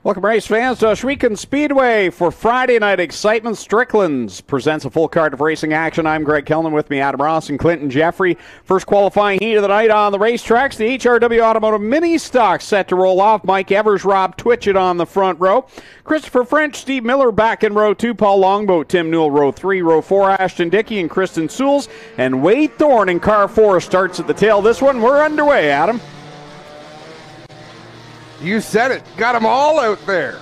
Welcome, race fans, to Ohsweken Speedway for Friday night excitement. Strickland's presents a full card of racing action. I'm Greg Kellman, with me Adam Ross and Clinton Jeffrey. First qualifying heat of the night on the racetracks. The HRW Automotive mini stock set to roll off. Mike Evers, Rob Twitchett on the front row. Christopher French, Steve Miller back in row 2. Paul Longboat, Tim Newell, row 3. Row 4, Ashton Dickey and Kristen Sewells. And Wade Thorne in car 4 starts at the tail. This one, we're underway, Adam. You said it. Got them all out there.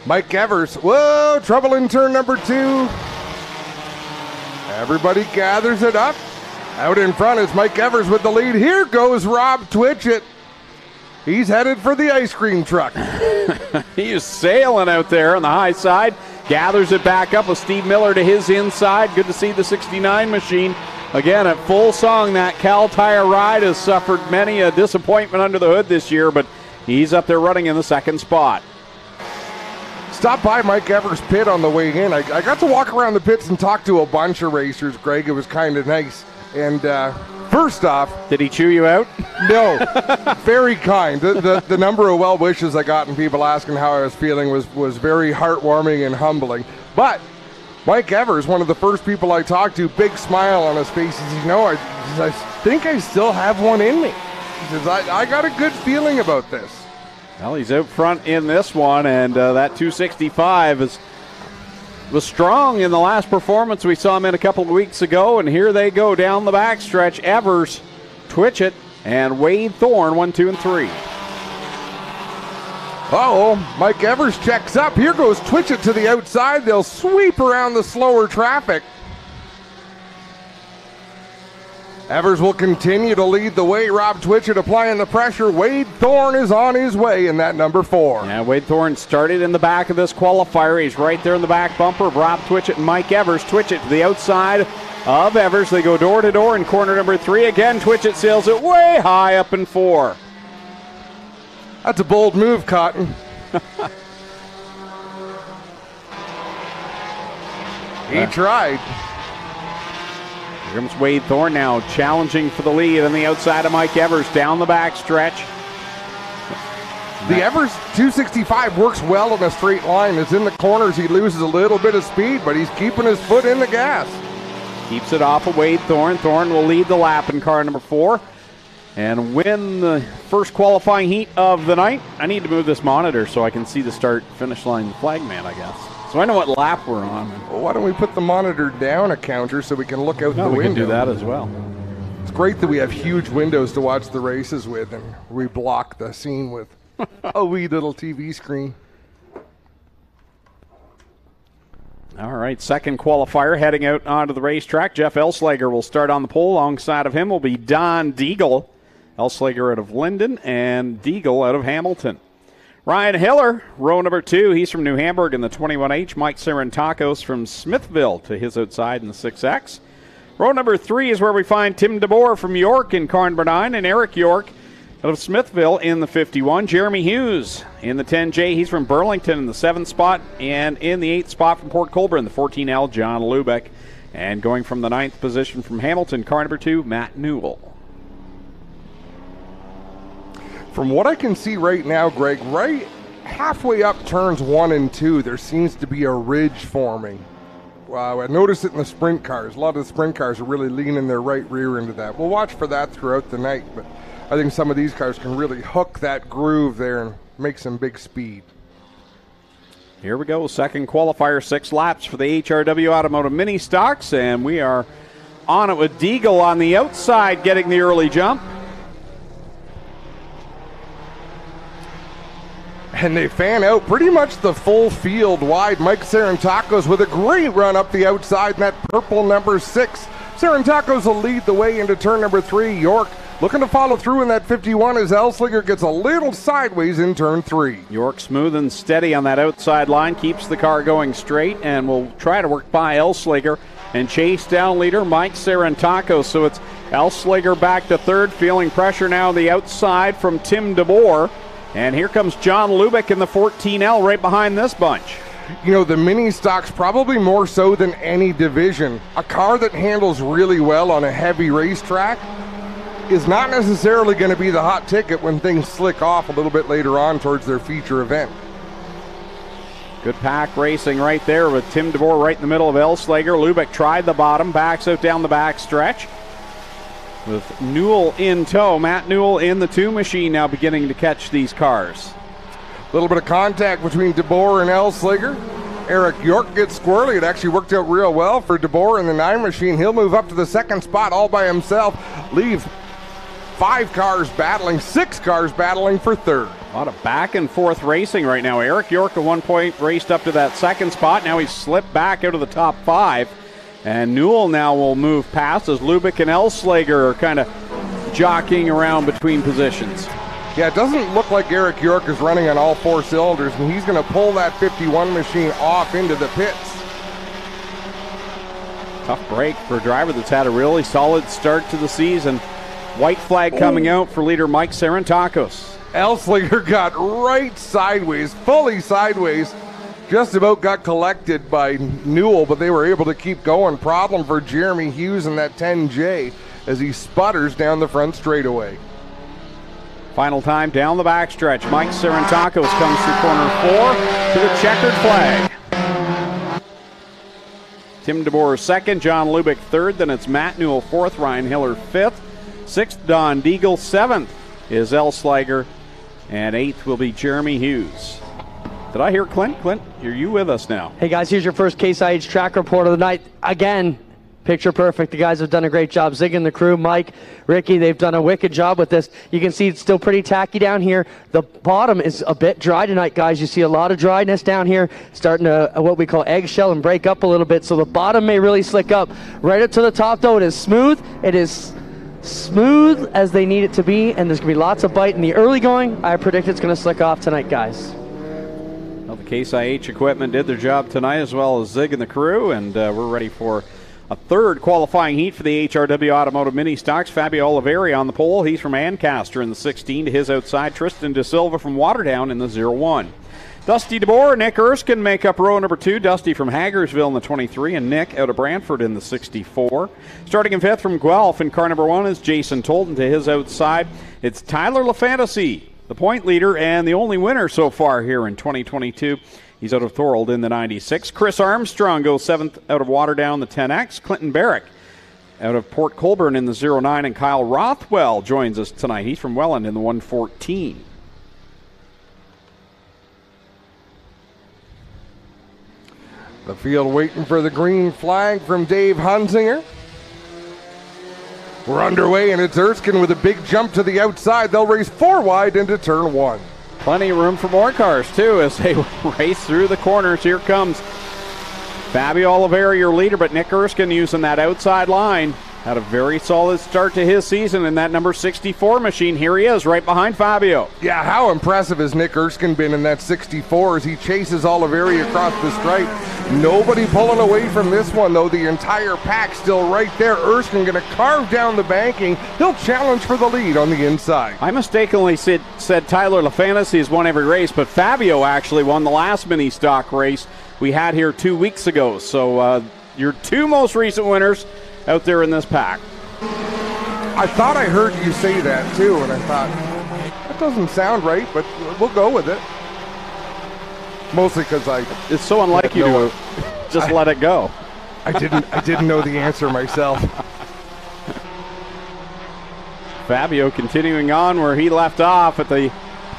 Mike Evers. Whoa, trouble in turn number 2. Everybody gathers it up. Out in front is Mike Evers with the lead. Here goes Rob Twitchett. He's headed for the ice cream truck. He is sailing out there on the high side. Gathers it back up with Steve Miller to his inside. Good to see the 69 machine. Again, at full song, that Cal Tire ride has suffered many a disappointment under the hood this year, but he's up there running in the second spot. Stopped by Mike Evers' pit on the way in. I got to walk around the pits and talk to a bunch of racers, Greg. It was kind of nice. And first off... Did he chew you out? No. Very kind. The number of well wishes I got and people asking how I was feeling was very heartwarming and humbling. But Mike Evers, one of the first people I talked to, big smile on his face. He says, I think I still have one in me. He says, I got a good feeling about this. Well, he's out front in this one, and that 265 was strong in the last performance we saw him in a couple of weeks ago, and here they go down the backstretch. Evers, Twitchett, and Wade Thorne, 1, 2, and 3. Uh-oh, Mike Evers checks up. Here goes Twitchett to the outside. They'll sweep around the slower traffic. Evers will continue to lead the way. Rob Twitchett applying the pressure. Wade Thorne is on his way in that number 4. Yeah, Wade Thorne started in the back of this qualifier. He's right there in the back bumper of Rob Twitchett and Mike Evers. Twitchett to the outside of Evers. They go door to door in corner number 3. Again, Twitchett sails it way high up in 4. That's a bold move, Cotton. He tried. Here comes Wade Thorne now challenging for the lead on the outside of Mike Evers down the back stretch. The Evers 265 works well in a straight line. As in the corners, he loses a little bit of speed, but he's keeping his foot in the gas. Keeps it off of Wade Thorne. Thorne will lead the lap in car number 4 and win the first qualifying heat of the night. I need to move this monitor so I can see the start-finish line flagman, I guess. So I know what lap we're on. Well, why don't we put the monitor down a counter so we can look out the window? We can do that as well. It's great that we have huge windows to watch the races with, and we block the scene with a wee little TV screen. All right, second qualifier heading out onto the racetrack. Jeff Elslager will start on the pole. Alongside of him will be Don Deagle. Elslager out of Linden and Deagle out of Hamilton. Ryan Hiller, row number 2. He's from New Hamburg in the 21H. Mike Sarantakos from Smithville to his outside in the 6X. Row number 3 is where we find Tim DeBoer from York in car number 9 and Eric York out of Smithville in the 51. Jeremy Hughes in the 10J. He's from Burlington in the 7th spot. And in the 8th spot from Port Colborne, the 14L, John Lubeck. And going from the 9th position from Hamilton, car number 2, Matt Newell. From what I can see right now, Greg, right halfway up turns 1 and 2, there seems to be a ridge forming. I noticed it in the sprint cars. A lot of the sprint cars are really leaning their right rear into that. We'll watch for that throughout the night, but I think some of these cars can really hook that groove there and make some big speed. Here we go, second qualifier, 6 laps for the HRW Automotive mini stocks, and we are on it with Deagle on the outside getting the early jump. And they fan out pretty much the full field wide. Mike Sarantakos with a great run up the outside in that purple number 6. Sarantakos will lead the way into turn number 3. York looking to follow through in that 51 as Elslager gets a little sideways in turn 3. York smooth and steady on that outside line, keeps the car going straight, and will try to work by Elslager and chase down leader Mike Sarantakos. So it's Elslager back to third, feeling pressure now on the outside from Tim DeBoer. And here comes John Lubeck in the 14L right behind this bunch. You know, the mini stocks probably more so than any division. A car that handles really well on a heavy racetrack is not necessarily going to be the hot ticket when things slick off a little bit later on towards their feature event. Good pack racing right there with Tim DeBoer right in the middle of Elslager. Lubick tried the bottom, backs out down the back stretch with Newell in tow. Matt Newell in the 2 machine now beginning to catch these cars. A little bit of contact between DeBoer and Elslager. Eric York gets squirrely. It actually worked out real well for DeBoer in the 9 machine. He'll move up to the 2nd spot all by himself. Leave 5 cars battling, 6 cars battling for 3rd. A lot of back and forth racing right now. Eric York at one point raced up to that 2nd spot. Now he's slipped back out of the top 5. And Newell now will move past as Lubick and Elslager are kind of jockeying around between positions. Yeah, it doesn't look like Eric York is running on all 4 cylinders, and he's going to pull that 51 machine off into the pits. Tough break for a driver that's had a really solid start to the season. White flag coming out for leader Mike Sarantakos. Elslager got right sideways, fully sideways. Just about got collected by Newell, but they were able to keep going. Problem for Jeremy Hughes in that 10J as he sputters down the front straightaway. Final time down the backstretch. Mike Sarantakos comes through corner 4 to the checkered flag. Tim DeBoer 2nd, John Lubick 3rd, then it's Matt Newell 4th, Ryan Hiller 5th, 6th Don Deagle, 7th is Elslager, and 8th will be Jeremy Hughes. Did I hear Clint? Clint, are you with us now? Hey guys, here's your first Case IH track report of the night. Again, picture perfect. The guys have done a great job. Zig and the crew, Mike, Ricky, they've done a wicked job with this. You can see it's still pretty tacky down here. The bottom is a bit dry tonight, guys. You see a lot of dryness down here, starting to what we call eggshell and break up a little bit. So the bottom may really slick up. Right up to the top, though, it is smooth. It is smooth as they need it to be, and there's going to be lots of bite in the early going. I predict it's going to slick off tonight, guys. Well, the Case IH equipment did their job tonight, as well as Zig and the crew, and we're ready for a 3rd qualifying heat for the HRW Automotive Mini Stocks. Fabio Oliveri on the pole. He's from Ancaster in the 16 to his outside. Tristan De Silva from Waterdown in the 0-1. Dusty DeBoer, Nick Erskine make up row number 2. Dusty from Hagersville in the 23, and Nick out of Brantford in the 64. Starting in 5th from Guelph in car number 1 is Jason Tolton to his outside. It's Tyler LaFantasy, the point leader and the only winner so far here in 2022. He's out of Thorold in the 96. Chris Armstrong goes 7th out of Waterdown, the 10X. Clinton Barrick out of Port Colborne in the 09, and Kyle Rothwell joins us tonight. He's from Welland in the 114. The field waiting for the green flag from Dave Hunsinger. We're underway, and it's Erskine with a big jump to the outside. They'll race 4 wide into turn 1. Plenty of room for more cars, too, as they race through the corners. Here comes Fabio Oliveri, your leader, but Nick Erskine using that outside line. Had a very solid start to his season in that number 64 machine. Here he is, right behind Fabio. Yeah, how impressive has Nick Erskine been in that 64 as he chases Oliveri across the stripe. Nobody pulling away from this one, though. The entire pack still right there. Erskine going to carve down the banking. He'll challenge for the lead on the inside. I mistakenly said Tyler LaFantasy has won every race, but Fabio actually won the last mini stock race we had here 2 weeks ago. So your 2 most recent winners out there in this pack. I thought I heard you say that too, and I thought, that doesn't sound right, but we'll go with it. Mostly because it's so unlike you to just let it go. I didn't know the answer myself. Fabio continuing on where he left off at the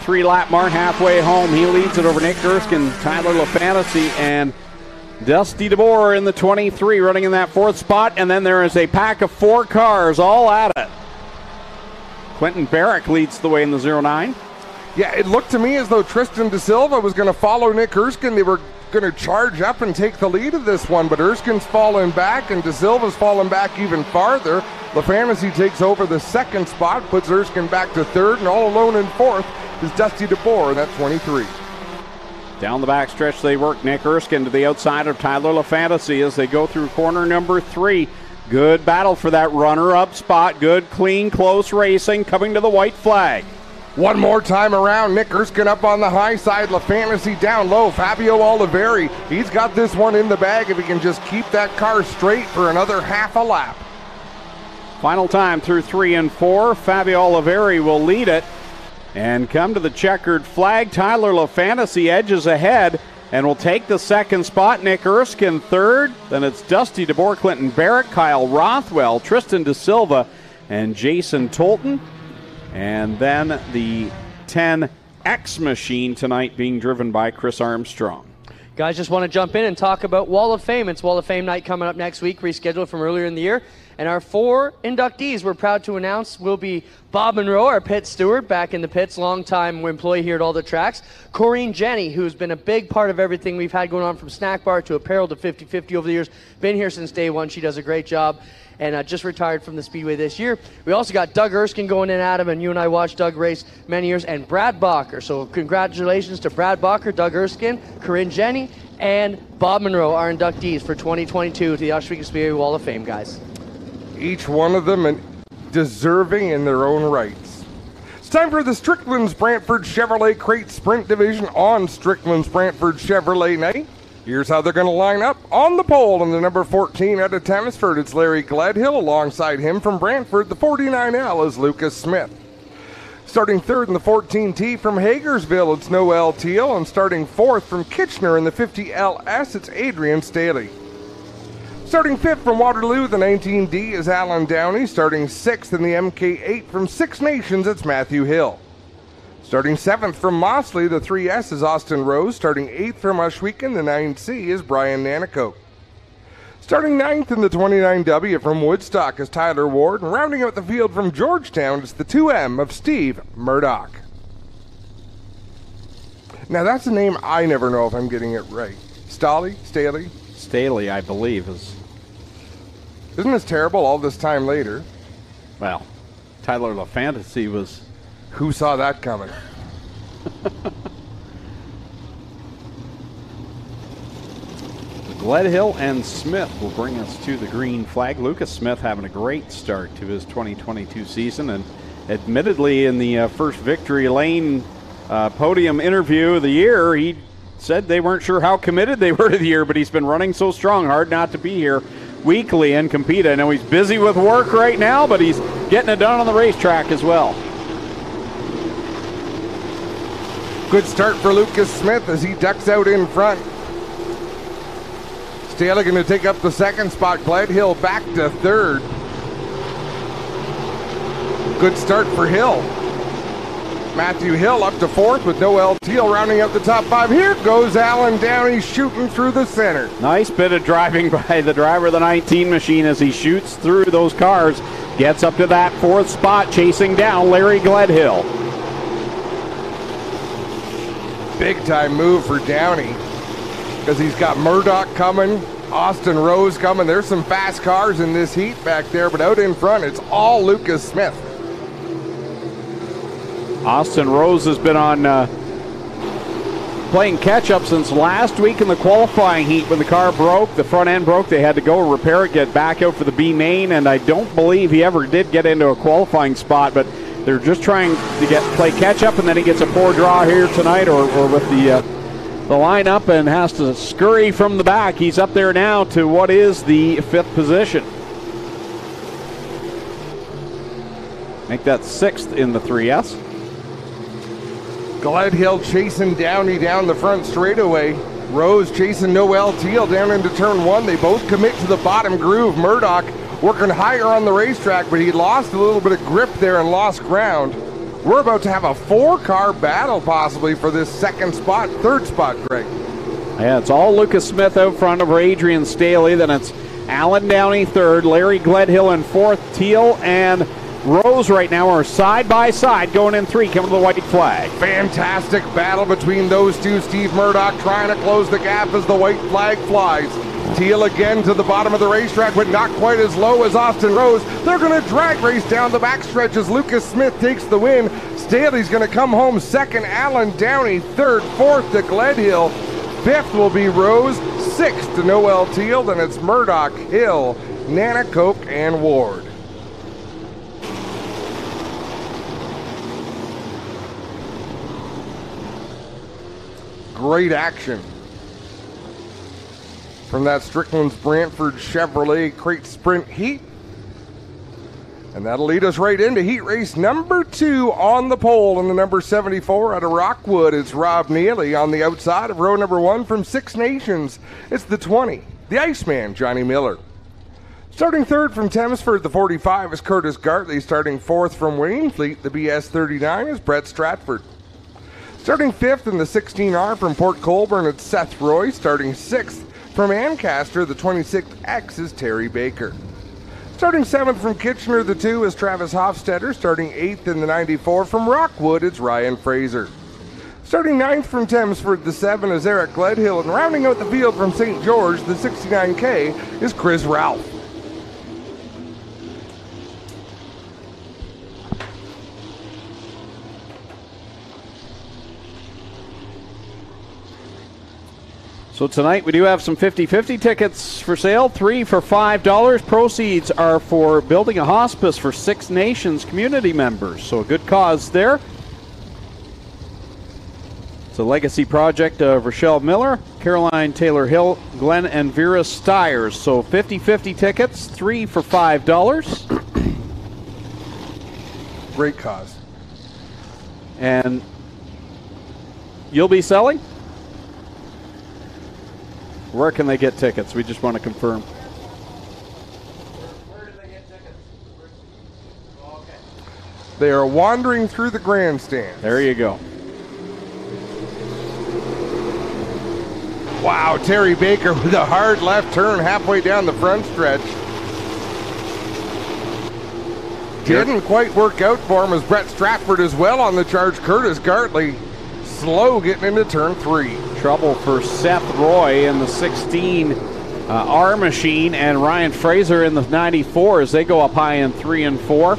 3-lap mark halfway home. He leads it over Nick Erskine, Tyler LaFantasy, and Dusty DeBoer in the 23 running in that 4th spot, and then there is a pack of 4 cars all at it. Clinton Barrick leads the way in the 09. Yeah, it looked to me as though Tristan De Silva was going to follow Nick Erskine. They were going to charge up and take the lead of this one, but Erskine's fallen back and De Silva's fallen back even farther. LaFantasy takes over the 2nd spot, puts Erskine back to 3rd, and all alone in 4th is Dusty DeBoer in that 23. Down the backstretch they work. Nick Erskine to the outside of Tyler LaFantasy as they go through corner number 3. Good battle for that runner-up spot. Good, clean, close racing coming to the white flag. One more time around. Nick Erskine up on the high side. LaFantasy down low. Fabio Oliveri, he's got this one in the bag if he can just keep that car straight for another half a lap. Final time through 3 and 4. Fabio Oliveri will lead it and come to the checkered flag. Tyler LaFantasy edges ahead and will take the second spot. Nick Erskine third. Then it's Dusty DeBoer, Clinton Barrett, Kyle Rothwell, Tristan De Silva, and Jason Tolton. And then the 10X machine tonight being driven by Chris Armstrong. Guys, just want to jump in and talk about Wall of Fame. It's Wall of Fame night coming up next week, rescheduled from earlier in the year. And our 4 inductees, we're proud to announce, will be Bob Monroe, our pit steward, back in the pits, longtime employee here at all the tracks. Corrine Jenny, who's been a big part of everything we've had going on from snack bar to apparel to 50-50 over the years. Been here since day one. She does a great job. And just retired from the Speedway this year. We also got Doug Erskine going in, Adam, and you and I watched Doug race many years, and Brad Bacher. So congratulations to Brad Bacher, Doug Erskine, Corinne Jenny, and Bob Monroe, our inductees for 2022 to the Ohsweken Speedway Wall of Fame, guys. Each one of them deserving in their own rights. It's time for the Strickland's Brantford Chevrolet Crate Sprint Division on Strickland's Brantford Chevrolet night. Here's how they're going to line up. On the pole in the number 14 out of Temesford, it's Larry Gledhill. Alongside him from Brantford, the 49L is Lucas Smith. Starting third in the 14T from Hagersville, it's Noel Teal. And starting fourth from Kitchener in the 50LS, it's Adrian Staley. Starting fifth from Waterloo, the 19D is Alan Downey. Starting sixth in the MK8 from Six Nations, it's Matthew Hill. Starting seventh from Mossley, the 3S is Austin Rose. Starting eighth from Ohsweken, the 9C is Brian Nanakoke. Starting ninth in the 29W from Woodstock is Tyler Ward. And rounding out the field from Georgetown is the 2M of Steve Murdoch. Now that's a name I never know if I'm getting it right. Staley? Staley, I believe, is... Isn't this terrible all this time later? Well, Tyler LaFantasy was... Who saw that coming? Gledhill and Smith will bring us to the green flag. Lucas Smith having a great start to his 2022 season, and admittedly in the first Victory Lane podium interview of the year, he said they weren't sure how committed they were to the year, but he's been running so strong, hard not to be here weekly and compete. I know he's busy with work right now, but he's getting it done on the racetrack as well. Good start for Lucas Smith as he ducks out in front. Staley going to take up the second spot. Gledhill back to third. Good start for Hill. Matthew Hill up to fourth with Noel Teal rounding up the top five. Here goes Alan Downey shooting through the center. Nice bit of driving by the driver of the 19 machine as he shoots through those cars. Gets up to that fourth spot, chasing down Larry Gledhill. Big time move for Downey because he's got Murdoch coming, Austin Rose coming. There's some fast cars in this heat back there, but out in front it's all Lucas Smith. Austin Rose has been on playing catch-up since last week in the qualifying heat when the car broke. The front end broke. They had to go repair it, get back out for the B main, and I don't believe he ever did get into a qualifying spot, but they're just trying to play catch-up, and then he gets a poor draw here tonight or with the lineup and has to scurry from the back. He's up there now to what is the fifth position. Make that sixth in the 3S. Gledhill chasing Downey down the front straightaway. Rose chasing Noel Teal down into turn one. They both commit to the bottom groove. Murdoch working higher on the racetrack, but he lost a little bit of grip there and lost ground. We're about to have a four-car battle possibly for this third spot, Greg. Yeah, it's all Lucas Smith out front over Adrian Staley. Then it's Alan Downey third, Larry Gledhill in fourth, Teal and Rose right now are side by side going in three, coming to the white flag. Fantastic battle between those two. Steve Murdoch trying to close the gap as the white flag flies. Teal again to the bottom of the racetrack, but not quite as low as Austin Rose. They're going to drag race down the backstretch as Lucas Smith takes the win. Staley's going to come home second. Alan Downey third. Fourth to Gledhill. Fifth will be Rose. Sixth to Noel Teal. Then it's Murdoch, Hill, Nanakoke, and Ward. Great action from that Strickland's Brantford Chevrolet Crate Sprint heat. And that'll lead us right into heat race number 2 on the pole. In the number 74 out of Rockwood, it's Rob Neely. On the outside of row number 1 from Six Nations, it's the 20, the Iceman, Johnny Miller. Starting third from Thamesford, the 45 is Curtis Gartley. Starting fourth from Wainfleet, the BS 39 is Brett Stratford. Starting fifth in the 16R from Port Colborne, it's Seth Roy. Starting sixth from Ancaster, the 26X is Terry Baker. Starting 7th from Kitchener, the 2 is Travis Hofstetter. Starting 8th in the 94 from Rockwood, it's Ryan Fraser. Starting 9th from Thamesford, the 7 is Eric Gledhill. And rounding out the field from St. George, the 69K is Chris Ralph. So tonight we do have some 50-50 tickets for sale, 3 for $5. Proceeds are for building a hospice for Six Nations community members. So a good cause there. It's a legacy project of Rochelle Miller, Caroline Taylor Hill, Glenn and Vera Stiers. So 50-50 tickets, 3 for $5. Great cause. And you'll be selling? Where can they get tickets? We just want to confirm. Where do they get tickets? Okay. They are wandering through the grandstand. There you go. Wow, Terry Baker with a hard left turn halfway down the front stretch. Didn't quite work out for him as Brett Stratford as well on the charge. Curtis Gartley slow getting into turn 3. Trouble for Seth Roy in the 16 R machine and Ryan Fraser in the 94 as they go up high in 3 and 4.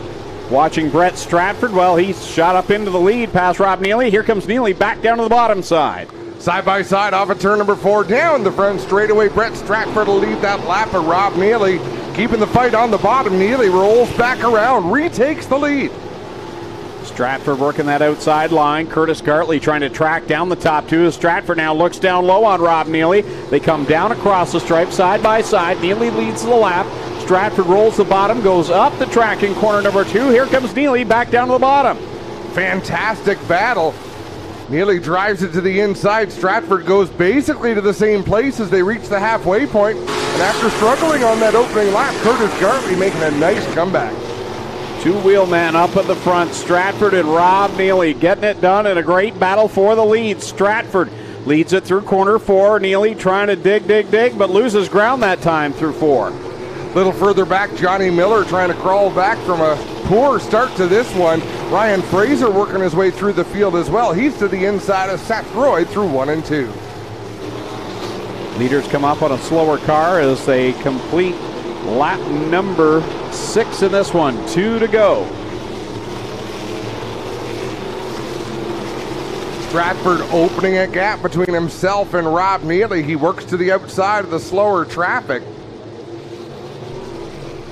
Watching Brett Stratford, well, he's shot up into the lead past Rob Neely. Here comes Neely back down to the bottom side. Side by side off of turn number 4 down the front straightaway. Brett Stratford will lead that lap of Rob Neely. Keeping the fight on the bottom. Neely rolls back around, retakes the lead. Stratford working that outside line. Curtis Gartley trying to track down the top 2. Stratford now looks down low on Rob Neely. They come down across the stripe side by side. Neely leads the lap. Stratford rolls the bottom, goes up the track in corner number 2. Here comes Neely back down to the bottom. Fantastic battle. Neely drives it to the inside. Stratford goes basically to the same place as they reach the halfway point. And after struggling on that opening lap, Curtis Gartley making a nice comeback. Two-wheel man up at the front. Stratford and Rob Neely getting it done in a great battle for the lead. Stratford leads it through corner 4. Neely trying to dig, but loses ground that time through 4. A little further back, Johnny Miller trying to crawl back from a poor start to this one. Ryan Fraser working his way through the field as well. He's to the inside of Seth Roy through 1 and 2. Leaders come up on a slower car as they complete lap number 6 in this one. 2 to go. Stratford opening a gap between himself and Rob Neely. He works to the outside of the slower traffic.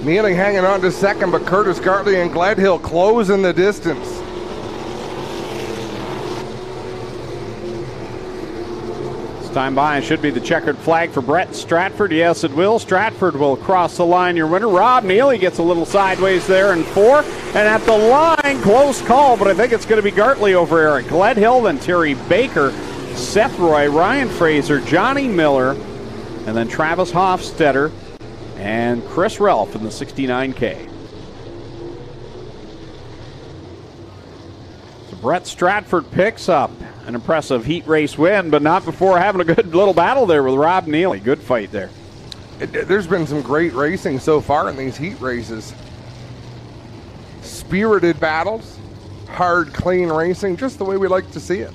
Neely hanging on to second, but Curtis Gartley and Gledhill closing the distance. Time by and should be the checkered flag for Brett Stratford. Yes, it will. Stratford will cross the line, your winner. Rob Neely gets a little sideways there in 4. And at the line, close call, but I think it's going to be Gartley over Eric Gledhill, then Terry Baker, Seth Roy, Ryan Fraser, Johnny Miller, and then Travis Hofstetter and Chris Ralph in the 69K. So Brett Stratford picks up an impressive heat race win, but not before having a good little battle there with Rob Neely. Good fight there. There's been some great racing so far in these heat races. Spirited battles, hard, clean racing, just the way we like to see it.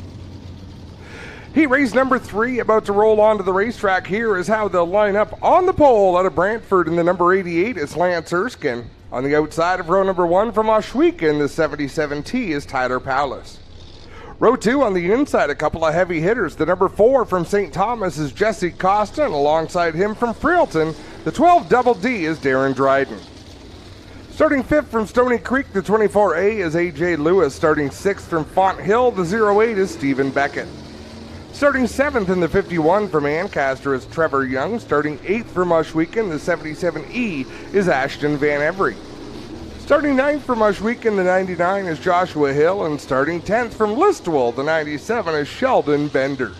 Heat race number 3 about to roll onto the racetrack. Here is how they'll line up on the pole out of Brantford in the number 88 is Lance Erskine. On the outside of row number 1 from Ohsweken, the 77T is Tyler Powless. Row 2 on the inside, a couple of heavy hitters. The number 4 from St. Thomas is Jesse Costa, and alongside him from Frailton, the 12 Double D is Darren Dryden. Starting 5th from Stony Creek, the 24A is AJ Lewis. Starting 6th from Font Hill, the 08 is Stephen Beckett. Starting 7th in the 51 from Ancaster is Trevor Young. Starting 8th from Ohsweken, the 77E is Ashton Van Every. Starting 9th from Ohsweken, the 99 is Joshua Hill, and starting 10th from Listowel, the 97 is Sheldon Bender.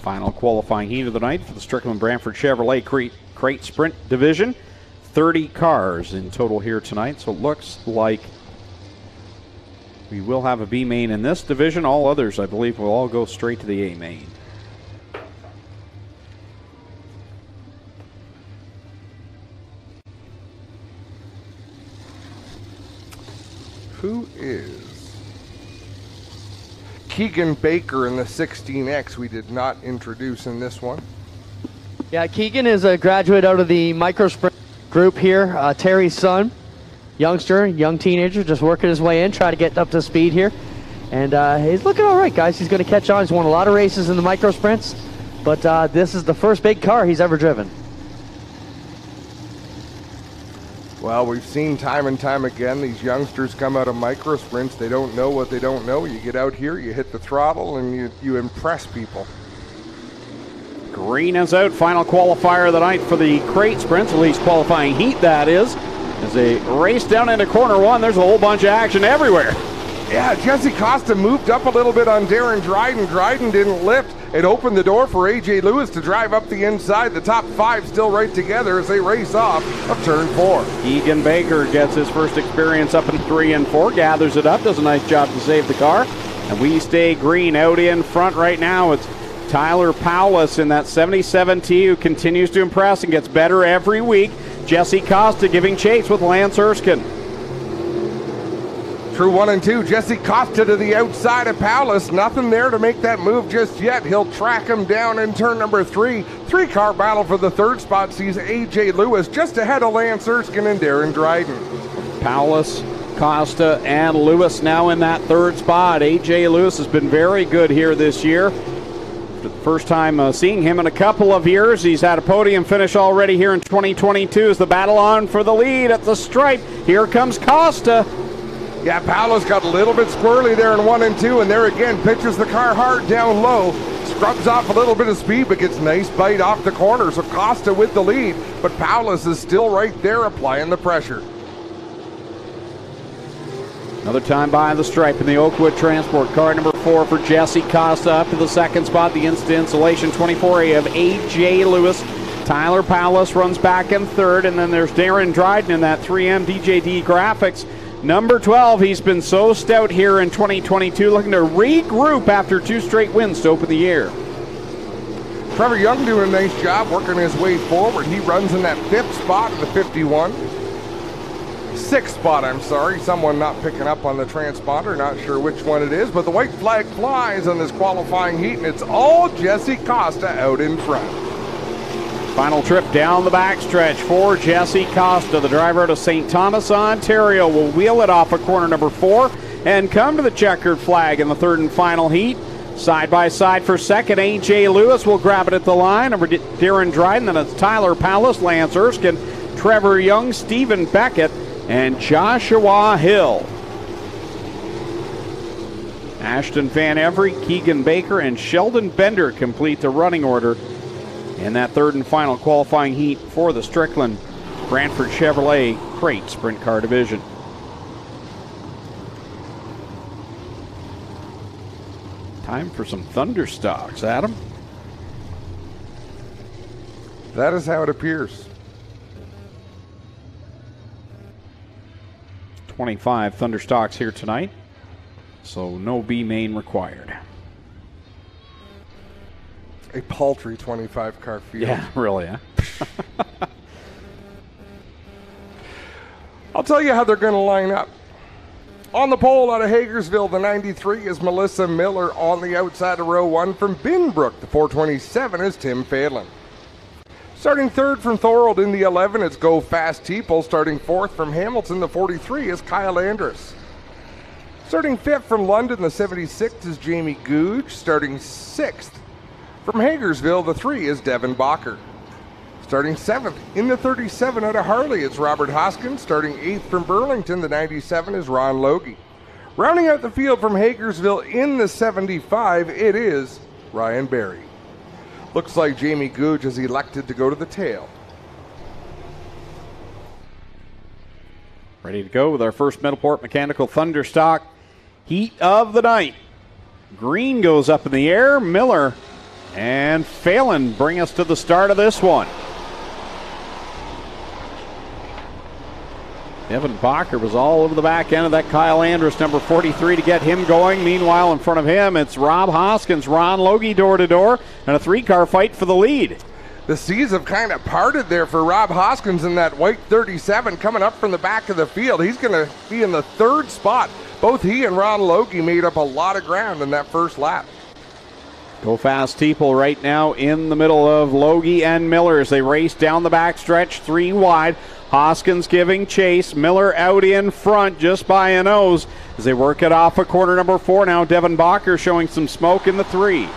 Final qualifying heat of the night for the Strickland Brantford Chevrolet Crate Sprint Division. 30 cars in total here tonight, so it looks like we will have a B main in this division. All others, I believe, will all go straight to the A main. Who is Keegan Baker in the 16X? We did not introduce in this one. Yeah, Keegan is a graduate out of the micro sprint group here. Terry's son, youngster, young teenager, just working his way in, trying to get up to speed here. And he's looking all right, guys. He's going to catch on. He's won a lot of races in the micro sprints, but this is the first big car he's ever driven. Well, we've seen time and time again these youngsters come out of micro sprints. They don't know what they don't know. You get out here, you hit the throttle, and you impress people. Green is out. Final qualifier of the night for the crate sprints, at least qualifying heat, that is. As they race down into corner one, there's a whole bunch of action everywhere. Yeah, Jesse Costa moved up a little bit on Darren Dryden. Dryden didn't lift. It opened the door for A.J. Lewis to drive up the inside. The top five still right together as they race off of turn 4. Keegan Baker gets his first experience up in 3 and 4, gathers it up, does a nice job to save the car. And we stay green. Out in front right now, it's Tyler Powless in that 77T, who continues to impress and gets better every week. Jesse Costa giving chase with Lance Erskine. Through 1 and 2, Jesse Costa to the outside of Powless. Nothing there to make that move just yet. He'll track him down in turn number 3. 3-car battle for the third spot sees A.J. Lewis just ahead of Lance Erskine and Darren Dryden. Powless, Costa, and Lewis now in that third spot. A.J. Lewis has been very good here this year. For the first time seeing him in a couple of years. He's had a podium finish already here in 2022 as the battle on for the lead at the stripe. Here comes Costa. Yeah, Paolo's got a little bit squirrely there in 1 and 2, and there again, pitches the car hard down low, scrubs off a little bit of speed, but gets nice bite off the corner, so Costa with the lead, but Paulus is still right there applying the pressure. Another time by the stripe in the Oakwood Transport. Car number 4 for Jesse Costa up to the second spot. The instant installation 24A of A.J. Lewis. Tyler Paulus runs back in third, and then there's Darren Dryden in that 3M DJD Graphics. Number 12, he's been so stout here in 2022, looking to regroup after 2 straight wins to open the year. Trevor Young doing a nice job working his way forward. He runs in that 5th spot of the 51. 6th spot, I'm sorry. Someone not picking up on the transponder, not sure which one it is, but the white flag flies on this qualifying heat, and it's all Jesse Costa out in front. Final trip down the backstretch for Jesse Costa, the driver out of St. Thomas, Ontario, will wheel it off of corner number 4 and come to the checkered flag in the third and final heat. Side by side for second, A.J. Lewis will grab it at the line over Darren Dryden. Then it's Tyler Paulus, Lance Erskine, Trevor Young, Stephen Beckett, and Joshua Hill. Ashton Van Every, Keegan Baker, and Sheldon Bender complete the running order in that third and final qualifying heat for the Strickland Brantford Chevrolet Crate Sprint Car Division. Time for some Thunderstocks, Adam. That is how it appears. 25 Thunderstocks here tonight, so no B main required. A paltry 25-car field. Yeah, really, huh? I'll tell you how they're going to line up. On the pole out of Hagersville, the 93 is Melissa Miller. On the outside of row 1 from Binbrook, the 427 is Tim Phelan. Starting third from Thorold in the 11, it's Go Fast Teeple. Starting fourth from Hamilton, the 43 is Kyle Andrus. Starting fifth from London, the 76 is Jamie Googe. Starting sixth from Hagersville, the 3 is Devin Bacher. Starting 7th in the 37 out of Harley, it's Robert Hoskins. Starting 8th from Burlington, the 97 is Ron Logie. Rounding out the field from Hagersville in the 75, it is Ryan Berry. Looks like Jamie Googe has elected to go to the tail. Ready to go with our first Middleport Mechanical Thunderstock heat of the night. Green goes up in the air. Miller and Phelan bring us to the start of this one. Evan Bacher was all over the back end of that Kyle Andrus, number 43, to get him going. Meanwhile, in front of him, it's Rob Hoskins, Ron Logie door-to-door, and a three-car fight for the lead. The seas have kind of parted there for Rob Hoskins in that white 37 coming up from the back of the field. He's going to be in the third spot. Both he and Ron Logie made up a lot of ground in that first lap. Go Fast Teeple right now in the middle of Logie and Miller as they race down the backstretch, 3 wide. Hoskins giving chase. Miller out in front just by a nose as they work it off of corner number 4 now. Devin Bacher showing some smoke in the 3.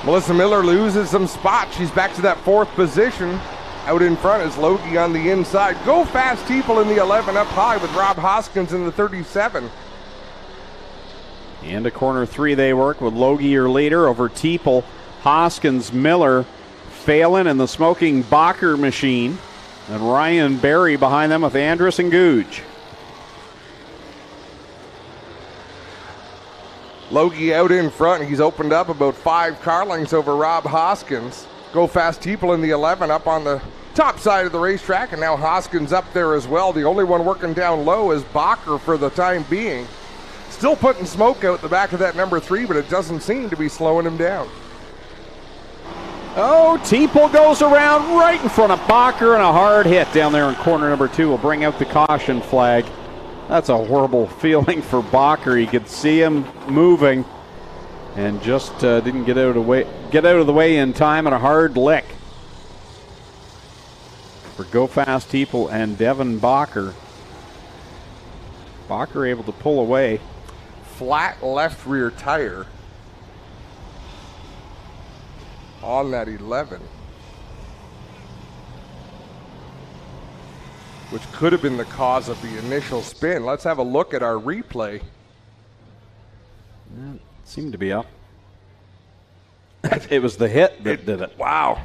Melissa Miller loses some spots. She's back to that 4th position. Out in front is Logie on the inside. Go Fast Teeple in the 11 up high with Rob Hoskins in the 37. Into corner 3 they work with Logie your leader over Teeple, Hoskins, Miller, Phelan, and the smoking Bacher machine. And Ryan Berry behind them with Andrus and Googe. Logie out in front. He's opened up about 5 car lengths over Rob Hoskins. Go Fast Teeple in the 11 up on the top side of the racetrack, and now Hoskins up there as well. The only one working down low is Bacher for the time being. Still putting smoke out the back of that number 3, but it doesn't seem to be slowing him down. Oh, Teeple goes around right in front of Bacher, and a hard hit down there in corner number 2 will bring out the caution flag. That's a horrible feeling for Bacher. You could see him moving and just didn't get out of the way in time, and a hard lick for Go Fast Teeple and Devin Bacher. Bacher able to pull away. Flat left rear tire on that 11, which could have been the cause of the initial spin. Let's have a look at our replay. Seemed to be up. It was the hit that did it. Wow.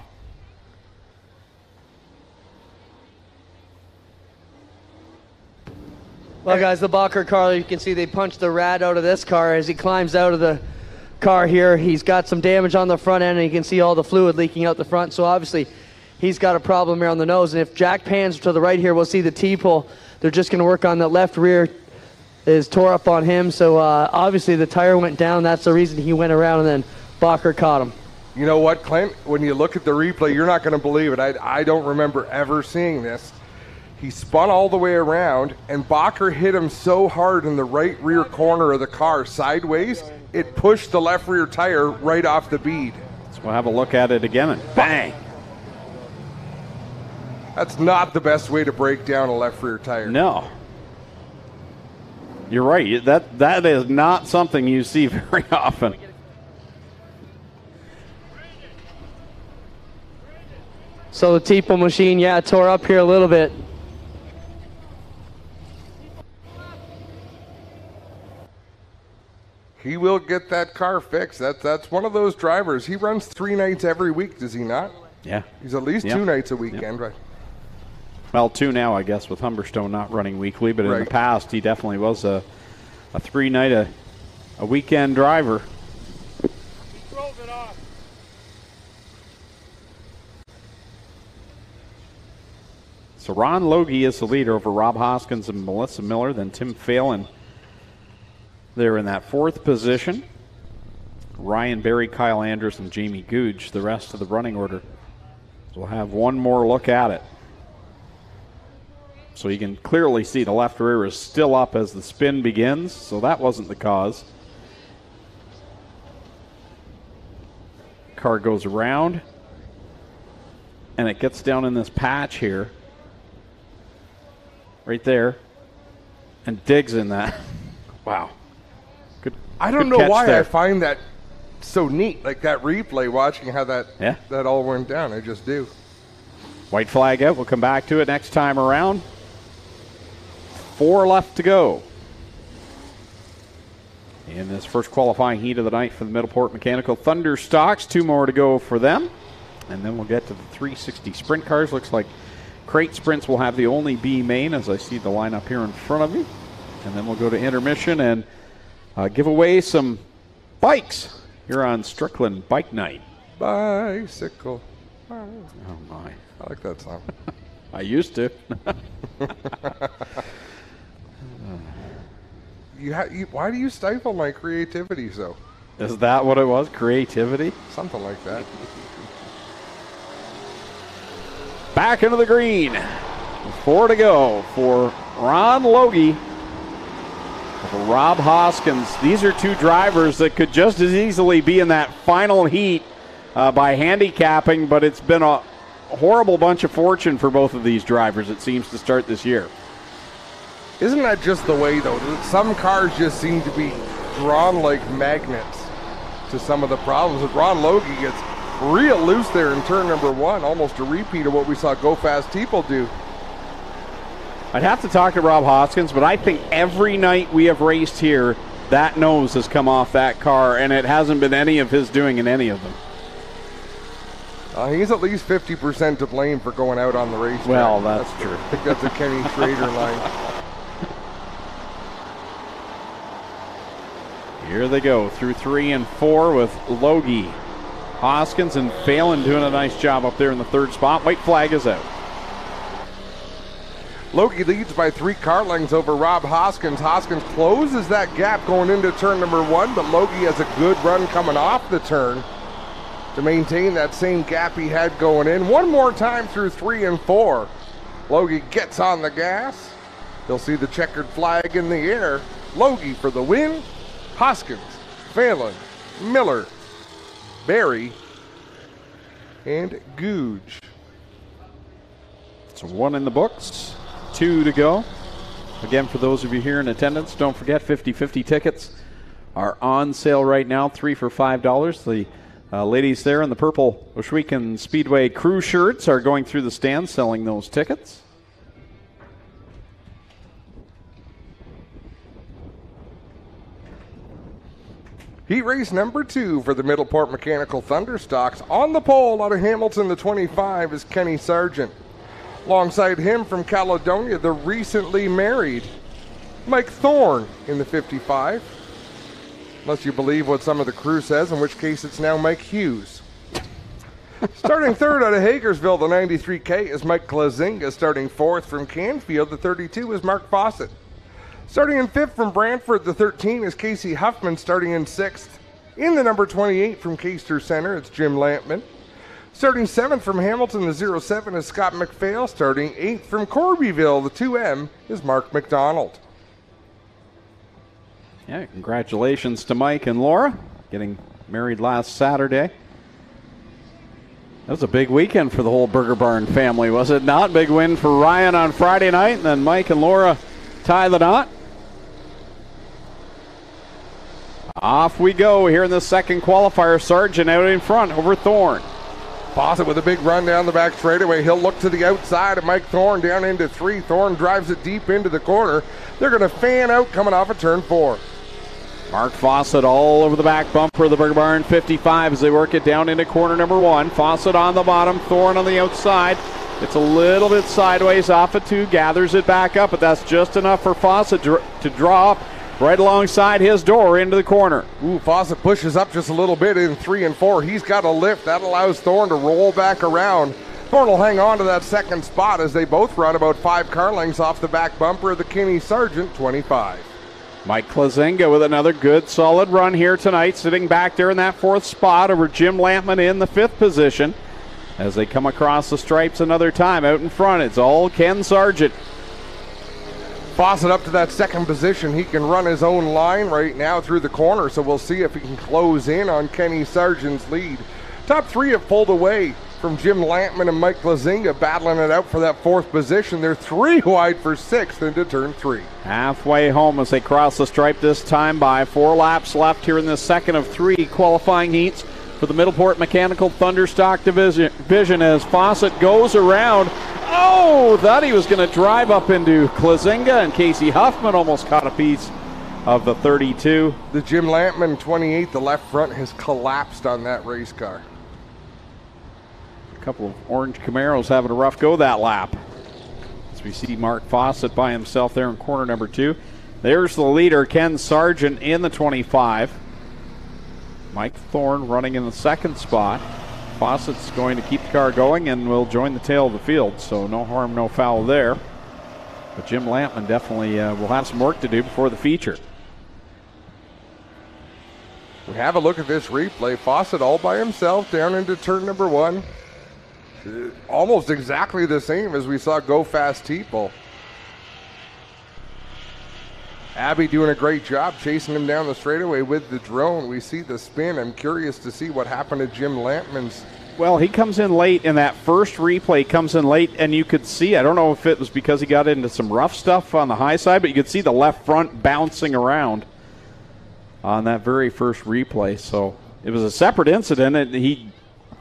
Well, guys, the Bacher car, you can see they punched the rat out of this car as he climbs out of the car here. He's got some damage on the front end, and you can see all the fluid leaking out the front. So obviously, he's got a problem here on the nose. And if Jack pans to the right here, we'll see the Teeple. They're just going to work on the left rear. Is tore up on him. So obviously, the tire went down. That's the reason he went around, and then Bacher caught him. You know what, Clint? When you look at the replay, you're not going to believe it. I don't remember ever seeing this. He spun all the way around, and Bacher hit him so hard in the right rear corner of the car sideways, it pushed the left rear tire right off the bead. So we'll have a look at it again, and bang! That's not the best way to break down a left rear tire. No. You're right. That is not something you see very often. So the Teeple machine, yeah, tore up here a little bit. He will get that car fixed. That's one of those drivers. He runs 3 nights every week, does he not? Yeah. He's at least 2 nights a weekend, right? Well, 2 now, I guess, with Humberstone not running weekly, but in the past, he definitely was a 3-night a weekend driver. He drove it off. So Ron Logie is the leader over Rob Hoskins and Melissa Miller, then Tim Phelan. They're in that 4th position. Ryan Berry, Kyle Andrus, and Jamie Googe, the rest of the running order. So we'll have one more look at it. So you can clearly see the left rear is still up as the spin begins, so that wasn't the cause. Car goes around, and it gets down in this patch here, right there, and digs in that. Wow. I don't know why I find that so neat, like that replay, watching how that all went down. I just do. White flag out. We'll come back to it next time around. 4 left to go in this first qualifying heat of the night for the Middleport Mechanical Thunderstocks. 2 more to go for them, and then we'll get to the 360 sprint cars. Looks like Crate sprints will have the only B main, as I see the lineup here in front of me. And then we'll go to intermission and give away some bikes here on Strickland Bike Night. Bicycle. Oh, my. I like that song. I used to. Why do you stifle my creativity so? Is that what it was? Creativity? Something like that. Back into the green. 4 to go for Ron Logie. For Rob Hoskins. These are two drivers that could just as easily be in that final heat by handicapping, but it's been a horrible bunch of fortune for both of these drivers, it seems, to start this year. Isn't that just the way, though? Some cars just seem to be drawn like magnets to some of the problems. Ron Logie gets real loose there in turn number 1, almost a repeat of what we saw Go Fast People do. I'd have to talk to Rob Hoskins, but I think every night we have raced here, that nose has come off that car, and it hasn't been any of his doing in any of them. He's at least 50% to blame for going out on the racetrack. Well, that's true. I think that's a Kenny Schrader line. Here they go through 3 and 4 with Logie, Hoskins, and Phelan doing a nice job up there in the 3rd spot. White flag is out. Logie leads by 3 car lengths over Rob Hoskins. Hoskins closes that gap going into turn number 1, but Logie has a good run coming off the turn to maintain that same gap he had going in. One more time through 3 and 4. Logie gets on the gas. You'll see the checkered flag in the air. Logie for the win. Hoskins, Phelan, Miller, Barry, and Googe. So 1 in the books, 2 to go. Again, for those of you here in attendance, don't forget 50-50 tickets are on sale right now, 3 for $5. The ladies there in the purple Ohsweken Speedway crew shirts are going through the stands selling those tickets. Heat race number 2 for the Middleport Mechanical Thunderstocks. On the pole out of Hamilton, the 25, is Kenny Sargent. Alongside him from Caledonia, the recently married Mike Thorne in the 55. Unless you believe what some of the crew says, in which case it's now Mike Hughes. Starting 3rd out of Hagersville, the 93K, is Mike Klazinga. Starting 4th from Canfield, the 32, is Mark Fawcett. Starting in 5th from Brantford, the 13, is Casey Huffman. Starting in 6th, in the number 28 from Caister Center, it's Jim Lampman. Starting 7th from Hamilton, the 07, is Scott McPhail. Starting 8th from Corbyville, the 2M, is Mark McDonald. Yeah, congratulations to Mike and Laura, getting married last Saturday. That was a big weekend for the whole Burger Barn family, was it not? Big win for Ryan on Friday night, and then Mike and Laura tie the knot. Off we go here in the second qualifier. Sargent out in front over Thorne. Fawcett with a big run down the back straightaway. He'll look to the outside of Mike Thorne down into 3. Thorne drives it deep into the corner. They're going to fan out coming off of turn 4. Mark Fawcett all over the back bumper of the Burger Barn 55 as they work it down into corner number 1. Fawcett on the bottom, Thorne on the outside. It's a little bit sideways off of 2, gathers it back up, but that's just enough for Fawcett to draw up right alongside his door into the corner. Ooh, Fawcett pushes up just a little bit in 3 and 4. He's got a lift. That allows Thorne to roll back around. Thorne will hang on to that second spot as they both run about 5 car lengths off the back bumper of the Kenny Sargent 25. Mike Klazinga with another good solid run here tonight, sitting back there in that 4th spot over Jim Lampman in the 5th position. As they come across the stripes another time out in front, it's all Ken Sargent. Fawcett up to that 2nd position. He can run his own line right now through the corner, so we'll see if he can close in on Kenny Sargent's lead. Top 3 have pulled away from Jim Lampman and Mike Klazinga, battling it out for that 4th position. They're 3 wide for 6th into turn 3. Halfway home as they cross the stripe this time by 4 laps left here in the second of 3 qualifying heats for the Middleport Mechanical Thunderstock division as Fawcett goes around. Oh, thought he was going to drive up into Klazinga, and Casey Huffman almost caught a piece of the 32. The Jim Lampman 28, the left front has collapsed on that race car. A couple of orange Camaros having a rough go that lap. As we see Mark Fawcett by himself there in corner number 2. There's the leader, Ken Sargent, in the 25. Mike Thorne running in the second spot. Fawcett's going to keep the car going and will join the tail of the field, so no harm, no foul there. But Jim Lampman definitely will have some work to do before the feature. We have a look at this replay. Fawcett all by himself down into turn number 1. Almost exactly the same as we saw Go Fast Teeple. Abby doing a great job chasing him down the straightaway with the drone. We see the spin. I'm curious to see what happened to Jim Lampman's. Well, he comes in late in that first replay, comes in late, and you could see, I don't know if it was because he got into some rough stuff on the high side, but you could see the left front bouncing around on that very first replay. So it was a separate incident, and he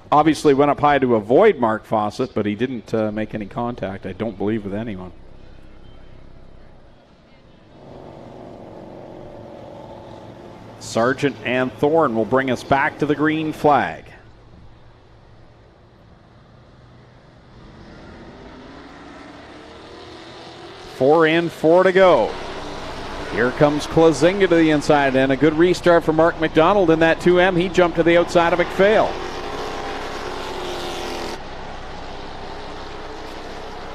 obviously went up high to avoid Mark Fawcett, but he didn't make any contact, I don't believe, with anyone. Sargent and Thorne will bring us back to the green flag. Four in, 4 to go. Here comes Klazinga to the inside, and a good restart for Mark McDonald in that 2M. He jumped to the outside of McPhail.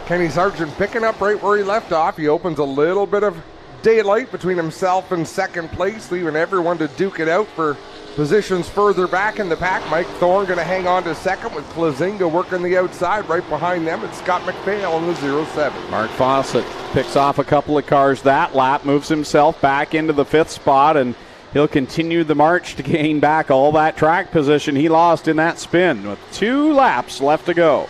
Kenny Sargent picking up right where he left off. He opens a little bit of daylight between himself and second place, leaving everyone to duke it out for positions further back in the pack. Mike Thorne going to hang on to second with Klazinga working the outside. Right behind them, it's Scott McPhail in the 0-7. Mark Fawcett picks off a couple of cars that lap, moves himself back into the 5th spot, and he'll continue the march to gain back all that track position he lost in that spin with 2 laps left to go.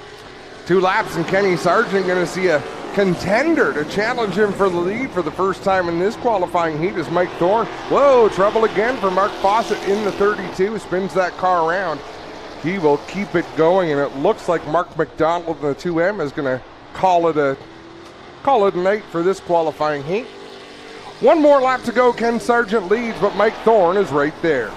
2 laps, and Kenny Sargent going to see a contender to challenge him for the lead for the first time in this qualifying heat is Mike Thorne. Whoa, trouble again for Mark Fawcett in the 32, spins that car around. He will keep it going, and it looks like Mark McDonald in the 2M is going to call it a night for this qualifying heat. 1 more lap to go. Ken Sargent leads, but Mike Thorne is right there.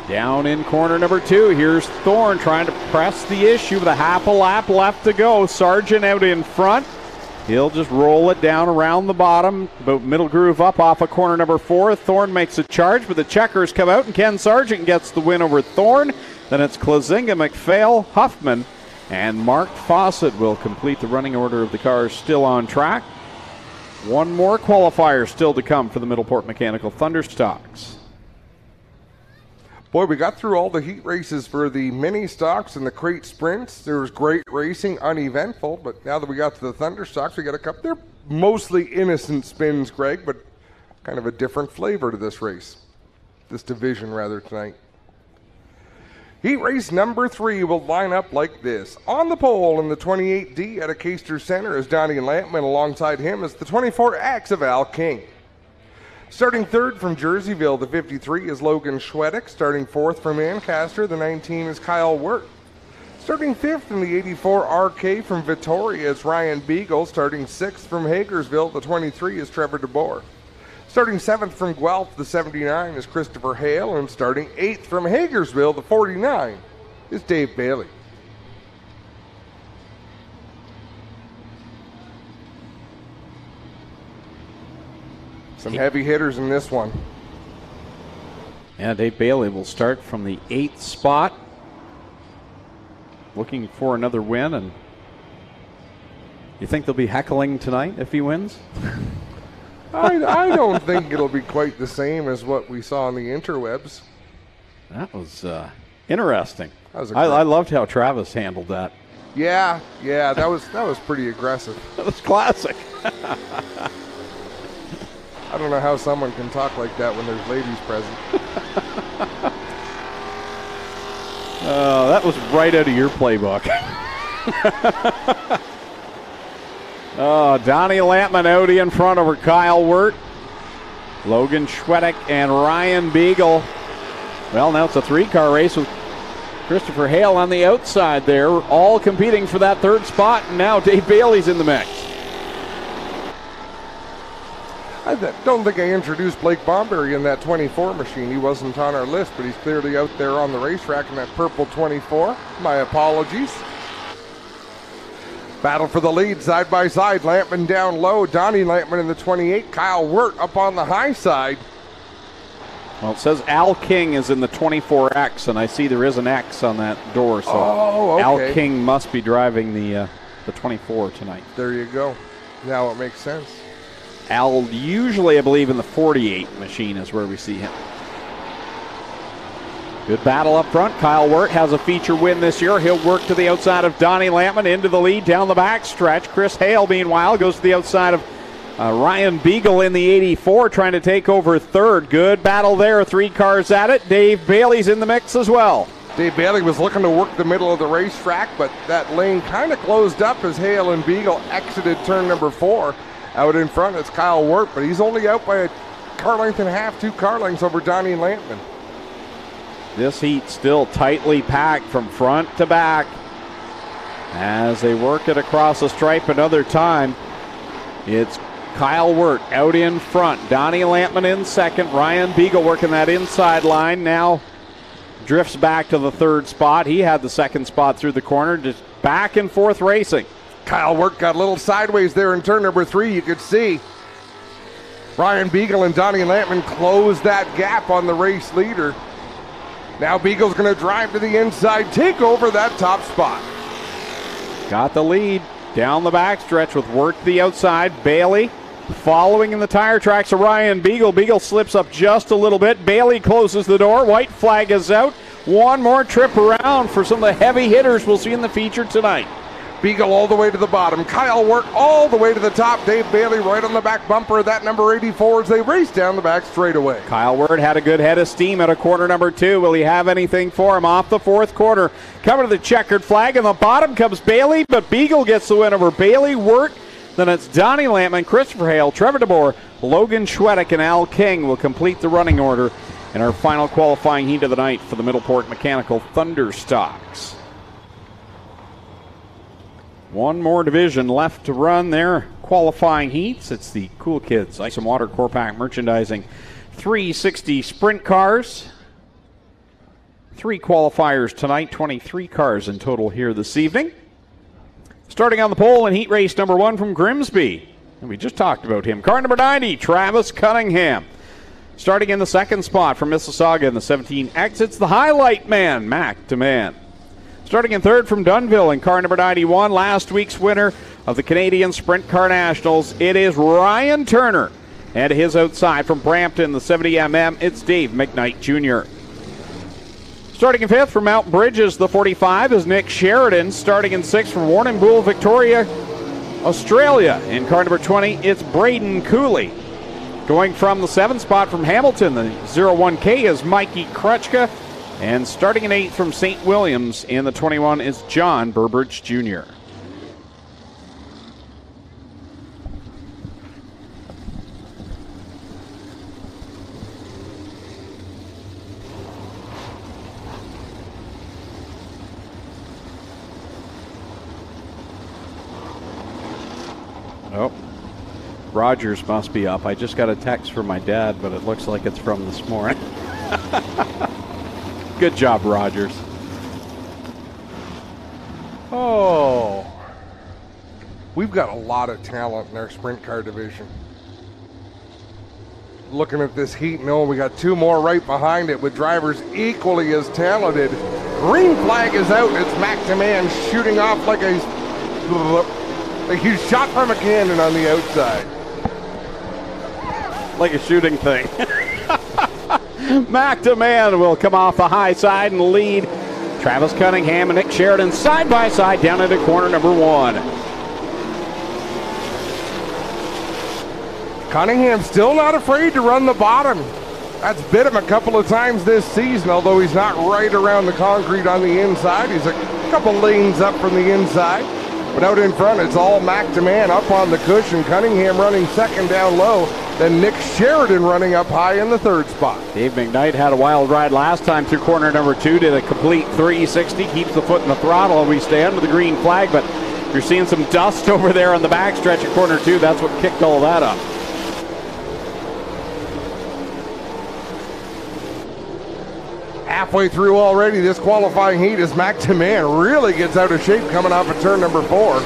Down in corner number 2, here's Thorne trying to press the issue with a half a lap left to go. Sargent out in front. He'll just roll it down around the bottom, about middle groove up off of corner number 4. Thorne makes a charge, but the checkers come out, and Ken Sargent gets the win over Thorne. Then it's Klazinga, McPhail, Huffman, and Mark Fawcett will complete the running order of the cars still on track. 1 more qualifier still to come for the Middleport Mechanical Thunderstocks. Boy, we got through all the heat races for the mini stocks and the crate sprints. There was great racing, uneventful, but now that we got to the Thunderstocks, we got a couple. They're mostly innocent spins, Greg, but kind of a different flavor to this race, this division rather, tonight. Heat race number 3 will line up like this. On the pole in the 28D at a Caster Center is Donnie Lampman. Alongside him is the 24X of Al King. Starting 3rd from Jerseyville, the 53 is Logan Schwedick. Starting 4th from Ancaster, the 19 is Kyle Wirt. Starting 5th in the 84 RK from Victoria is Ryan Beagle. Starting 6th from Hagersville, the 23 is Trevor DeBoer. Starting 7th from Guelph, the 79 is Christopher Hale. And starting 8th from Hagersville, the 49 is Dave Bailey. Some heavy hitters in this one. Yeah, Dave Bailey will start from the 8th spot, looking for another win. And you think they'll be heckling tonight if he wins? I don't think it'll be quite the same as what we saw on the interwebs. That was interesting. That was I loved how Travis handled that. Yeah, that was pretty aggressive. That was classic. I don't know how someone can talk like that when there's ladies present. That was right out of your playbook. Donnie Lampman out in front over Kyle Wirt, Logan Schwedick, and Ryan Beagle. Well, now it's a 3-car race with Christopher Hale on the outside there, all competing for that 3rd spot, and now Dave Bailey's in the mix. I don't think I introduced Blake Bomberry in that 24 machine. He wasn't on our list, but he's clearly out there on the racetrack in that purple 24. My apologies. Battle for the lead, side by side. Lampman down low. Donnie Lampman in the 28. Kyle Wirt up on the high side. Well, it says Al King is in the 24X, and I see there is an X on that door, so okay. Al King must be driving the 24 tonight. There you go. Now it makes sense. Al, usually, I believe, in the 48 machine is where we see him. Good battle up front. Kyle Wirt has a feature win this year. He'll work to the outside of Donnie Lampman into the lead down the back stretch. Chris Hale, meanwhile, goes to the outside of Ryan Beagle in the 84, trying to take over third. Good battle there. 3 cars at it. Dave Bailey's in the mix as well. Dave Bailey was looking to work the middle of the racetrack, but that lane kind of closed up as Hale and Beagle exited turn number 4. Out in front, it's Kyle Wirt, but he's only out by a car length and a half, 2 car lengths over Donnie Lampman. This heat still tightly packed from front to back as they work it across the stripe another time. It's Kyle Wirt out in front. Donnie Lampman in second. Ryan Beagle working that inside line. Now drifts back to the third spot. He had the second spot through the corner. Just back and forth racing. Kyle Wirt got a little sideways there in turn number 3. You could see Ryan Beagle and Donnie Lampman close that gap on the race leader. Now Beagle's going to drive to the inside, take over that top spot. Got the lead down the backstretch with Wirt to the outside. Bailey following in the tire tracks of Ryan Beagle. Beagle slips up just a little bit. Bailey closes the door. White flag is out. One more trip around for some of the heavy hitters we'll see in the feature tonight. Beagle all the way to the bottom. Kyle Wirt all the way to the top. Dave Bailey right on the back bumper of that number 84 as they race down the back straightaway. Kyle Wirt had a good head of steam at a corner number 2. Will he have anything for him off the 4th quarter? Coming to the checkered flag. In the bottom comes Bailey, but Beagle gets the win over Bailey. Wirt. Then it's Donnie Lampman, Christopher Hale, Trevor DeBoer, Logan Schwedick, and Al King will complete the running order in our final qualifying heat of the night for the Middleport Mechanical Thunderstocks. One more division left to run their qualifying heats. It's the Cool Kids Ice and Water Core Pack Merchandising 360 sprint cars. 3 qualifiers tonight, 23 cars in total here this evening. Starting on the pole in heat race number 1 from Grimsby. And we just talked about him. Car number 90, Travis Cunningham. Starting in the 2nd spot from Mississauga in the 17X, it's the highlight man, Mac DeMann. Starting in 3rd from Dunnville in car number 91, last week's winner of the Canadian Sprint Car Nationals, it is Ryan Turner. And to his outside from Brampton, the 70mm, it's Dave McKnight Jr. Starting in 5th from Mount Bridges, the 45, is Nick Sheridan. Starting in 6th from Warrnambool, Victoria, Australia. In car number 20, it's Braden Cooley. Going from the 7th spot from Hamilton, the 01K, is Mikey Krutchka. And starting in 8th from St. Williams in the 21 is John Burbridge Jr. Oh, Rogers must be up. I just got a text from my dad, but it looks like it's from this morning. Good job, Rogers. Oh, we've got a lot of talent in our sprint car division. Looking at this heat, no, we got 2 more right behind it with drivers equally as talented. Green flag is out. It's Mac DeMann shooting off like he's shot from a cannon on the outside. Like a shooting thing. Mac DeMann will come off the high side and lead Travis Cunningham and Nick Sheridan side by side down into corner number 1. Cunningham still not afraid to run the bottom. That's bit him a couple of times this season, although he's not right around the concrete on the inside. He's a couple lanes up from the inside. But out in front, it's all Mac DeMann up on the cushion. Cunningham running second down low. Then Nick Sheridan running up high in the 3rd spot. Dave McKnight had a wild ride last time through corner number 2. Did a complete 360. Keeps the foot in the throttle. We stand with the green flag, but you're seeing some dust over there on the back stretch of corner 2. That's what kicked all that up. Halfway through already this qualifying heat as Mac DeMann really gets out of shape coming off of turn number 4.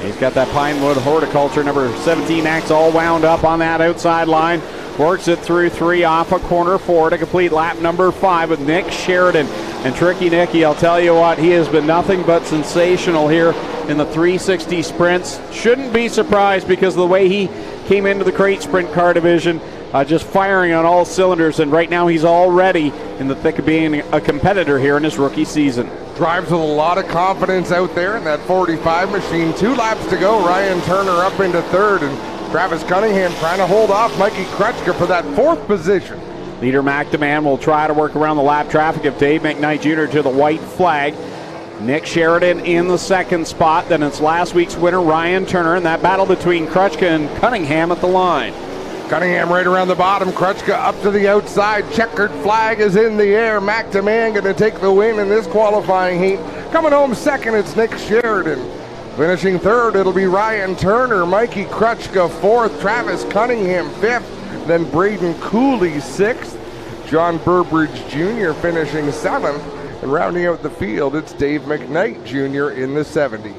He's got that Pinewood Horticulture number 17X all wound up on that outside line. Works it through 3 off a corner 4 to complete lap number 5 with Nick Sheridan. And Tricky Nicky, I'll tell you what, he has been nothing but sensational here in the 360 sprints. Shouldn't be surprised because of the way he came into the crate sprint car division, just firing on all cylinders. And right now he's already in the thick of being a competitor here in his rookie season. Drives with a lot of confidence out there in that 45 machine. 2 laps to go. Ryan Turner up into 3rd, and Travis Cunningham trying to hold off Mikey Krutchka for that 4th position. Leader McDeman will try to work around the lap traffic of Dave McKnight Jr. to the white flag. Nick Sheridan in the 2nd spot. Then it's last week's winner, Ryan Turner, and that battle between Krutchka and Cunningham at the line. Cunningham right around the bottom. Krutchka up to the outside. Checkered flag is in the air. McDeman going to take the win in this qualifying heat. Coming home 2nd, it's Nick Sheridan. Finishing 3rd, it'll be Ryan Turner. Mikey Krutchka 4th. Travis Cunningham 5th. Then Braden Cooley 6th. John Burbridge Jr. finishing 7th. And rounding out the field, it's Dave McKnight Jr. in the 70.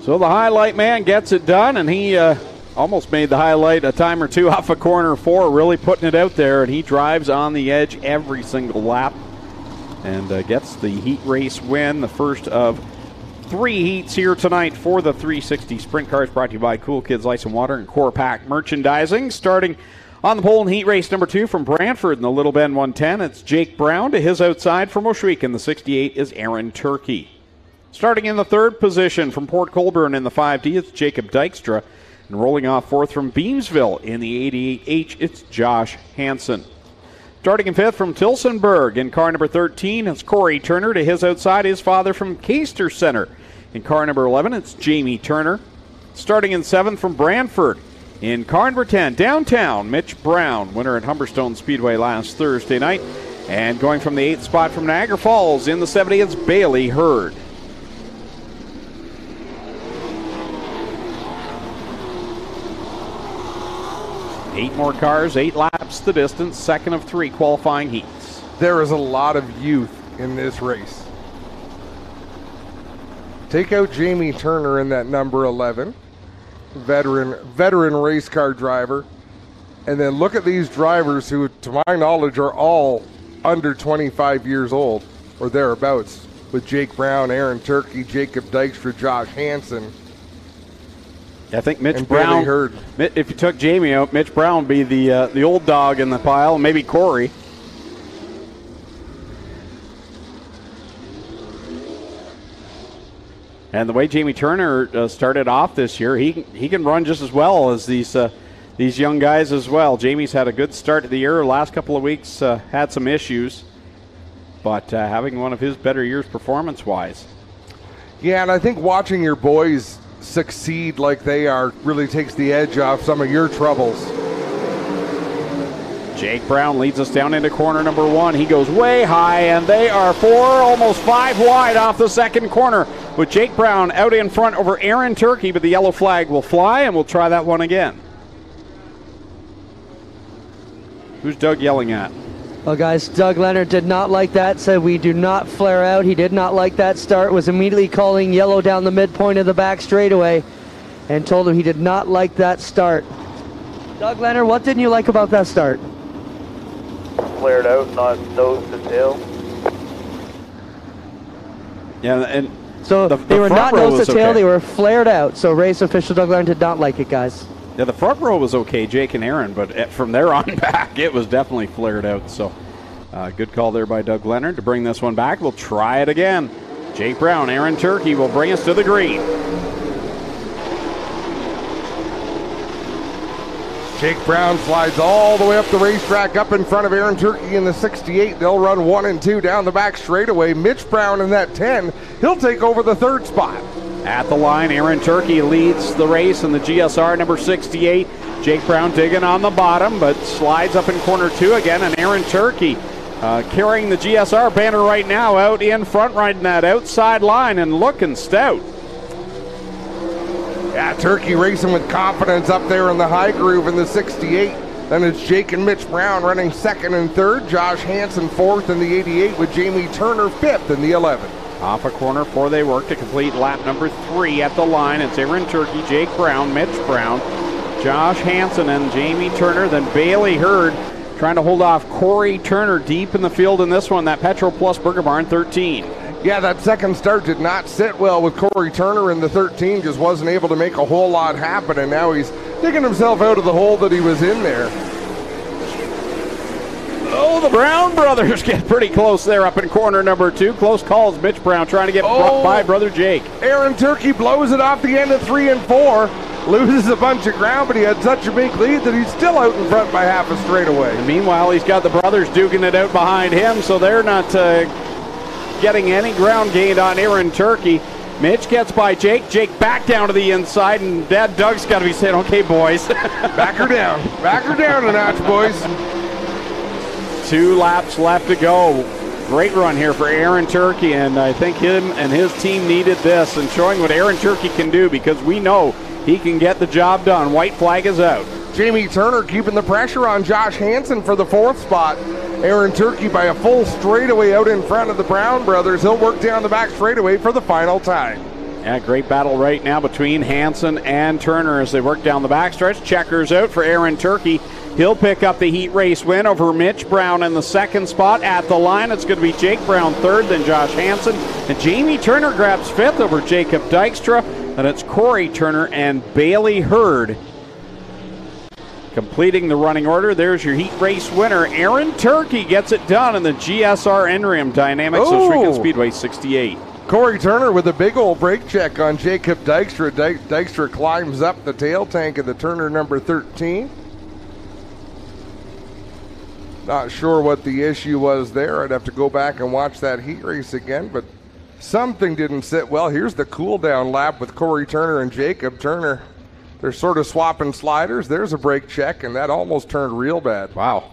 So the highlight man gets it done, and he almost made the highlight a time or 2 off of corner 4, really putting it out there, and he drives on the edge every single lap and gets the heat race win, the first of 3 heats here tonight for the 360 Sprint Cars, brought to you by Cool Kids Ice and Water and Core Pack Merchandising. Starting on the pole in heat race number 2 from Brantford in the Little Bend 110, it's Jake Brown. To his outside from Ohsweken, the 68 is Aaron Turkey. Starting in the 3rd position from Port Colborne in the 5D, it's Jacob Dykstra. And rolling off 4th from Beamsville in the 88H, it's Josh Hansen. Starting in 5th from Tilsonburg in car number 13, it's Corey Turner. To his outside, his father from Caister Center. In car number 11, it's Jamie Turner. Starting in 7th from Brantford in car number 10, downtown, Mitch Brown, winner at Humberstone Speedway last Thursday night. And going from the 8th spot from Niagara Falls in the 70, it's Bailey Hurd. 8 more cars, 8 laps the distance, 2nd of 3 qualifying heats. There is a lot of youth in this race. Take out Jamie Turner in that number 11, veteran race car driver, and then look at these drivers who, to my knowledge, are all under 25 years old or thereabouts, with Jake Brown, Aaron Turkey, Jacob Dykstra, Josh Hansen. I think Mitch Brown, if you took Jamie out, Mitch Brown would be the old dog in the pile, maybe Corey. And the way Jamie Turner started off this year, he can run just as well as these young guys as well. Jamie's had a good start to the year. Last couple of weeks had some issues, but having one of his better years performance-wise. Yeah, and I think watching your boys succeed like they are really takes the edge off some of your troubles. Jake Brown leads us down into corner number 1. He goes way high, and they are 4, almost 5 wide off the 2nd corner, with Jake Brown out in front over Aaron Turkey, but the yellow flag will fly, and we'll try that one again. Who's Doug yelling at? Well, guys, Doug Leonard did not like that, said we do not flare out. He did not like that start, was immediately calling yellow down the midpoint of the back straightaway, and told him he did not like that start. Doug Leonard, what didn't you like about that start? Flared out, not nose to tail. Yeah, and so they were not nose to tail, they were flared out. So race official Doug Leonard did not like it, guys. Yeah, the front row was okay, Jake and Aaron, but from there on back, it was definitely flared out. So good call there by Doug Leonard to bring this one back. We'll try it again. Jake Brown, Aaron Turkey will bring us to the green. Jake Brown slides all the way up the racetrack up in front of Aaron Turkey in the 68. They'll run 1 and 2 down the back straightaway. Mitch Brown in that 10. He'll take over the 3rd spot. At the line, Aaron Turkey leads the race in the GSR number 68. Jake Brown digging on the bottom, but slides up in corner 2 again, and Aaron Turkey carrying the GSR banner right now out in front, riding that outside line and looking stout. Yeah, Turkey racing with confidence up there in the high groove in the 68. Then it's Jake and Mitch Brown running 2nd and 3rd. Josh Hansen 4th in the 88 with Jamie Turner 5th in the 11. Off a corner, 4 they work to complete lap number 3 at the line. It's Aaron Turkey, Jake Brown, Mitch Brown, Josh Hansen, and Jamie Turner. Then Bailey Hurd trying to hold off Corey Turner deep in the field in this one. That Petro Plus Burger Barn 13. Yeah, that second start did not sit well with Corey Turner in the 13. Just wasn't able to make a whole lot happen, and now he's digging himself out of the hole that he was in there. Oh, the Brown brothers get pretty close there up in corner number 2. Close calls. Mitch Brown trying to get by brother Jake. Aaron Turkey blows it off the end of 3 and 4. Loses a bunch of ground, but he had such a big lead that he's still out in front by half a straightaway. And meanwhile, he's got the brothers duking it out behind him, so they're not getting any ground gained on Aaron Turkey. Mitch gets by Jake. Jake back down to the inside, and Dad Doug's got to be saying, okay, boys. Back her down. Back her down a notch, boys. 2 laps left to go. Great run here for Aaron Turkey, and I think him and his team needed this, and showing what Aaron Turkey can do, because we know he can get the job done. White flag is out. Jamie Turner keeping the pressure on Josh Hansen for the 4th spot. Aaron Turkey by a full straightaway out in front of the Brown brothers. He'll work down the back straightaway for the final time. Yeah, great battle right now between Hansen and Turner as they work down the backstretch. Checkers out for Aaron Turkey. He'll pick up the heat race win over Mitch Brown in the 2nd spot. At the line, it's going to be Jake Brown 3rd, then Josh Hansen. And Jamie Turner grabs 5th over Jacob Dykstra. Then it's Corey Turner and Bailey Hurd completing the running order. There's your heat race winner. Aaron Turkey gets it done in the GSR NRAM Dynamics Ohsweken Speedway 68. Corey Turner with a big old brake check on Jacob Dykstra. Dykstra climbs up the tail tank of the Turner number 13. Not sure what the issue was there. I'd have to go back and watch that heat race again, but something didn't sit well. Here's the cool down lap with Corey Turner and Jacob Turner. They're sort of swapping sliders. There's a brake check, and that almost turned real bad. Wow.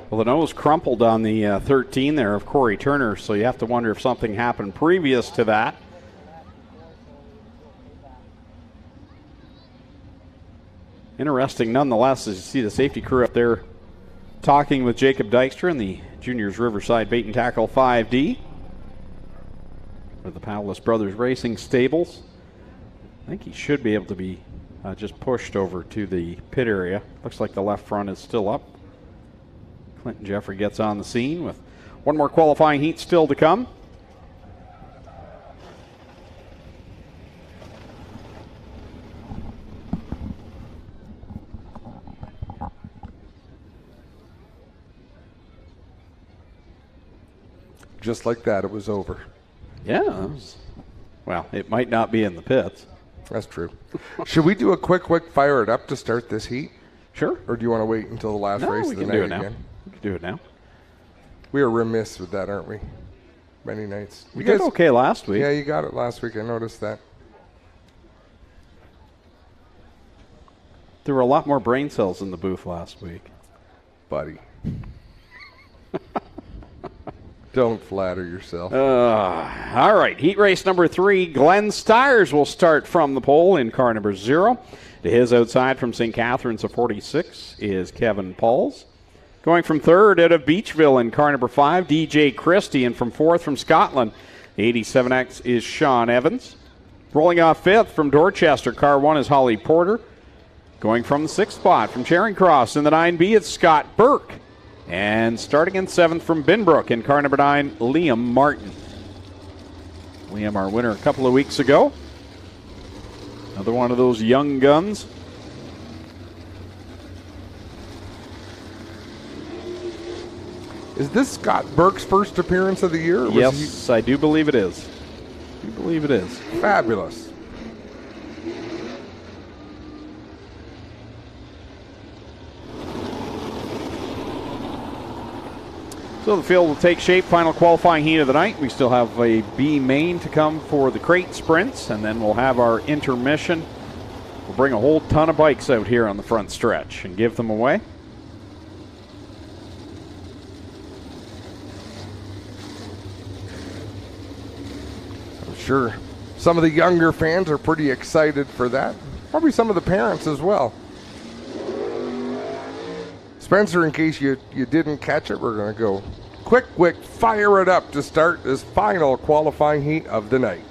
Well, the nose crumpled on the 13 there of Corey Turner, so you have to wonder if something happened previous to that. Interesting nonetheless as you see the safety crew up there talking with Jacob Dykstra in the Juniors Riverside Bait and Tackle 5D for the Palace Brothers Racing Stables. I think he should be able to be just pushed over to the pit area. Looks like the left front is still up. Clinton Jeffrey gets on the scene with one more qualifying heat still to come. Just like that, it was over. Yeah. Well, it might not be in the pits. That's true. Should we do a quick fire it up to start this heat? Sure. Or do you want to wait until the last race of the night again? We can do it now. We are remiss with that, aren't we? Many nights. We did okay last week. Yeah, you got it last week. I noticed that. There were a lot more brain cells in the booth last week. Buddy. Don't flatter yourself. All right, heat race number 3. Glenn Stiers will start from the pole in car number 0. To his outside from St. Catharines of 46 is Kevin Pauls. Going from 3rd out of Beachville in car number 5, DJ Christie. And from 4th from Scotland, the 87X is Sean Evans. Rolling off 5th from Dorchester, car 1 is Holly Porter. Going from the 6th spot from Charing Cross in the 9B, it's Scott Burke. And starting in 7th from Binbrook in car number 9, Liam Martin. Liam, our winner a couple of weeks ago. Another one of those young guns. Is this Scott Burke's first appearance of the year? Yes, I do believe it is. I do believe it is. Fabulous. So the field will take shape. Final qualifying heat of the night. We still have a B main to come for the crate sprints, and then we'll have our intermission. We'll bring a whole ton of bikes out here on the front stretch and give them away. I'm sure some of the younger fans are pretty excited for that. Probably some of the parents as well. Spencer, in case you didn't catch it, we're going to go quick fire it up to start this final qualifying heat of the night.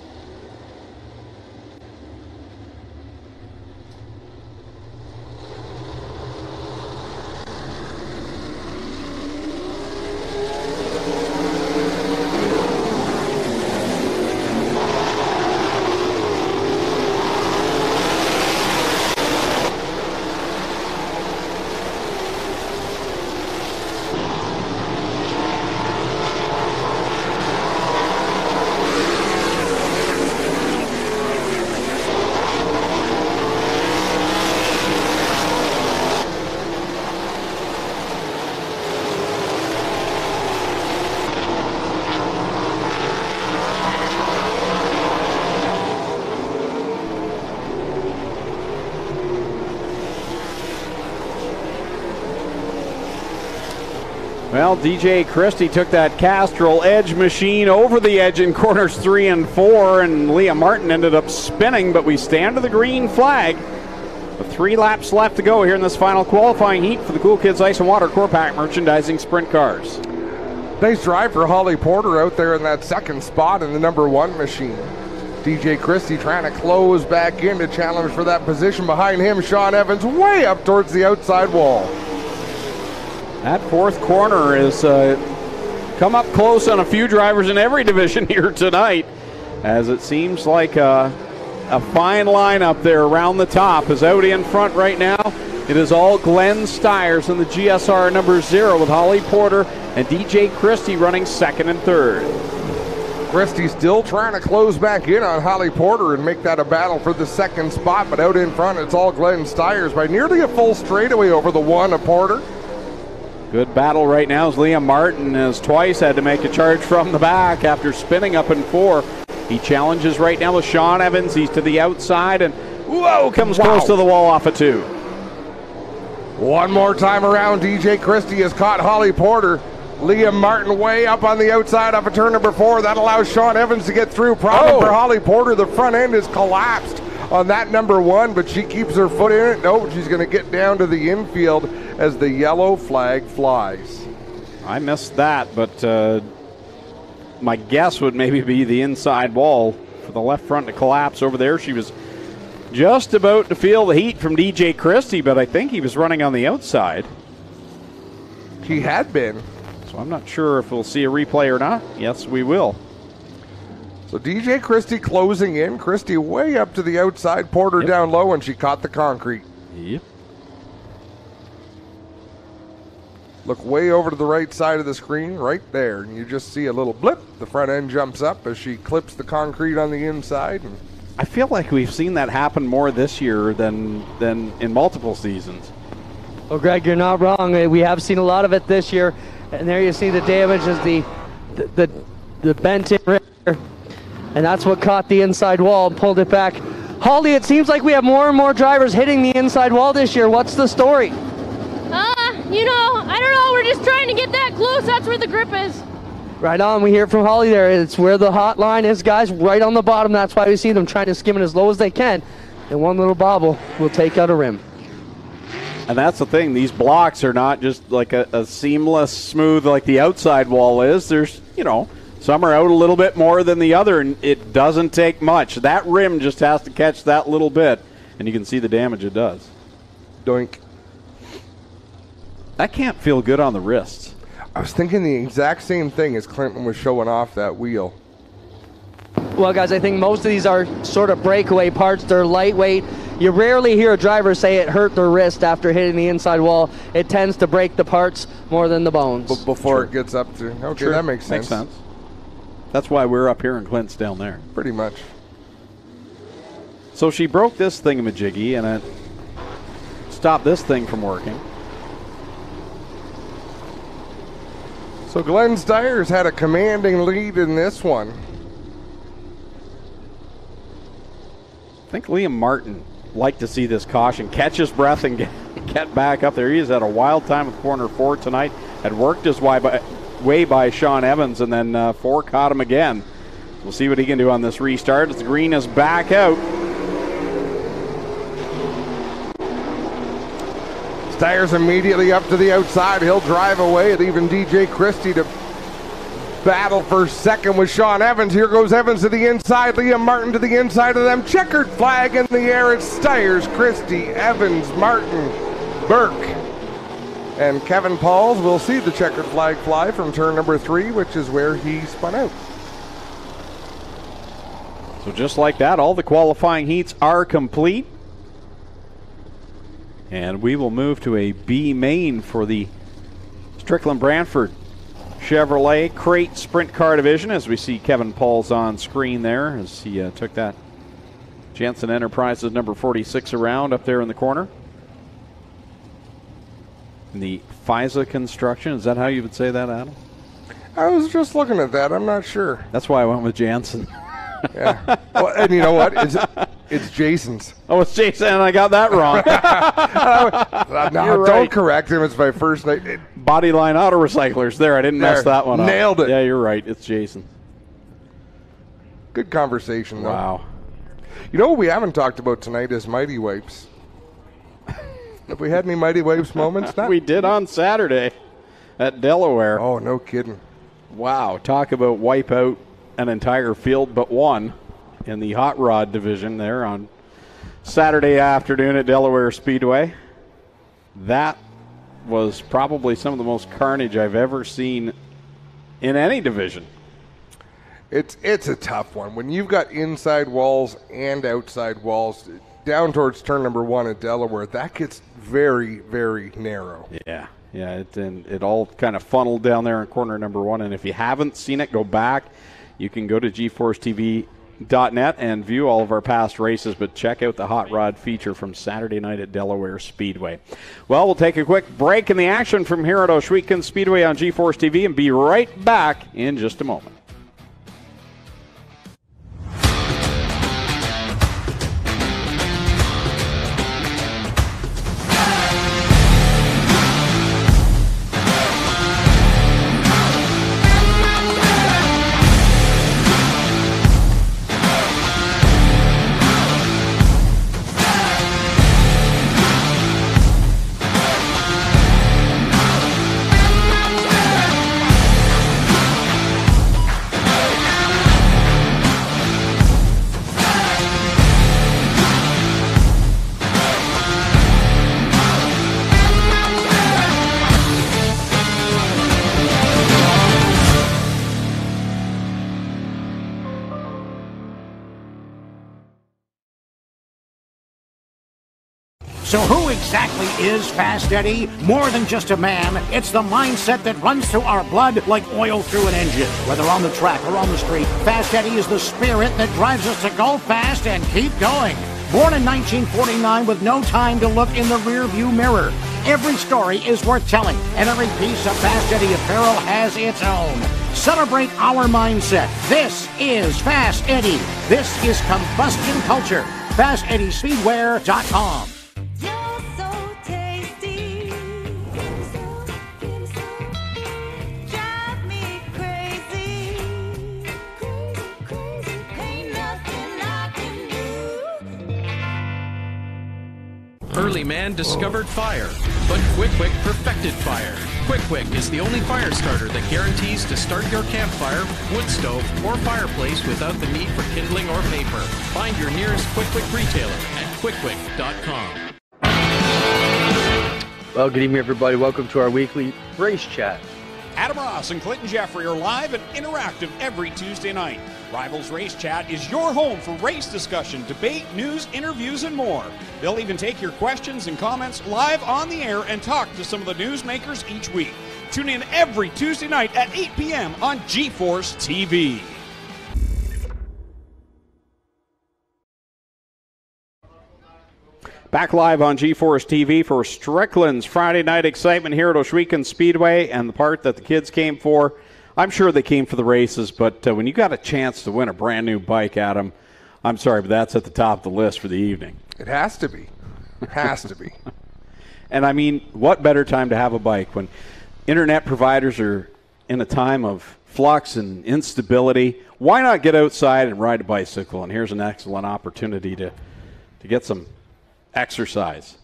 Well, DJ Christie took that Castrol Edge machine over the edge in corners 3 and 4, and Leah Martin ended up spinning, but we stand to the green flag. With 3 laps left to go here in this final qualifying heat for the Cool Kids Ice and Water Core Pack Merchandising Sprint Cars. Nice drive for Holly Porter out there in that second spot in the number 1 machine. DJ Christie trying to close back in to challenge for that position. Behind him, Sean Evans way up towards the outside wall. That fourth corner has come up close on a few drivers in every division here tonight, as it seems like a fine line up there around the top. Is out in front right now. It is all Glenn Stiers in the GSR number 0 with Holly Porter and DJ Christie running second and third. Christie still trying to close back in on Holly Porter and make that a battle for the second spot, but out in front it's all Glenn Stiers by nearly a full straightaway over the 1 of Porter. Good battle right now as Liam Martin has twice had to make a charge from the back after spinning up in 4. He challenges right now with Sean Evans. He's to the outside and whoa, comes close to the wall off of 2. One more time around, DJ Christie has caught Holly Porter. Liam Martin way up on the outside off of turn number 4. That allows Sean Evans to get through. Problem for Holly Porter. The front end is collapsed on that number 1, but she keeps her foot in it. Nope, she's going to get down to the infield as the yellow flag flies. I missed that, but my guess would maybe be the inside wall for the left front to collapse over there. She was just about to feel the heat from DJ Christie, but I think he was running on the outside. He had been. So I'm not sure if we'll see a replay or not. Yes, we will. So DJ Christie closing in. Christie way up to the outside, Porter down low, and she caught the concrete. Yep. Look way over to the right side of the screen, right there, and you just see a little blip. The front end jumps up as she clips the concrete on the inside. And I feel like we've seen that happen more this year than in multiple seasons. Well, Greg, you're not wrong. We have seen a lot of it this year, and there you see the damage as the bent in rear, and that's what caught the inside wall and pulled it back. Holly, it seems like we have more and more drivers hitting the inside wall this year. What's the story? I don't know. We're just trying to get that close. That's where the grip is. Right on. We hear from Holly there. It's where the hot line is, guys, right on the bottom. That's why we see them trying to skim it as low as they can. And one little bobble will take out a rim. And that's the thing. These blocks are not just like a seamless, smooth like the outside wall is. There's, some are out a little bit more than the other, and it doesn't take much. That rim just has to catch that little bit, and you can see the damage it does. Doink. That can't feel good on the wrists. I was thinking the exact same thing as Clinton was showing off that wheel. Well, guys, I think most of these are sort of breakaway parts. They're lightweight. You rarely hear a driver say it hurt their wrist after hitting the inside wall. It tends to break the parts more than the bones. Before it gets up to... Okay, that makes sense. Makes sense. That's why we're up here and Clint's down there. Pretty much. So she broke this thingamajiggy, and it stopped this thing from working. So Glenn Stiers had a commanding lead in this one. I think Liam Martin liked to see this caution, catch his breath and get back up there. He has had a wild time with corner 4 tonight. Had worked his way by Sean Evans, and then 4 caught him again. We'll see what he can do on this restart as the green is back out. Stiers immediately up to the outside. He'll drive away, leaving DJ Christie to battle for second with Sean Evans. Here goes Evans to the inside, Liam Martin to the inside of them. Checkered flag in the air. It's Stiers, Christie, Evans, Martin, Burke, and Kevin Pauls will see the checkered flag fly from turn number 3, which is where he spun out. So just like that, all the qualifying heats are complete. And we will move to a B main for the Strickland Brantford Chevrolet Crate Sprint Car Division, as we see Kevin Pauls on screen there as he took that Jensen Enterprises number 46 around up there in the corner. And the FISA construction, is that how you would say that, Adam? I was just looking at that. I'm not sure. That's why I went with Jansen. Yeah. Well, and you know what? It's Jason's. Oh, it's Jason, and I got that wrong. No, right. Don't correct him. It's my first name. Bodyline Auto Recyclers. There, I didn't mess that one up. Nailed it. Yeah, you're right. It's Jason. Good conversation, though. Wow. You know what we haven't talked about tonight is Mighty Wipes. Have we had any Mighty Wipes moments now? We did on Saturday at Delaware. Oh, no kidding. Wow, talk about wipe out an entire field but one in the hot rod division there on Saturday afternoon at Delaware Speedway. That was probably some of the most carnage I've ever seen in any division. It's a tough one. When you've got inside walls and outside walls down towards turn number 1 at Delaware, that gets very, very narrow. Yeah, it all kind of funneled down there in corner number 1. And if you haven't seen it, go back. You can go to GeForceTV.net and view all of our past races, but check out the hot rod feature from Saturday night at Delaware Speedway. Well, we'll take a quick break in the action from here at Ohsweken Speedway on GeForce TV and be right back in just a moment. So who exactly is Fast Eddie? More than just a man, it's the mindset that runs through our blood like oil through an engine. Whether on the track or on the street, Fast Eddie is the spirit that drives us to go fast and keep going. Born in 1949 with no time to look in the rear-view mirror, every story is worth telling, and every piece of Fast Eddie apparel has its own. Celebrate our mindset. This is Fast Eddie. This is combustion culture. FastEddieSpeedwear.com. Early man discovered fire, but Quick perfected fire. Quick is the only fire starter that guarantees to start your campfire, wood stove, or fireplace without the need for kindling or paper. Find your nearest Quick retailer at quickquick.com. Well, good evening, everybody. Welcome to our weekly race chat. Adam Ross and Clinton Jeffrey are live and interactive every Tuesday night. Rivals Race Chat is your home for race discussion, debate, news, interviews, and more. They'll even take your questions and comments live on the air and talk to some of the newsmakers each week. Tune in every Tuesday night at 8 p.m. on GeForce TV. Back live on GeForce TV for Strickland's Friday night excitement here at Ohsweken Speedway, and the part that the kids came for. I'm sure they came for the races, but when you got a chance to win a brand new bike, Adam, I'm sorry, but that's at the top of the list for the evening. It has to be. It has to be. And I mean, what better time to have a bike when internet providers are in a time of flux and instability? Why not get outside and ride a bicycle? And here's an excellent opportunity to get some exercise.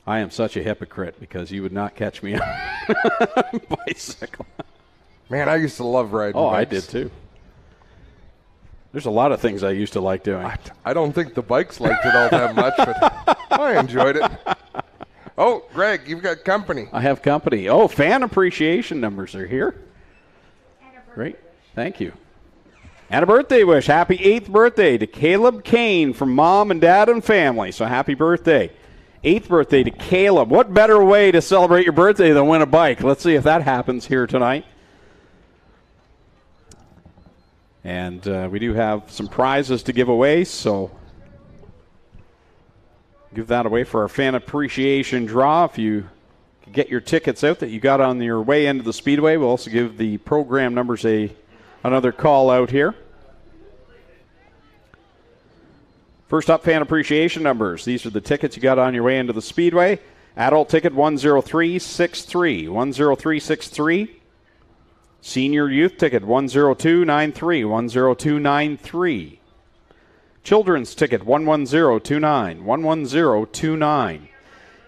I am such a hypocrite because you would not catch me on a bicycle. Man, I used to love riding Oh, bikes. I did too. There's a lot of things I used to like doing. I don't think the bikes liked it all that much, but I enjoyed it. Oh, Greg, you've got company. I have company. Oh, fan appreciation numbers are here. Great. Thank you. And a birthday wish. Happy 8th birthday to Caleb Kane from Mom and Dad and family. So happy birthday. 8th birthday to Caleb. What better way to celebrate your birthday than win a bike? Let's see if that happens here tonight. And we do have some prizes to give away, so give that away for our fan appreciation draw. If you could get your tickets out that you got on your way into the Speedway, we'll also give the program numbers another call out here. First up, fan appreciation numbers. These are the tickets you got on your way into the Speedway. Adult ticket 10363, 10363. Senior youth ticket 10293, 10293. Children's ticket 11029, 11029.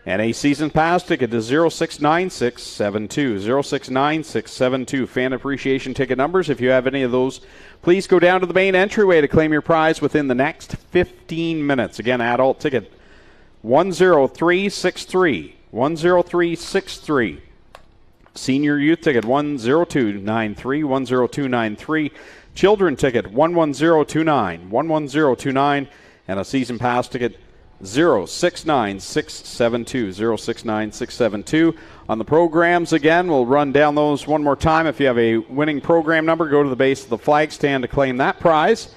And a season pass ticket to 069672, 069672. Fan appreciation ticket numbers. If you have any of those, please go down to the main entryway to claim your prize within the next 15 minutes. Again, adult ticket 10363, 10363. Senior youth ticket 10293, 10293. Children ticket 11029, 11029. And a season pass ticket 069672, 069672. On the programs again, we'll run down those one more time. If you have a winning program number, go to the base of the flag stand to claim that prize.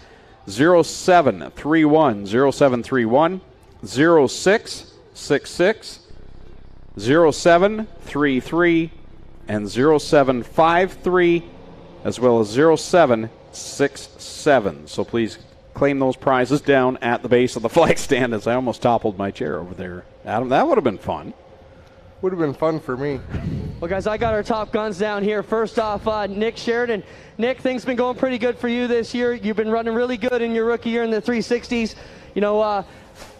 0731, 0731, 0666, 0733, and 0753, as well as 0767. So please claim those prizes down at the base of the flag stand, as I almost toppled my chair over there. Adam, that would have been fun. Would have been fun for me. Well, guys, I got our top guns down here. First off, Nick Sheridan. Nick, things have been going pretty good for you this year. You've been running really good in your rookie year in the 360s. You know,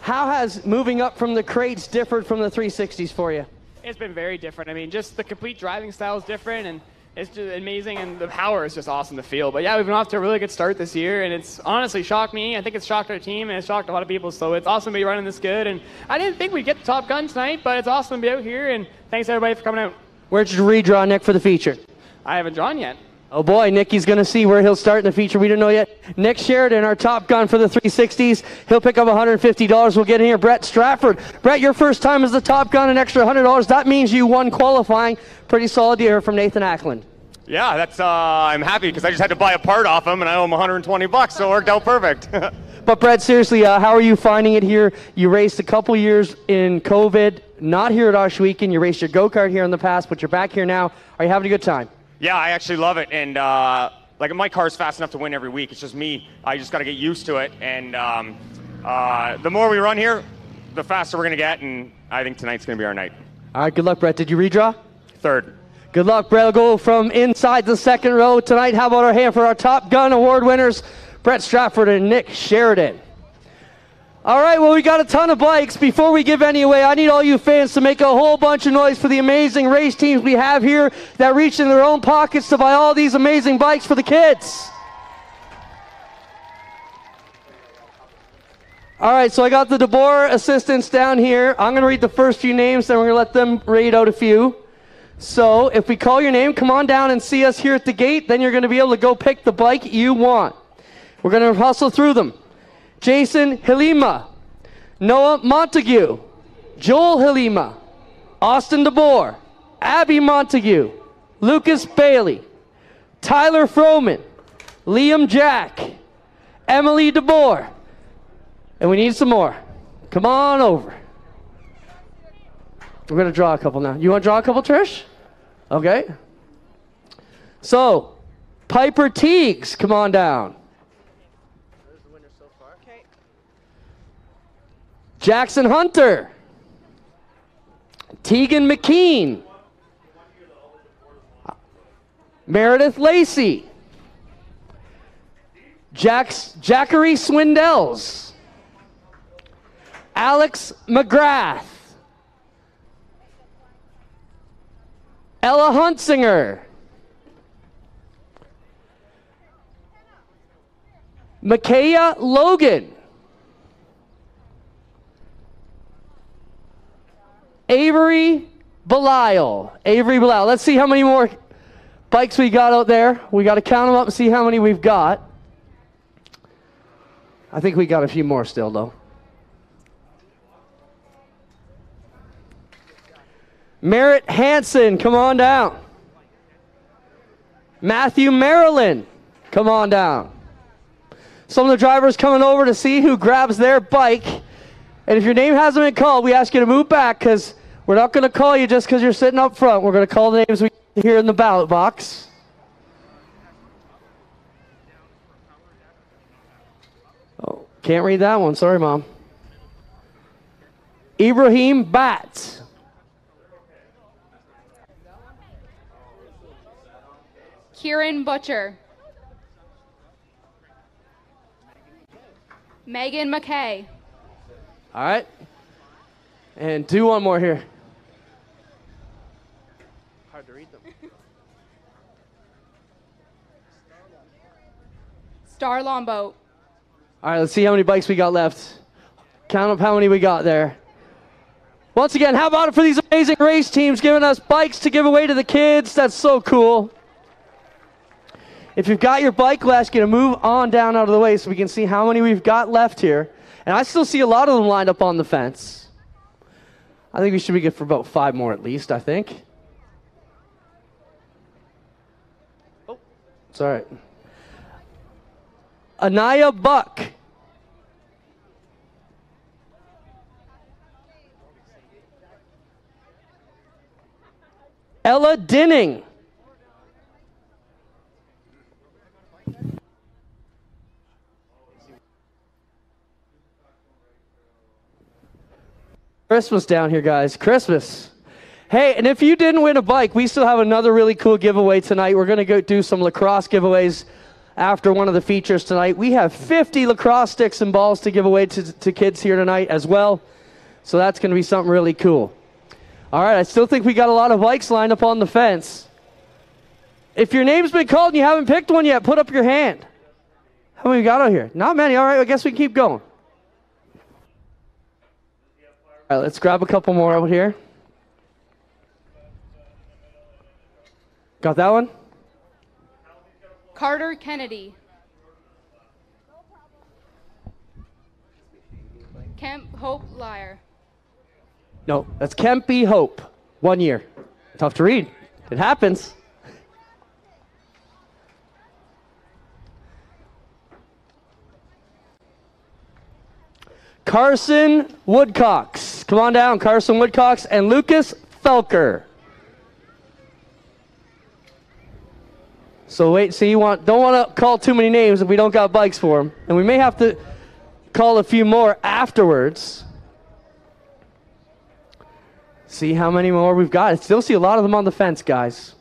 how has moving up from the crates differed from the 360s for you? It's been very different. I mean, just the complete driving style is different, and it's just amazing, and the power is just awesome to feel. But yeah, we've been off to a really good start this year, and it's honestly shocked me. I think it's shocked our team, and it's shocked a lot of people. So it's awesome to be running this good. And I didn't think we'd get the top gun tonight, but it's awesome to be out here. And thanks everybody for coming out. Where'd you redraw, Nick, for the feature? I haven't drawn yet. Oh boy, Nicky's going to see where he'll start in the feature. We don't know yet. Nick Sheridan, our top gun for the 360s. He'll pick up $150. We'll get in here. Brett Stratford. Brett, your first time as the top gun, an extra $100. That means you won qualifying. Pretty solid year from Nathan Ackland. Yeah, that's I'm happy because I just had to buy a part off him and I owe him $120, so it worked out perfect. But Brett, seriously, how are you finding it here? You raced a couple years in COVID, not here at Ohsweken. You raced your go-kart here in the past, but you're back here now. Are you having a good time? Yeah, I actually love it, and like my car's fast enough to win every week. It's just me. I just got to get used to it, and the more we run here, the faster we're going to get, and I think tonight's going to be our night. All right, good luck, Brett. Did you redraw? Third. Good luck, Brett. We'll go from inside the second row tonight. How about our hand for our Top Gun Award winners, Brett Stratford and Nick Sheridan. All right, well, we got a ton of bikes. Before we give any away, I need all you fans to make a whole bunch of noise for the amazing race teams we have here that reach in their own pockets to buy all these amazing bikes for the kids. All right, so I got the DeBoer assistants down here. I'm going to read the first few names, then we're going to let them read out a few. So if we call your name, come on down and see us here at the gate. Then you're going to be able to go pick the bike you want. We're going to hustle through them. Jason Hilima, Noah Montague, Joel Hilima, Austin DeBoer, Abby Montague, Lucas Bailey, Tyler Froman, Liam Jack, Emily DeBoer, and we need some more. Come on over. We're going to draw a couple now. You want to draw a couple, Trish? Okay. So, Piper Teagues, come on down. Jackson Hunter, Tegan McKean, Meredith Lacey, Jackery Swindells, Alex McGrath, Ella Huntsinger, Micaiah Logan. Avery Belial. Let's see how many more bikes we got out there. We got to count them up and see how many we've got. I think we got a few more still, though. Merritt Hansen, come on down. Matthew Maryland, come on down. Some of the drivers coming over to see who grabs their bike. And if your name hasn't been called, we ask you to move back because we're not going to call you just because you're sitting up front. We're going to call the names we hear in the ballot box. Oh, can't read that one. Sorry, Mom. Ibrahim Bat. Kieran Butcher. Megan McKay. All right. And do one more here. Hard to read them. Star Lomboat. All right, let's see how many bikes we got left. Count up how many we got there. Once again, how about it for these amazing race teams giving us bikes to give away to the kids? That's so cool. If you've got your bike, we'll ask you to move on down out of the way so we can see how many we've got left here. And I still see a lot of them lined up on the fence. I think we should be good for about 5 more at least, I think. Oh, it's all right. Anaya Buck. Ella Dinning. Christmas down here, guys. Christmas. Hey, and if you didn't win a bike, we still have another really cool giveaway tonight. We're going to go do some lacrosse giveaways after one of the features tonight. We have 50 lacrosse sticks and balls to give away to kids here tonight as well. So that's going to be something really cool. All right, I still think we got a lot of bikes lined up on the fence. If your name's been called and you haven't picked one yet, put up your hand. How many we got out here? Not many. All right, I guess we can keep going. All right, let's grab a couple more out here. Got that one? Carter Kennedy. Kemp Hope Liar. No, that's Kempy Hope. 1 year. Tough to read. It happens. Carson Woodcocks. Come on down, Carson Woodcocks and Lucas Felker. So wait, see, don't want to call too many names if we don't got bikes for them. And we may have to call a few more afterwards. See how many more we've got. I still see a lot of them on the fence, guys.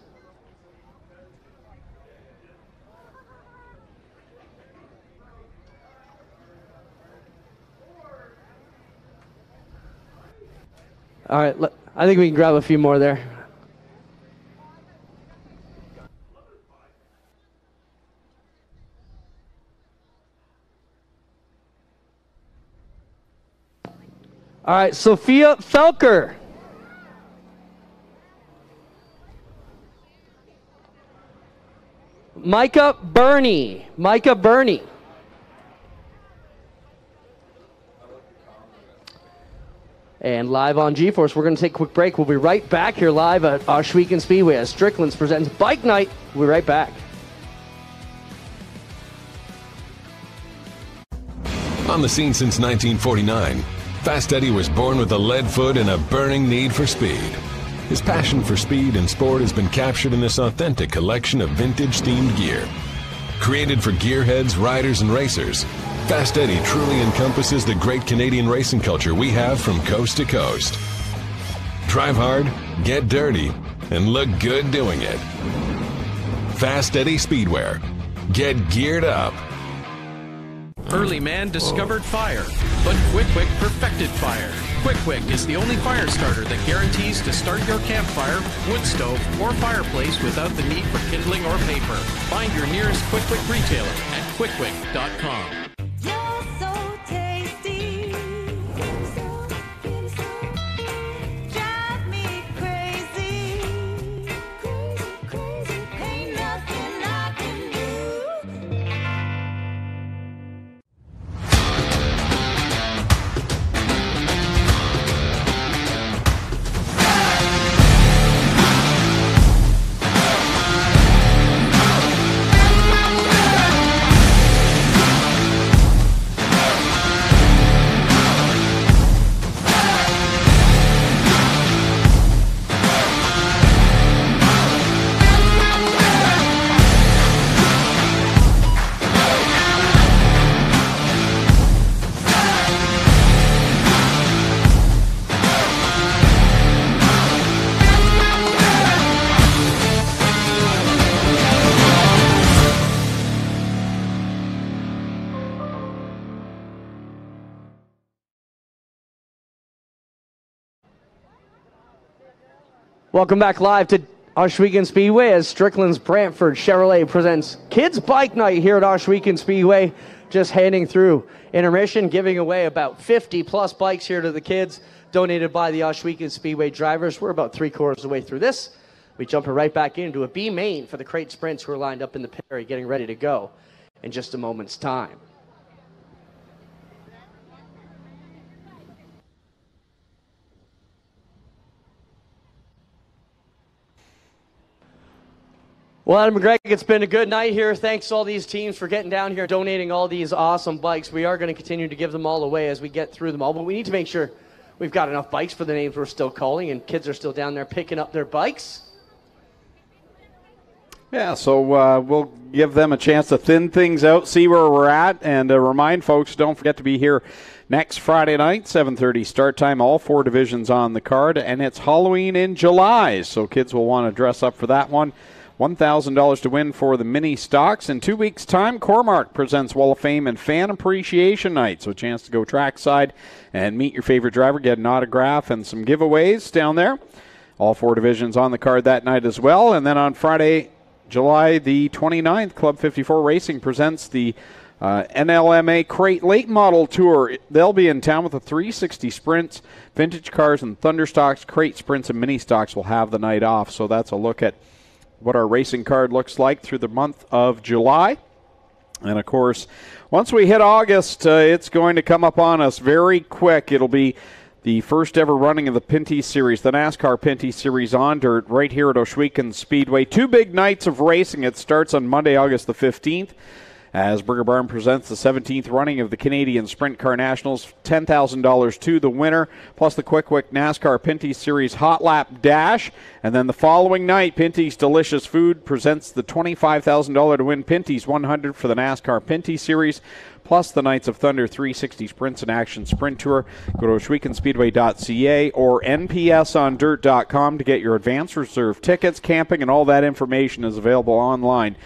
All right, I think we can grab a few more there. All right, Sophia Felker. Micah Burney. And live on G-Force, we're going to take a quick break. We'll be right back here live at Ohsweken Speedway as Strickland's presents Bike Night. We'll be right back. On the scene since 1949, Fast Eddie was born with a lead foot and a burning need for speed. His passion for speed and sport has been captured in this authentic collection of vintage-themed gear. Created for gearheads, riders, and racers, Fast Eddie truly encompasses the great Canadian racing culture we have from coast to coast. Drive hard, get dirty, and look good doing it. Fast Eddie Speedwear. Get geared up. Early man discovered fire, but Quick perfected fire. Quick is the only fire starter that guarantees to start your campfire, wood stove, or fireplace without the need for kindling or paper. Find your nearest Quick retailer at quickwick.com. Welcome back live to Ohsweken Speedway as Strickland's Brantford Chevrolet presents Kids Bike Night here at Ohsweken Speedway. Just handing through intermission, giving away about 50 plus bikes here to the kids, donated by the Ohsweken Speedway drivers. We're about 3/4 of the way through this. We jump right back into a B main for the crate sprints who are lined up in the pit area getting ready to go in just a moment's time. Well, Adam and Greg, it's been a good night here. Thanks to all these teams for getting down here, donating all these awesome bikes. We are going to continue to give them all away as we get through them all, but we need to make sure we've got enough bikes for the names we're still calling, and kids are still down there picking up their bikes. Yeah, so we'll give them a chance to thin things out, see where we're at, and remind folks, don't forget to be here next Friday night, 7:30 start time, all 4 divisions on the card, and it's Halloween in July, so kids will want to dress up for that one. $1,000 to win for the mini stocks. In 2 weeks' time, Cormark presents Wall of Fame and Fan Appreciation Night. So a chance to go trackside and meet your favorite driver, get an autograph and some giveaways down there. All 4 divisions on the card that night as well. And then on Friday, July the 29th, Club 54 Racing presents the NLMA Crate Late Model Tour. They'll be in town with the 360 Sprints, vintage cars, and Thunderstocks. Crate Sprints and Mini Stocks will have the night off. So that's a look at what our racing card looks like through the month of July. And, of course, once we hit August, it's going to come up on us very quick. It'll be the first ever running of the Pinty Series, the NASCAR Pinty Series on dirt, right here at Ohsweken Speedway. 2 big nights of racing. It starts on Monday, August the 15th. As Burger Barn presents the 17th running of the Canadian Sprint Car Nationals, $10,000 to the winner, plus the Quick NASCAR Pinty Series Hot Lap Dash. And then the following night, Pinty's Delicious Food presents the $25,000 to win Pinty's 100 for the NASCAR Pinty Series, plus the Knights of Thunder 360 Sprints in Action Sprint Tour. Go to OhswekenSpeedway.ca or NPSOnDirt.com to get your advance reserve tickets. Camping and all that information is available online.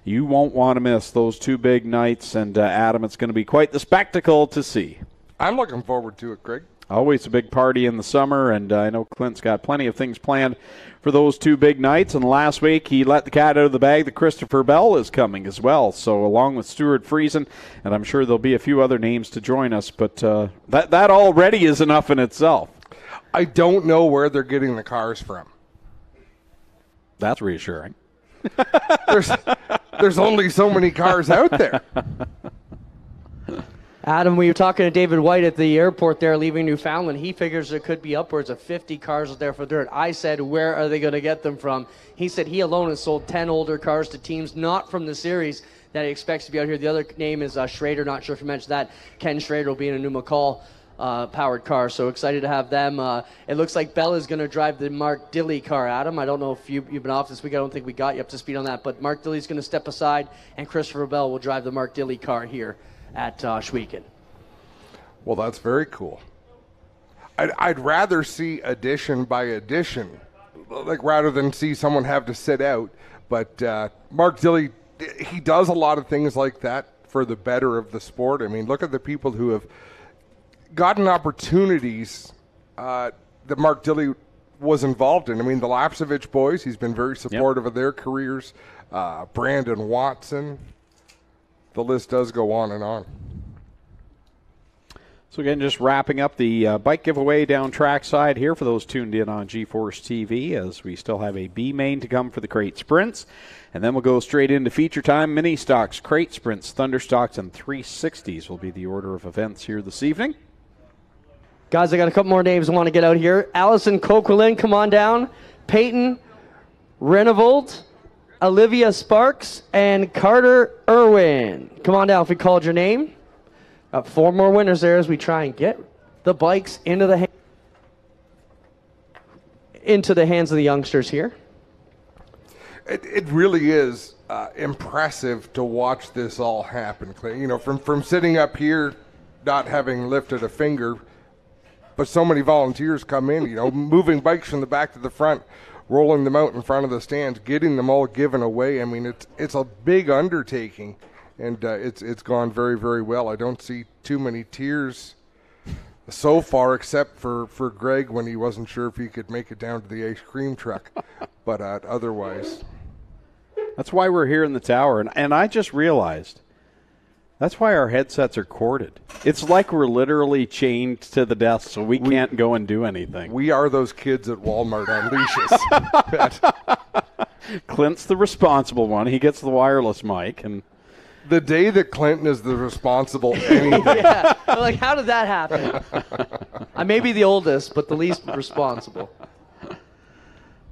You won't want to miss those 2 big nights, and Adam, it's going to be quite the spectacle to see. I'm looking forward to it, Greg. Always a big party in the summer, and I know Clint's got plenty of things planned for those 2 big nights. And last week he let the cat out of the bag that Christopher Bell is coming as well. So along with Stuart Friesen, and I'm sure there'll be a few other names to join us, but that already is enough in itself. I don't know where they're getting the cars from. That's reassuring. There's only so many cars out there. Adam, we were talking to David White at the airport there leaving Newfoundland. He figures there could be upwards of 50 cars out there for dirt. I said, where are they going to get them from? He said he alone has sold 10 older cars to teams not from the series that he expects to be out here. The other name is Schrader. Not sure if you mentioned that. Ken Schrader will be in a new McCall powered car, so excited to have them. It looks like Bell is going to drive the Mark Dilley car. Adam, I don't know if you've been off this week. I don't think we got you up to speed on that, but Mark Dilley's going to step aside, and Christopher Bell will drive the Mark Dilley car here at Ohsweken. Well, that's very cool. I'd rather see addition by addition, like rather than see someone have to sit out. But Mark Dilley, he does a lot of things like that for the better of the sport. I mean, look at the people who have gotten opportunities that Mark Dilley was involved in. I mean, the Lapsevich boys, he's been very supportive of their careers. Brandon Watson. The list does go on and on. So again, just wrapping up the bike giveaway down trackside here for those tuned in on GeForce TV, as we still have a B main to come for the crate sprints. And then we'll go straight into feature time. Mini stocks, crate sprints, thunder stocks, and 360s will be the order of events here this evening. Guys, I got a couple more names I want to get out here. Allison Coquelin, come on down. Peyton Renovold, Olivia Sparks, and Carter Irwin. Come on down if we called your name. Got 4 more winners there as we try and get the bikes into the hands of the youngsters here. It really is impressive to watch this all happen, Clay. You know, from sitting up here, not having lifted a finger, but so many volunteers come in, you know, moving bikes from the back to the front, rolling them out in front of the stands, getting them all given away. I mean, it's a big undertaking, and it's gone very, very well. I don't see too many tears so far, except for Greg when he wasn't sure if he could make it down to the ice cream truck. But otherwise, that's why we're here in the tower. And I just realized that's why our headsets are corded. It's like we're literally chained to the desk, so we can't go and do anything. We are those kids at Walmart on leashes. Clint's the responsible one. He gets the wireless mic. And the day that Clinton is the responsible anything. Yeah, like, how did that happen? I may be the oldest, but the least responsible.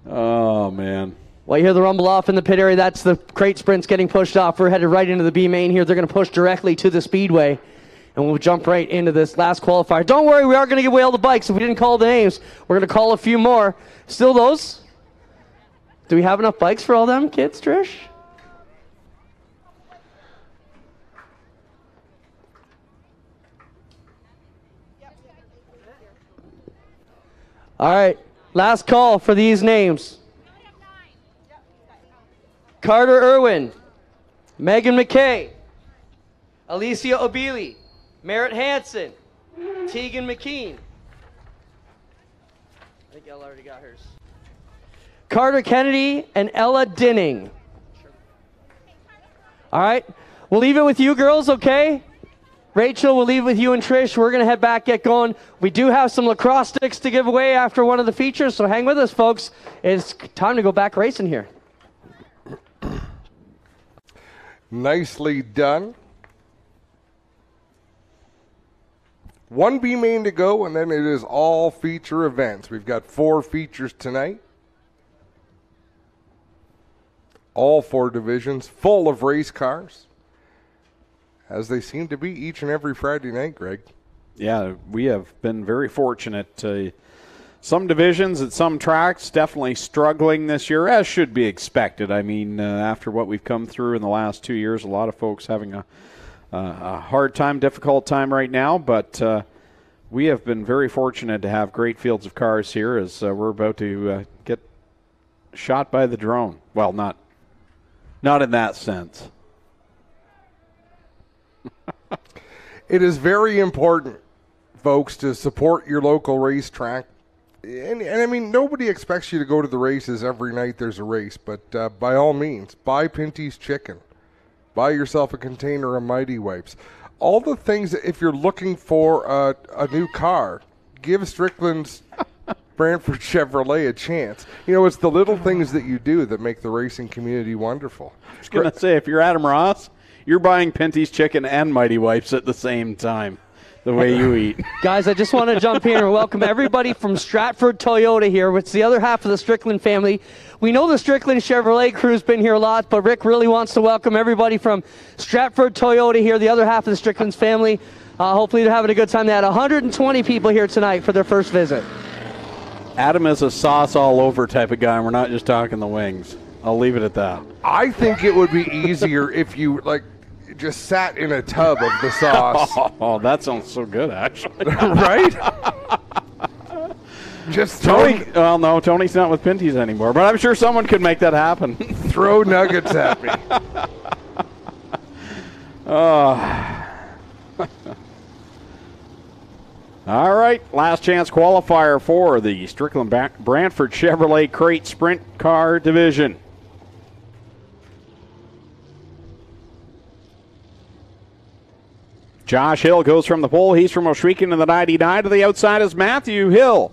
Oh, man. Well, you hear the rumble off in the pit area. That's the crate sprints getting pushed off. We're headed right into the B main here. They're going to push directly to the Speedway, and we'll jump right into this last qualifier. Don't worry, we are going to give away all the bikes. If we didn't call the names, we're going to call a few more. Still those? Do we have enough bikes for all them kids, Trish? All right, last call for these names. Carter Irwin, Megan McKay, Alicia Obili, Merritt Hansen, Tegan McKean. I think Ella already got hers. Carter Kennedy and Ella Dinning. All right, we'll leave it with you girls, okay? Rachel, we'll leave with you and Trish. We're going to head back, get going. We do have some lacrosse sticks to give away after one of the features, so hang with us, folks. It's time to go back racing here. Nicely done. 1 B main to go, and then it is all feature events. We've got 4 features tonight. All 4 divisions, full of race cars, as they seem to be each and every Friday night, Greg. Yeah, we have been very fortunate. Some divisions at some tracks definitely struggling this year, as should be expected. I mean, after what we've come through in the last 2 years, a lot of folks having a hard time, difficult time right now. But we have been very fortunate to have great fields of cars here as we're about to get shot by the drone. Well, not in that sense. It is very important, folks, to support your local racetrack. And I mean, nobody expects you to go to the races every night there's a race, but by all means, buy Pinty's Chicken. Buy yourself a container of Mighty Wipes. All the things, that if you're looking for a new car, give Strickland's Brantford Chevrolet a chance. You know, it's the little things that you do that make the racing community wonderful. I was going to say, if you're Adam Ross, you're buying Pinty's Chicken and Mighty Wipes at the same time, the way you eat. Guys, I just want to jump in and welcome everybody from Stratford Toyota here. It's the other half of the Strickland family. We know the Strickland Chevrolet crew's been here a lot, but Rick really wants to welcome everybody from Stratford Toyota here, the other half of the Strickland's family. Hopefully they're having a good time. They had 120 people here tonight for their first visit. Adam is a sauce all over type of guy, and we're not just talking the wings. I'll leave it at that. I think it would be easier if you, just sat in a tub of the sauce. Oh, that sounds so good, actually. Right? Just Tony. Well, no, Tony's not with Pinty's anymore, but I'm sure someone could make that happen. Throw nuggets at me. All right, last chance qualifier for the Strickland Brantford Chevrolet Crate Sprint Car Division. Josh Hill goes from the pole. He's from Ohsweken in the 99. To the outside is Matthew Hill.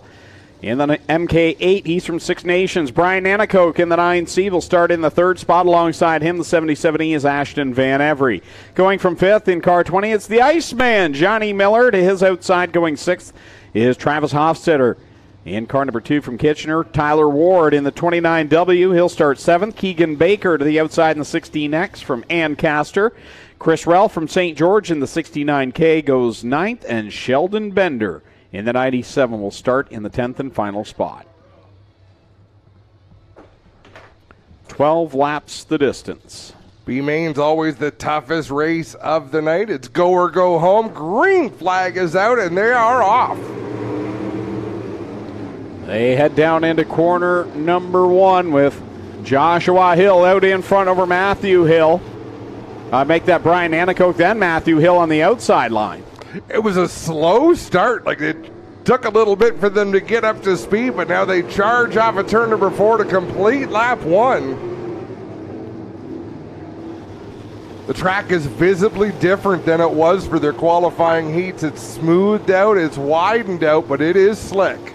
In the MK8, he's from Six Nations. Brian Anacoke in the 9C will start in the third spot. Alongside him, the 77E is Ashton Van Every. Going from fifth in car 20, it's the Iceman, Johnny Miller. To his outside, going sixth, is Travis Hofstetter. In car number 2 from Kitchener, Tyler Ward in the 29W. He'll start seventh. Keegan Baker to the outside in the 16X from Ancaster. Chris Rell from St. George in the 69K goes ninth. And Sheldon Bender in the 97 will start in the 10th and final spot. 12 laps the distance. B-Main's always the toughest race of the night. It's go or go home. Green flag is out, and they are off. They head down into corner number 1 with Joshua Hill out in front over Matthew Hill. Make that Brian Anacoke, then Matthew Hill on the outside line. It was a slow start. Like, it took a little bit for them to get up to speed, but now they charge off of turn number 4 to complete lap 1. The track is visibly different than it was for their qualifying heats. It's smoothed out, it's widened out, but it is slick.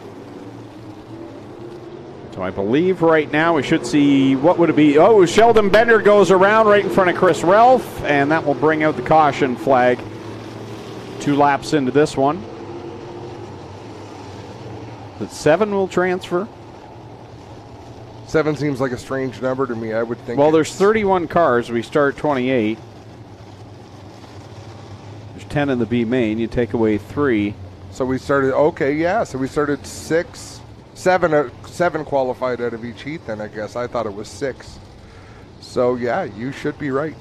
So I believe right now we should see, what would it be? Oh, Sheldon Bender goes around right in front of Chris Ralph, and that will bring out the caution flag. 2 laps into this one. The 7 will transfer. 7 seems like a strange number to me. I would think. Well, there's 31 cars. We start 28. There's 10 in the B main. You take away 3. So we started, okay, yeah. So we started 7 qualified out of each heat then, I guess. I thought it was 6. So, yeah, you should be right.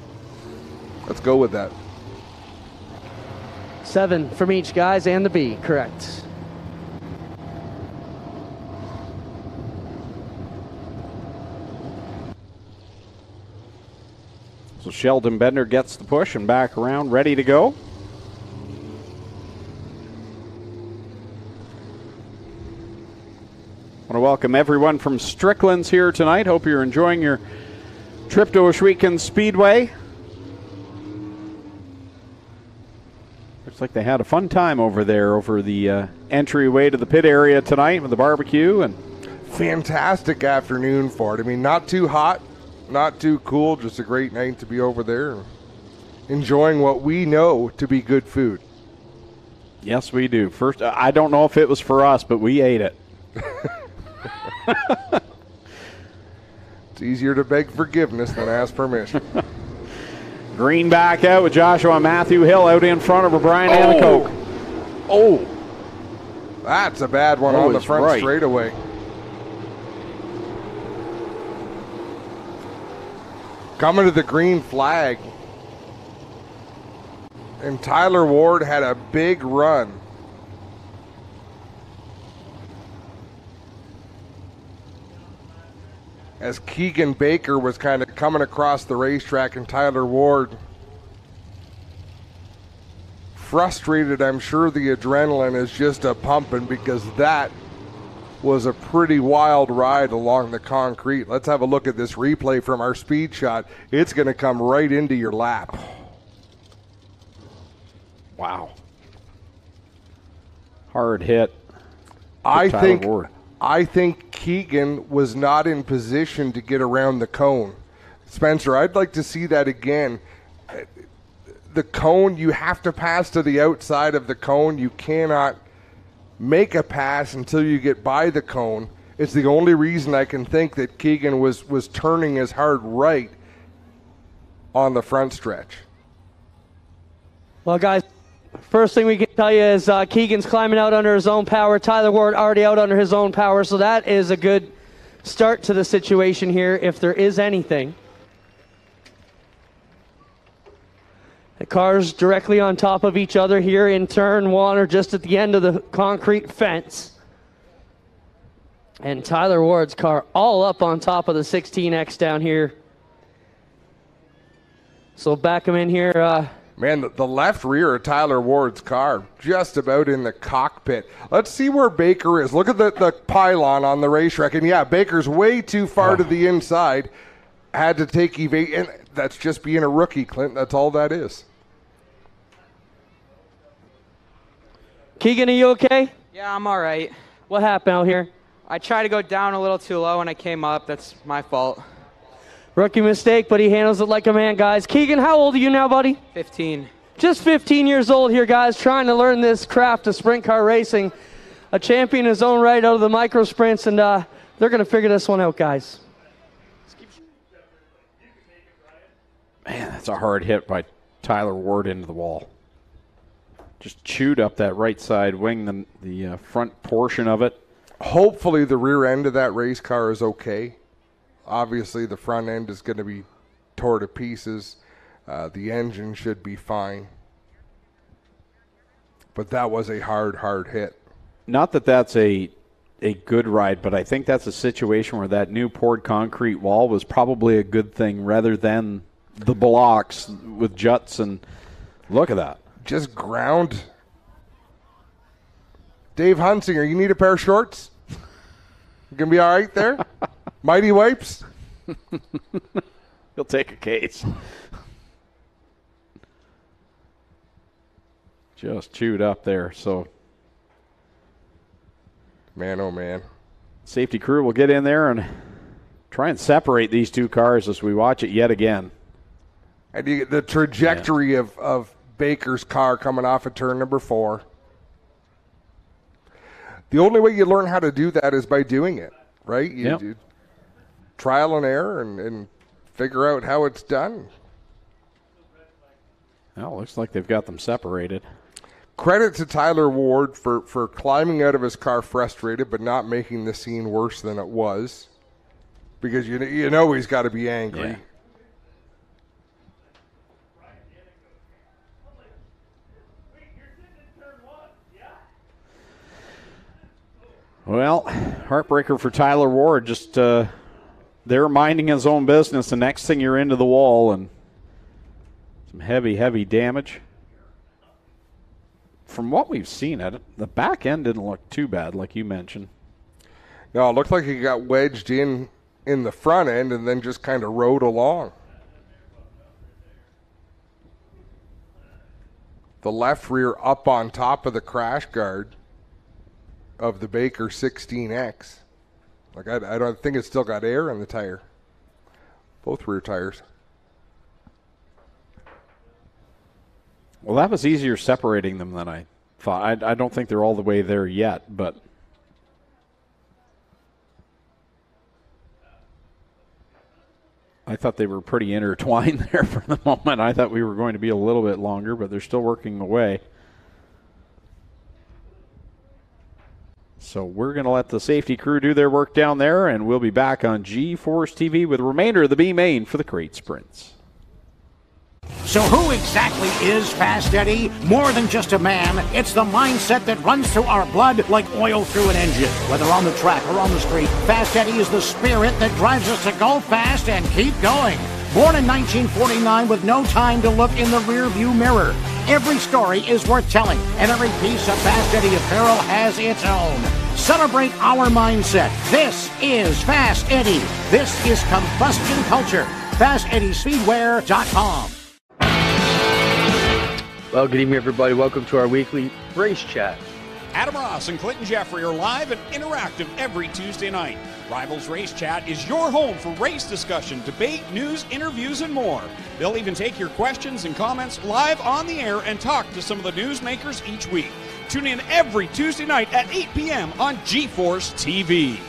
Let's go with that. 7 from each, guys, and the B, correct. So Sheldon Bender gets the push and back around, ready to go. I want to welcome everyone from Strickland's here tonight. Hope you're enjoying your trip to Ohsweken Speedway. Looks like they had a fun time over there, over the entryway to the pit area tonight with the barbecue. And fantastic afternoon for it. I mean, not too hot, not too cool, just a great night to be over there enjoying what we know to be good food. Yes, we do. First, I don't know if it was for us, but we ate it. It's easier to beg forgiveness than ask permission. Green back out with Joshua Matthew Hill out in front of Brian Anacoke. Oh, that's a bad one on the front straightaway. Coming to the green flag. And Tyler Ward had a big run. As Keegan Baker was kind of coming across the racetrack, and Tyler Ward, frustrated, I'm sure the adrenaline is just a pumping, because that was a pretty wild ride along the concrete. Let's have a look at this replay from our speed shot. It's going to come right into your lap. Wow. Hard hit. I think Keegan was not in position to get around the cone. Spencer, I'd like to see that again. The cone, you have to pass to the outside of the cone. You cannot make a pass until you get by the cone. It's the only reason I can think that Keegan was turning his hard right on the front stretch. Well, guys, first thing we can tell you is Keegan's climbing out under his own power. Tyler Ward already out under his own power, so that is a good start to the situation here, if there is anything. The cars directly on top of each other here in turn 1 or just at the end of the concrete fence. And Tyler Ward's car all up on top of the 16X down here. So back him in here Man, the left rear of Tyler Ward's car, just about in the cockpit. Let's see where Baker is. Look at the pylon on the racetrack. And, yeah, Baker's way too far to the inside. Had to take evade. And that's just being a rookie, Clint. That's all that is. Keegan, are you okay? Yeah, I'm all right. What happened out here? I tried to go down a little too low and I came up. That's my fault. Rookie mistake, but he handles it like a man, guys. Keegan, how old are you now, buddy? 15. Just 15 years old here, guys, trying to learn this craft of sprint car racing. A champion in his own right out of the micro sprints, and they're going to figure this one out, guys. Man, that's a hard hit by Tyler Ward into the wall. Just chewed up that right side wing, the front portion of it. Hopefully the rear end of that race car is okay. Obviously the front end is going to be tore to pieces. The engine should be fine. But that was a hard hit. Not that that's a good ride, but I think that's a situation where that new poured concrete wall was probably a good thing rather than the blocks with juts. And look at that. Just ground. Dave Hunsinger, you need a pair of shorts? You going to be all right there? Mighty Wipes? He'll take a case. Just chewed up there. So, man, oh man. Safety crew will get in there and try and separate these two cars as we watch it yet again. And you get the trajectory of Baker's car coming off of turn number 4. The only way you learn how to do that is by doing it, right? You do trial and error and figure out how it's done. Well, looks like they've got them separated. Credit to Tyler Ward for climbing out of his car frustrated but not making the scene worse than it was, because you know he's got to be angry. Yeah. Well, heartbreaker for Tyler Ward. Just they're minding his own business. The next thing you're into the wall and some heavy damage. From what we've seen, the back end didn't look too bad, like you mentioned. No, it looked like he got wedged in the front end and then just kind of rode along. The left rear up on top of the crash guard of the Baker 16X. Like I don't think it's still got air in the tire. Both rear tires. Well, that was easier separating them than I thought. I don't think they're all the way there yet, but I thought they were pretty intertwined there for the moment. I thought we were going to be a little bit longer, but they're still working away. So we're going to let the safety crew do their work down there, and we'll be back on G-Force TV with the remainder of the B-Main for the crate sprints. So who exactly is Fast Eddie? More than just a man, it's the mindset that runs through our blood like oil through an engine. Whether on the track or on the street, Fast Eddie is the spirit that drives us to go fast and keep going. Born in 1949 with no time to look in the rear-view mirror, every story is worth telling, and every piece of Fast Eddie apparel has its own. Celebrate our mindset. This is Fast Eddie. This is combustion culture. FastEddieSpeedway.com. Well, good evening, everybody. Welcome to our weekly race chat. Adam Ross and Clinton Jeffrey are live and interactive every Tuesday night. Rivals Race Chat is your home for race discussion, debate, news, interviews, and more. They'll even take your questions and comments live on the air and talk to some of the newsmakers each week. Tune in every Tuesday night at 8 p.m. on G-Force TV.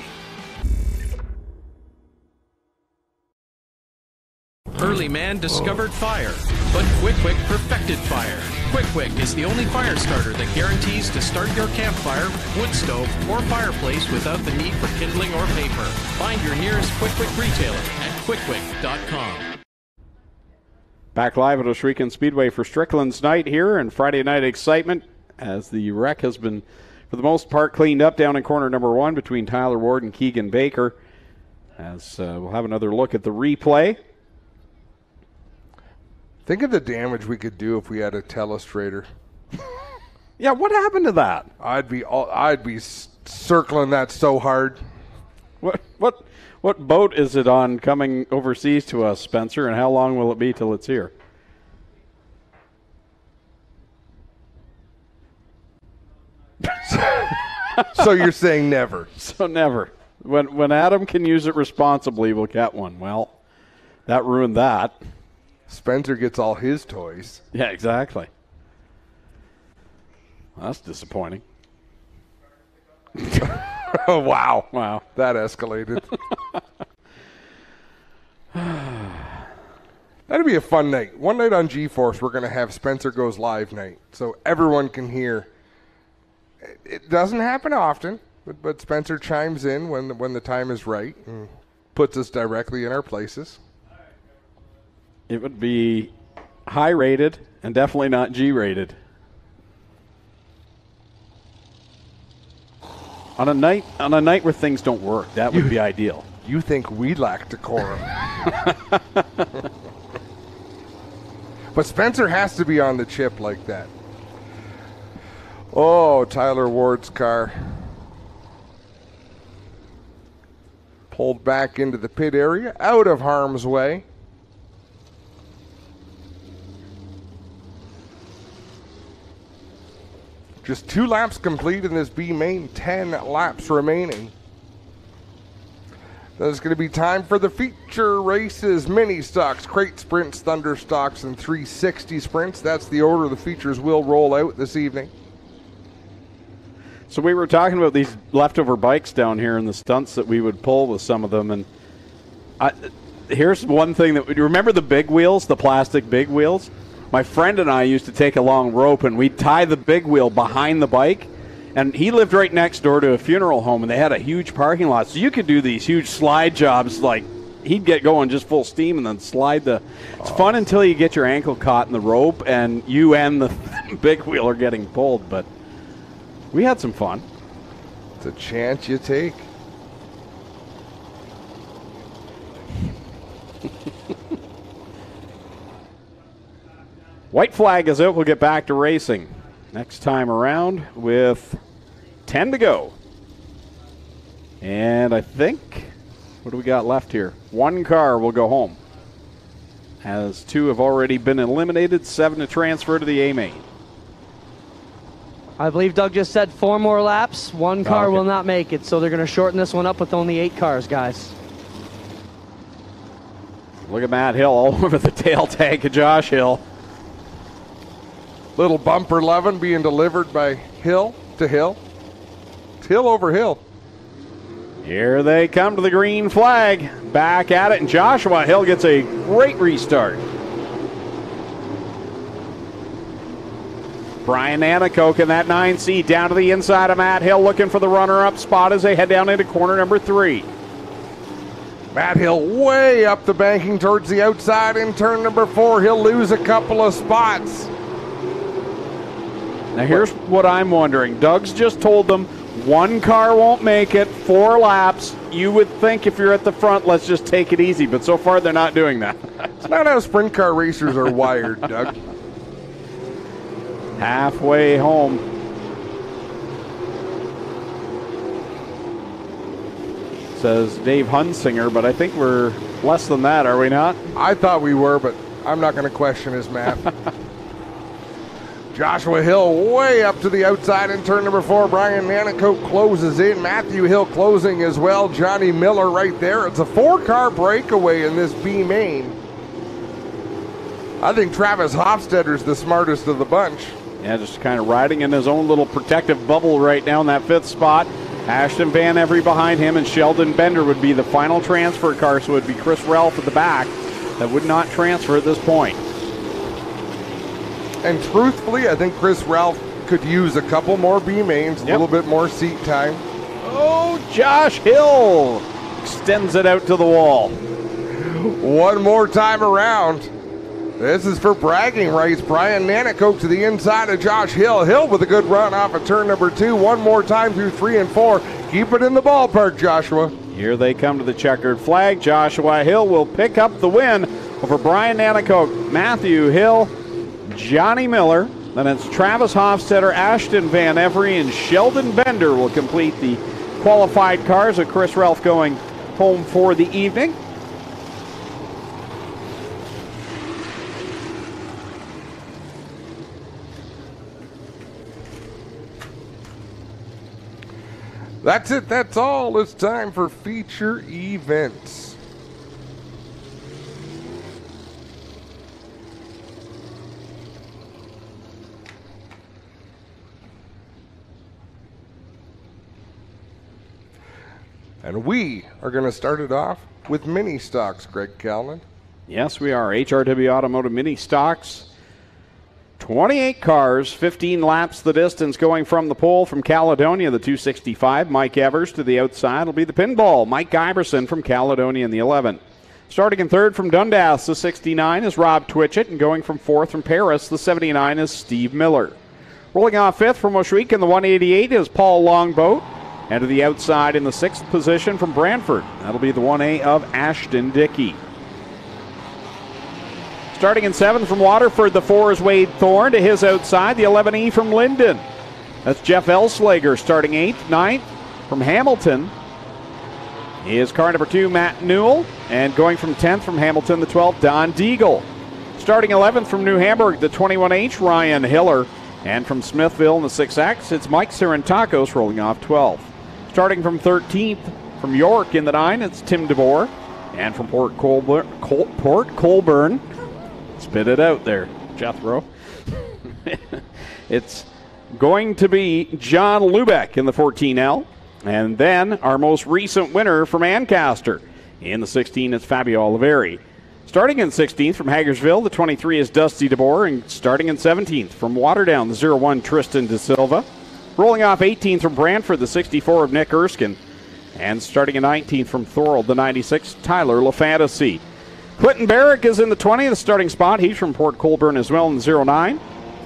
Early man discovered fire, but Quick perfected fire. Quick is the only fire starter that guarantees to start your campfire, wood stove, or fireplace without the need for kindling or paper. Find your nearest Quick retailer at quickquick.com. Back live at Ohsweken Speedway for Strickland's night here and Friday night excitement as the wreck has been, for the most part, cleaned up down in corner number 1 between Tyler Ward and Keegan Baker. As we'll have another look at the replay. Think of the damage we could do if we had a telestrator. Yeah, what happened to that? I'd be circling that so hard. What boat is it on coming overseas to us, Spencer, and how long will it be till it's here? So you're saying never? So never. When Adam can use it responsibly, we'll get one. Well, that ruined that. Spencer gets all his toys. Yeah, exactly. Well, that's disappointing. Oh, wow. Wow. That escalated. That'd be a fun night. One night on G-Force, we're going to have Spencer Goes Live night, so everyone can hear. It doesn't happen often, but Spencer chimes in when the time is right and puts us directly in our places. It would be high-rated and definitely not G-rated. On a night where things don't work, that would be ideal. You think we lack decorum. But Spencer has to be on the chip like that. Oh, Tyler Ward's car. Pulled back into the pit area, out of harm's way. Just 2 laps complete in this B main, 10 laps remaining. There's going to be time for the feature races, mini stocks, crate sprints, thunder stocks, and 360 sprints. That's the order the features will roll out this evening. So we were talking about these leftover bikes down here and the stunts that we would pull with some of them. And here's one thing that, remember the big wheels, the plastic big wheels? My friend and I used to take a long rope and we'd tie the big wheel behind the bike. And he lived right next door to a funeral home, and they had a huge parking lot. So you could do these huge slide jobs. Like, he'd get going just full steam and then slide the... It's fun until you get your ankle caught in the rope and you and the big wheel are getting pulled. But we had some fun. It's a chance you take. White flag is out. We'll get back to racing next time around with 10 to go. And I think, what do we got left here? 1 car will go home, as 2 have already been eliminated, 7 to transfer to the A main. I believe Doug just said 4 more laps. 1 car will not make it, so they're going to shorten this one up with only 8 cars, guys. Look at Matt Hill all over the tail tank of Josh Hill. Little bumper 11 being delivered by Hill to Hill. It's Hill over Hill. Here they come to the green flag. Back at it, and Joshua Hill gets a great restart. Brian Anakoke in that 9C down to the inside of Matt Hill, looking for the runner-up spot as they head down into corner number 3. Matt Hill way up the banking towards the outside in turn number 4. He'll lose a couple of spots. Now here's what I'm wondering. Doug's just told them 1 car won't make it, 4 laps. You would think if you're at the front, let's just take it easy. But so far, they're not doing that. It's not how sprint car racers are wired, Doug. Halfway home. Says Dave Hunsinger, but I think we're less than that, are we not? I thought we were, but I'm not going to question his math. Joshua Hill way up to the outside in turn number 4. Brian Anakoke closes in. Matthew Hill closing as well. Johnny Miller right there. It's a 4-car breakaway in this B main. I think Travis Hofstadter's the smartest of the bunch. Yeah, just kind of riding in his own little protective bubble right now in that 5th spot. Ashton Van Every behind him, and Sheldon Bender would be the final transfer car, so it would be Chris Ralph at the back that would not transfer at this point. And truthfully, I think Chris Ralph could use a couple more B mains, a little bit more seat time. Oh, Josh Hill extends it out to the wall. 1 more time around. This is for bragging rights. Brian Anakoke to the inside of Josh Hill. Hill with a good run off of turn number 2. 1 more time through 3 and 4. Keep it in the ballpark, Joshua. Here they come to the checkered flag. Joshua Hill will pick up the win over Brian Nanakoke, Matthew Hill, Johnny Miller. Then it's Travis Hofstetter, Ashton Van Every, and Sheldon Bender will complete the qualified cars, with Chris Ralph going home for the evening. That's it. That's all. It's time for feature events. And we are going to start it off with mini stocks, Greg Callan. Yes, we are. HRW Automotive Mini Stocks. 28 cars, 15 laps the distance going from the pole from Caledonia, the 265. Mike Evers to the outside will be the pinball. Mike Iverson from Caledonia in the 11. Starting in third from Dundas, the 69 is Rob Twitchett, and going from fourth from Paris, the 79 is Steve Miller. Rolling off fifth from Ohsweken, the 188 is Paul Longboat. And to the outside in the sixth position from Brantford, that'll be the 1A of Ashton Dickey. Starting in seventh from Waterford, the 4 is Wade Thorne. To his outside, the 11E from Linden. That's Jeff Elslager starting 8th. 9th from Hamilton is car number 2, Matt Newell. And going from 10th from Hamilton, the 12th, Don Deagle. Starting 11th from New Hamburg, the 21H, Ryan Hiller. And from Smithville in the 6X, it's Mike Sarantakos rolling off 12th. Starting from 13th from York in the 9, it's Tim DeBoer. And from Port Colborne, spit it out there, Jethro. It's going to be John Lubeck in the 14L. And then our most recent winner from Ancaster. In the 16, it's Fabio Oliveri. Starting in 16th from Hagersville, the 23 is Dusty DeBoer. And starting in 17th from Waterdown, the 01 Tristan De Silva. Rolling off 18th from Brantford, the 64 of Nick Erskine. And starting in 19th from Thorold, the 96, Tyler LaFantasy. Clinton Barrick is in the 20, the starting spot. He's from Port Colborne as well in the 09.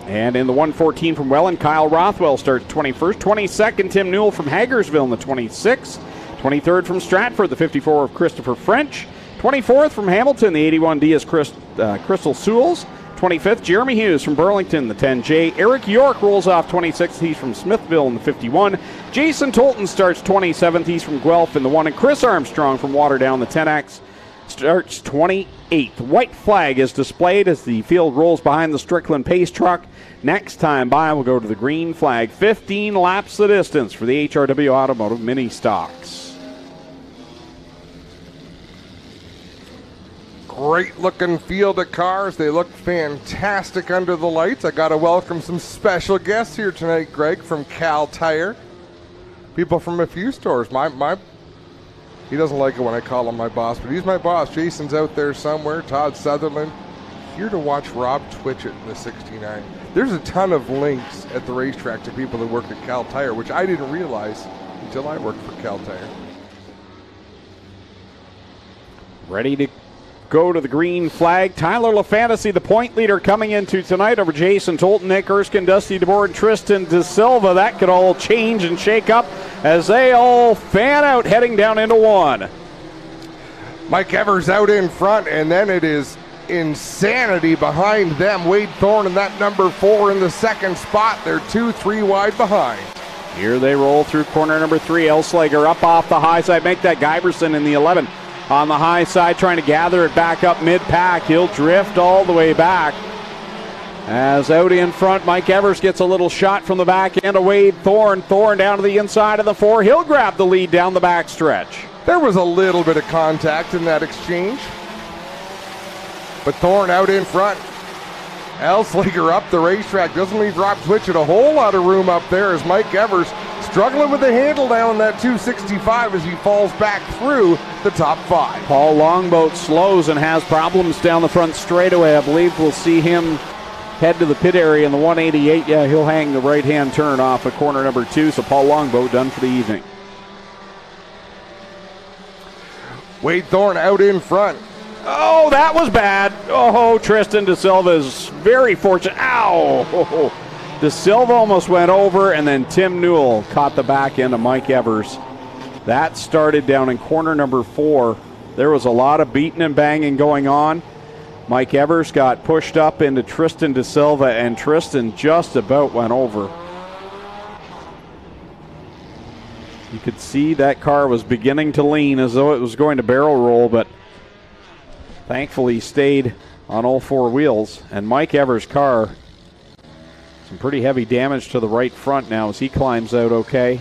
And in the 114 from Welland, Kyle Rothwell starts 21st. 22nd, Tim Newell from Hagersville in the 26. 23rd from Stratford, the 54 of Christopher French. 24th from Hamilton, the 81D is Crystal Sewells. 25th, Jeremy Hughes from Burlington, the 10J. Eric York rolls off 26th. He's from Smithville in the 51. Jason Tolton starts 27th. He's from Guelph in the 1. And Chris Armstrong from Waterdown, the 10X, starts 28th. White flag is displayed as the field rolls behind the Strickland Pace truck. Next time by, we'll go to the green flag. 15 laps the distance for the HRW Automotive Mini Stocks. Great looking field of cars. They look fantastic under the lights. I got to welcome some special guests here tonight, Greg, from Cal Tire. People from a few stores. He doesn't like it when I call him my boss, but he's my boss. Jason's out there somewhere. Todd Sutherland. Here to watch Rob Twitchett in the 69. There's a ton of links at the racetrack to people that work at Cal Tire, which I didn't realize until I worked for Cal Tire. Ready to go to the green flag. Tyler LaFantasy, the point leader, coming into tonight over Jason Tolton, Nick Erskine, Dusty DeBoer, and Tristan De Silva. That could all change and shake up as they all fan out heading down into 1. Mike Evers out in front, and then it is insanity behind them. Wade Thorne and that number 4 in the second spot. They're 2-3 wide behind. Here they roll through corner number 3. Elslager up off the high side. Make that Giberson in the 11. On the high side, trying to gather it back up mid-pack. He'll drift all the way back. As out in front, Mike Evers gets a little shot from the back end of Wade Thorne. Thorne down to the inside of the 4. He'll grab the lead down the back stretch. There was a little bit of contact in that exchange. But Thorne out in front. Elslager up the racetrack. Doesn't leave Rob Twitchett a whole lot of room up there as Mike Evers struggling with the handle down that 265 as he falls back through the top 5. Paul Longboat slows and has problems down the front straightaway. I believe we'll see him head to the pit area in the 188. Yeah, he'll hang the right-hand turn off of corner number 2, so Paul Longboat done for the evening. Wade Thorne out in front. Oh, that was bad. Oh, Tristan De Silva is very fortunate. Ow! De Silva almost went over, and then Tim Newell caught the back end of Mike Evers. That started down in corner number 4. There was a lot of beating and banging going on. Mike Evers got pushed up into Tristan De Silva, and Tristan just about went over. You could see that car was beginning to lean as though it was going to barrel roll, but thankfully he stayed on all four wheels. And Mike Evers' car, some pretty heavy damage to the right front now as he climbs out okay.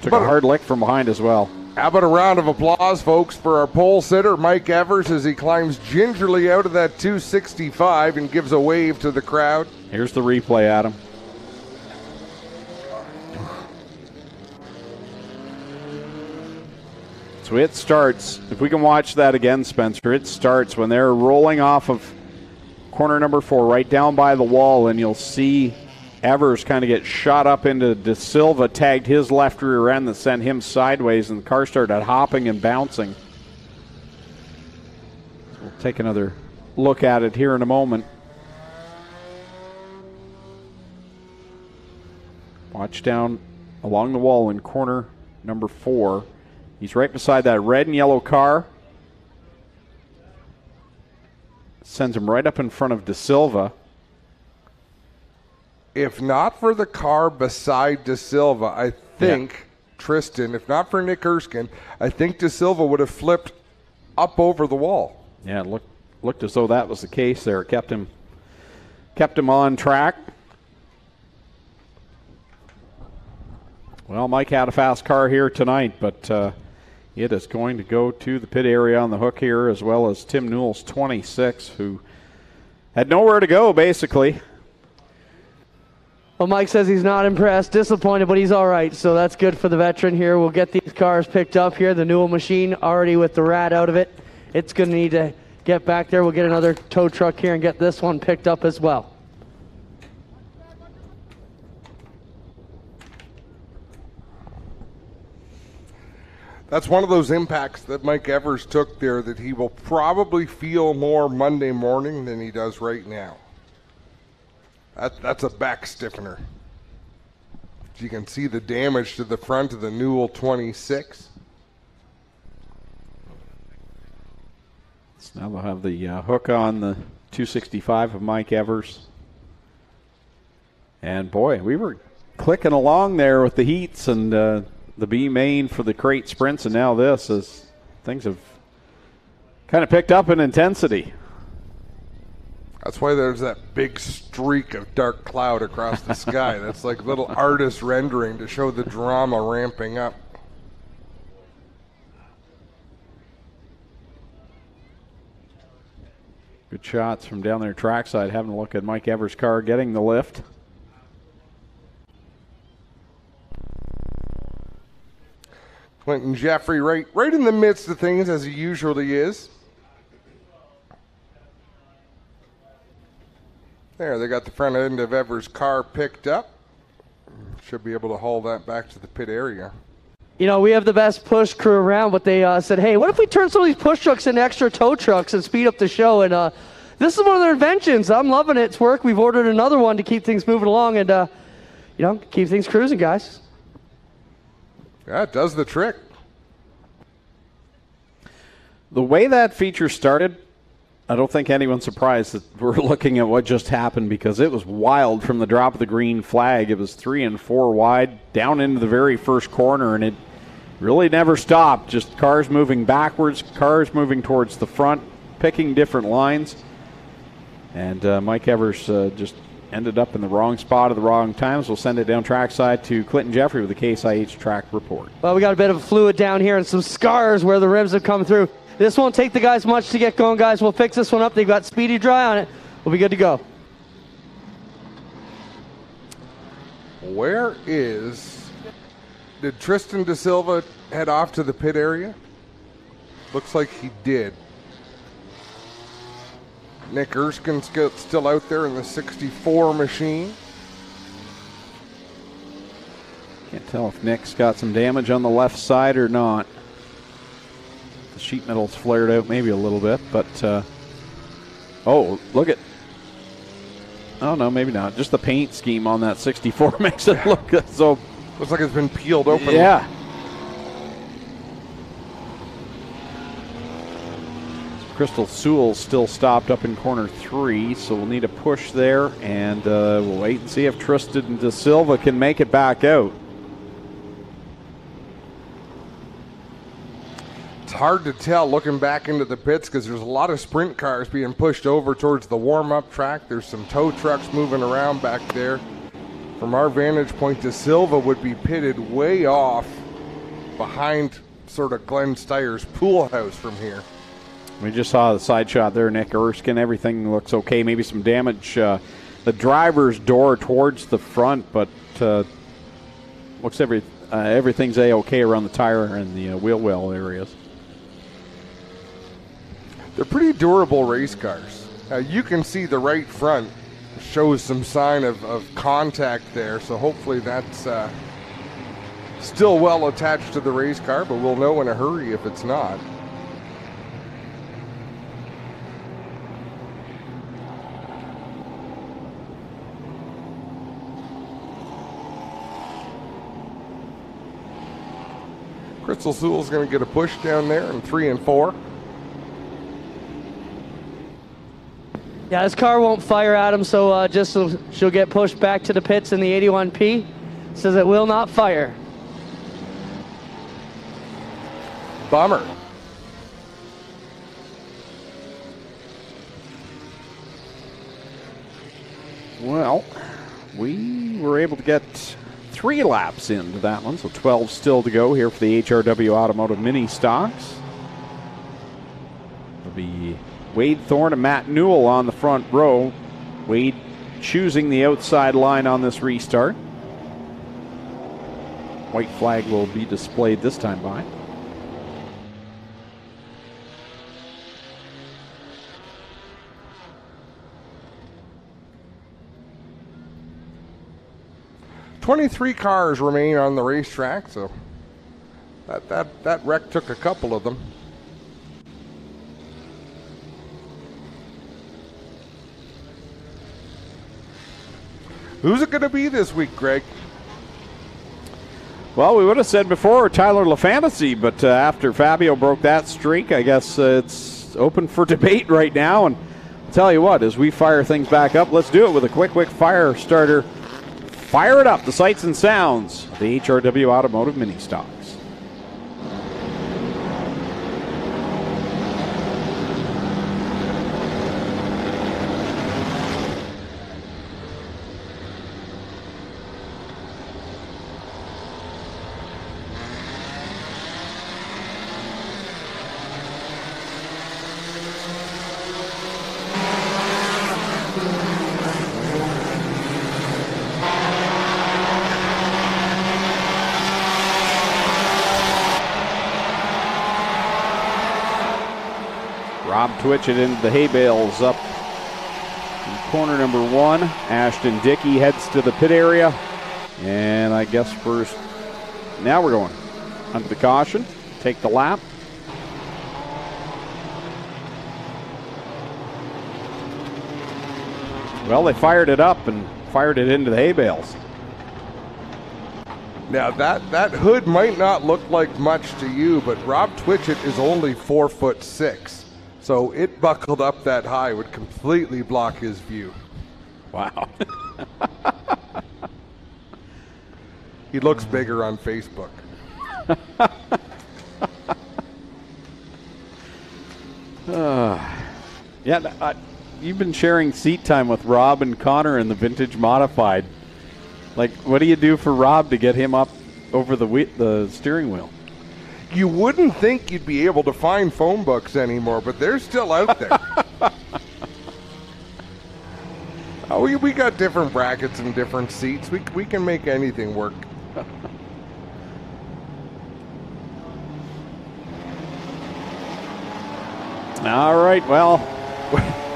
Took a hard lick from behind as well. How about a round of applause, folks, for our pole sitter, Mike Evers, as he climbs gingerly out of that 265 and gives a wave to the crowd. Here's the replay, Adam. So it starts, if we can watch that again, Spencer, it starts when they're rolling off of corner number 4, right down by the wall, and you'll see Evers kind of get shot up into De Silva, tagged his left rear end that sent him sideways, and the car started hopping and bouncing. So we'll take another look at it here in a moment. Watch down along the wall in corner number 4. He's right beside that red and yellow car. Sends him right up in front of De Silva. If not for the car beside De Silva, I think Tristan, if not for Nick Erskine, I think De Silva would have flipped up over the wall. Yeah, it looked as though that was the case there. It kept him on track. Well, Mike had a fast car here tonight, but it is going to go to the pit area on the hook here, as well as Tim Newell's 26, who had nowhere to go, basically. Well, Mike says he's not impressed, disappointed, but he's all right, so that's good for the veteran here. We'll get these cars picked up here. The Newell machine already with the rat out of it. It's going to need to get back there. We'll get another tow truck here and get this one picked up as well. That's one of those impacts that Mike Evers took there that he will probably feel more Monday morning than he does right now. That's a back stiffener. You can see the damage to the front of the Newell 26. So now they'll have the hook on the 265 of Mike Evers. And boy, we were clicking along there with the heats and the B main for the crate sprints, and now this, as things have kind of picked up in intensity. That's why there's that big streak of dark cloud across the sky. That's like little artist rendering to show the drama ramping up. Good shots from down there trackside, having a look at Mike Evers' car getting the lift. Clinton Jeffrey right in the midst of things, as he usually is. There, they got the front end of Evers' car picked up. Should be able to haul that back to the pit area. You know, we have the best push crew around, but they said, hey, what if we turn some of these push trucks into extra tow trucks and speed up the show? And this is one of their inventions. I'm loving it. It's work. We've ordered another one to keep things moving along and, keep things cruising, guys. Yeah, it does the trick. The way that feature started, I don't think anyone's surprised that we're looking at what just happened, because it was wild from the drop of the green flag. It was 3 and 4 wide down into the very first corner, and it really never stopped. Just cars moving backwards, cars moving towards the front, picking different lines. And Mike Evers just ended up in the wrong spot at the wrong times. We'll send it down trackside to Clinton Jeffrey with the Case IH track report. Well, we got a bit of fluid down here and some scars where the rims have come through. This won't take the guys much to get going, guys. We'll fix this one up. They've got Speedy Dry on it. We'll be good to go. Did Tristan De Silva head off to the pit area? Looks like he did. Nick Erskine's still out there in the 64 machine. Can't tell if Nick's got some damage on the left side or not. The sheet metal's flared out maybe a little bit, but look at, oh no, maybe not. Just the paint scheme on that 64 makes it look so. Looks like it's been peeled open. Yeah. Crystal Sewell's still stopped up in corner 3, so we'll need a push there, and we'll wait and see if Tristan De Silva can make it back out. It's hard to tell looking back into the pits because there's a lot of sprint cars being pushed over towards the warm-up track. There's some tow trucks moving around back there. From our vantage point, De Silva would be pitted way off behind sort of Glenn Steyer's pool house from here. We just saw the side shot there, Nick Erskine. Everything looks okay. Maybe some damage. The driver's door towards the front, but looks everything's A-okay around the tire and the wheel well areas. They're pretty durable race cars. You can see the right front shows some sign of contact there, so hopefully that's still well attached to the race car, but we'll know in a hurry if it's not. Crystal Sewell's going to get a push down there in 3 and 4. Yeah, this car won't fire at him, so she'll get pushed back to the pits in the 81P. Says it will not fire. Bummer. Well, we were able to get 3 laps into that one, so 12 still to go here for the HRW Automotive Mini Stocks. It'll be Wade Thorne and Matt Newell on the front row. Wade choosing the outside line on this restart. White flag will be displayed this time by. "23 cars remain on the racetrack, so that wreck took a couple of them. Who's it going to be this week, Greg? Well, we would have said before Tyler LaFantasy, but after Fabio broke that streak, I guess it's open for debate right now. And I'll tell you what, as we fire things back up, let's do it with a quick fire starter. Fire it up, the sights and sounds of the HRW Automotive Mini Stocks. Twitch it into the hay bales up in corner number 1. Ashton Dickey heads to the pit area. And I guess first, now we're going under the caution. Take the lap. Well, they fired it up and fired it into the hay bales. Now that hood might not look like much to you, but Rob Twitchett is only 4'6". So it buckled up that high would completely block his view. Wow. He looks bigger on Facebook. Yeah, you've been sharing seat time with Rob and Connor in the Vintage Modified. Like, what do you do for Rob to get him up over the steering wheel? You wouldn't think you'd be able to find phone books anymore, but they're still out there. We got different brackets and different seats. We can make anything work. All right, well.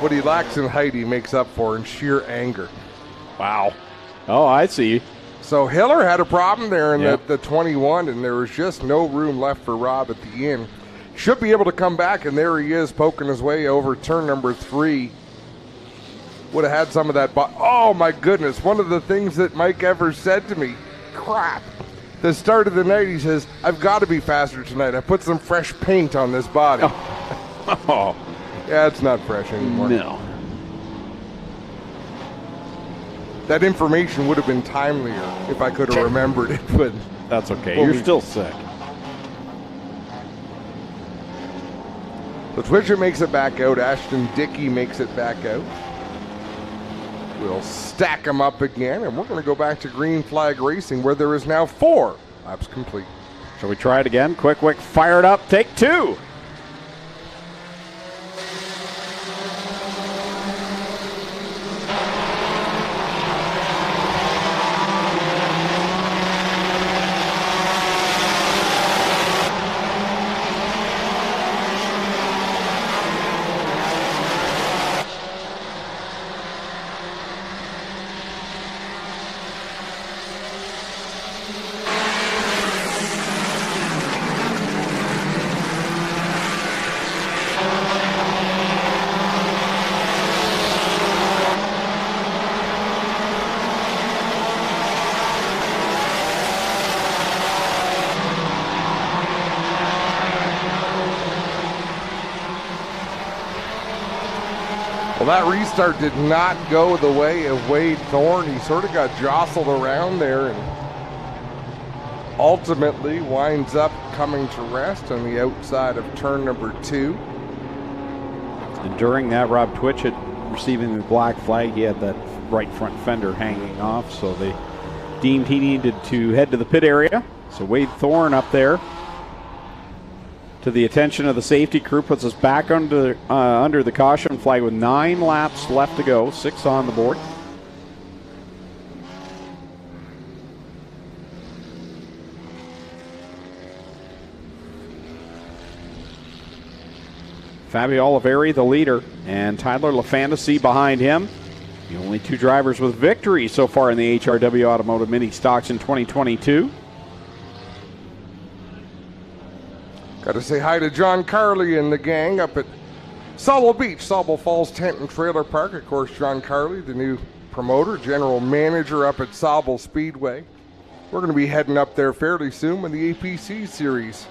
What he lacks in height, he makes up for in sheer anger. Wow. Oh, I see. So Hiller had a problem there in the 21, and there was just no room left for Rob at the end. Should be able to come back, and there he is poking his way over turn number 3. Would have had some of that. Oh, my goodness. One of the things that Mike Evers said to me, crap. The start of the night, he says, I've got to be faster tonight. I put some fresh paint on this body. Oh. Yeah, it's not fresh anymore. No. That information would have been timelier if I could have remembered it, but that's okay. You're still sick. So Twitchett makes it back out. Ashton Dickey makes it back out. We'll stack them up again, and we're going to go back to green flag racing, where there is now 4 laps complete. Shall we try it again? Quick, fired up, take 2. Well, that restart did not go the way of Wade Thorne. He sort of got jostled around there and ultimately winds up coming to rest on the outside of turn number 2. And during that, Rob Twitchett receiving the black flag, he had that right front fender hanging off, so they deemed he needed to head to the pit area. So Wade Thorne up there to the attention of the safety crew, puts us back under the caution flag with 9 laps left to go, 6 on the board. Fabio Oliveri, the leader, and Tyler LaFantasy behind him. The only 2 drivers with victory so far in the HRW Automotive Mini Stocks in 2022. Got to say hi to John Carley and the gang up at Sauble Beach, Sauble Falls Tent and Trailer Park. Of course, John Carley, the new promoter, general manager up at Sauble Speedway. We're going to be heading up there fairly soon when the APC series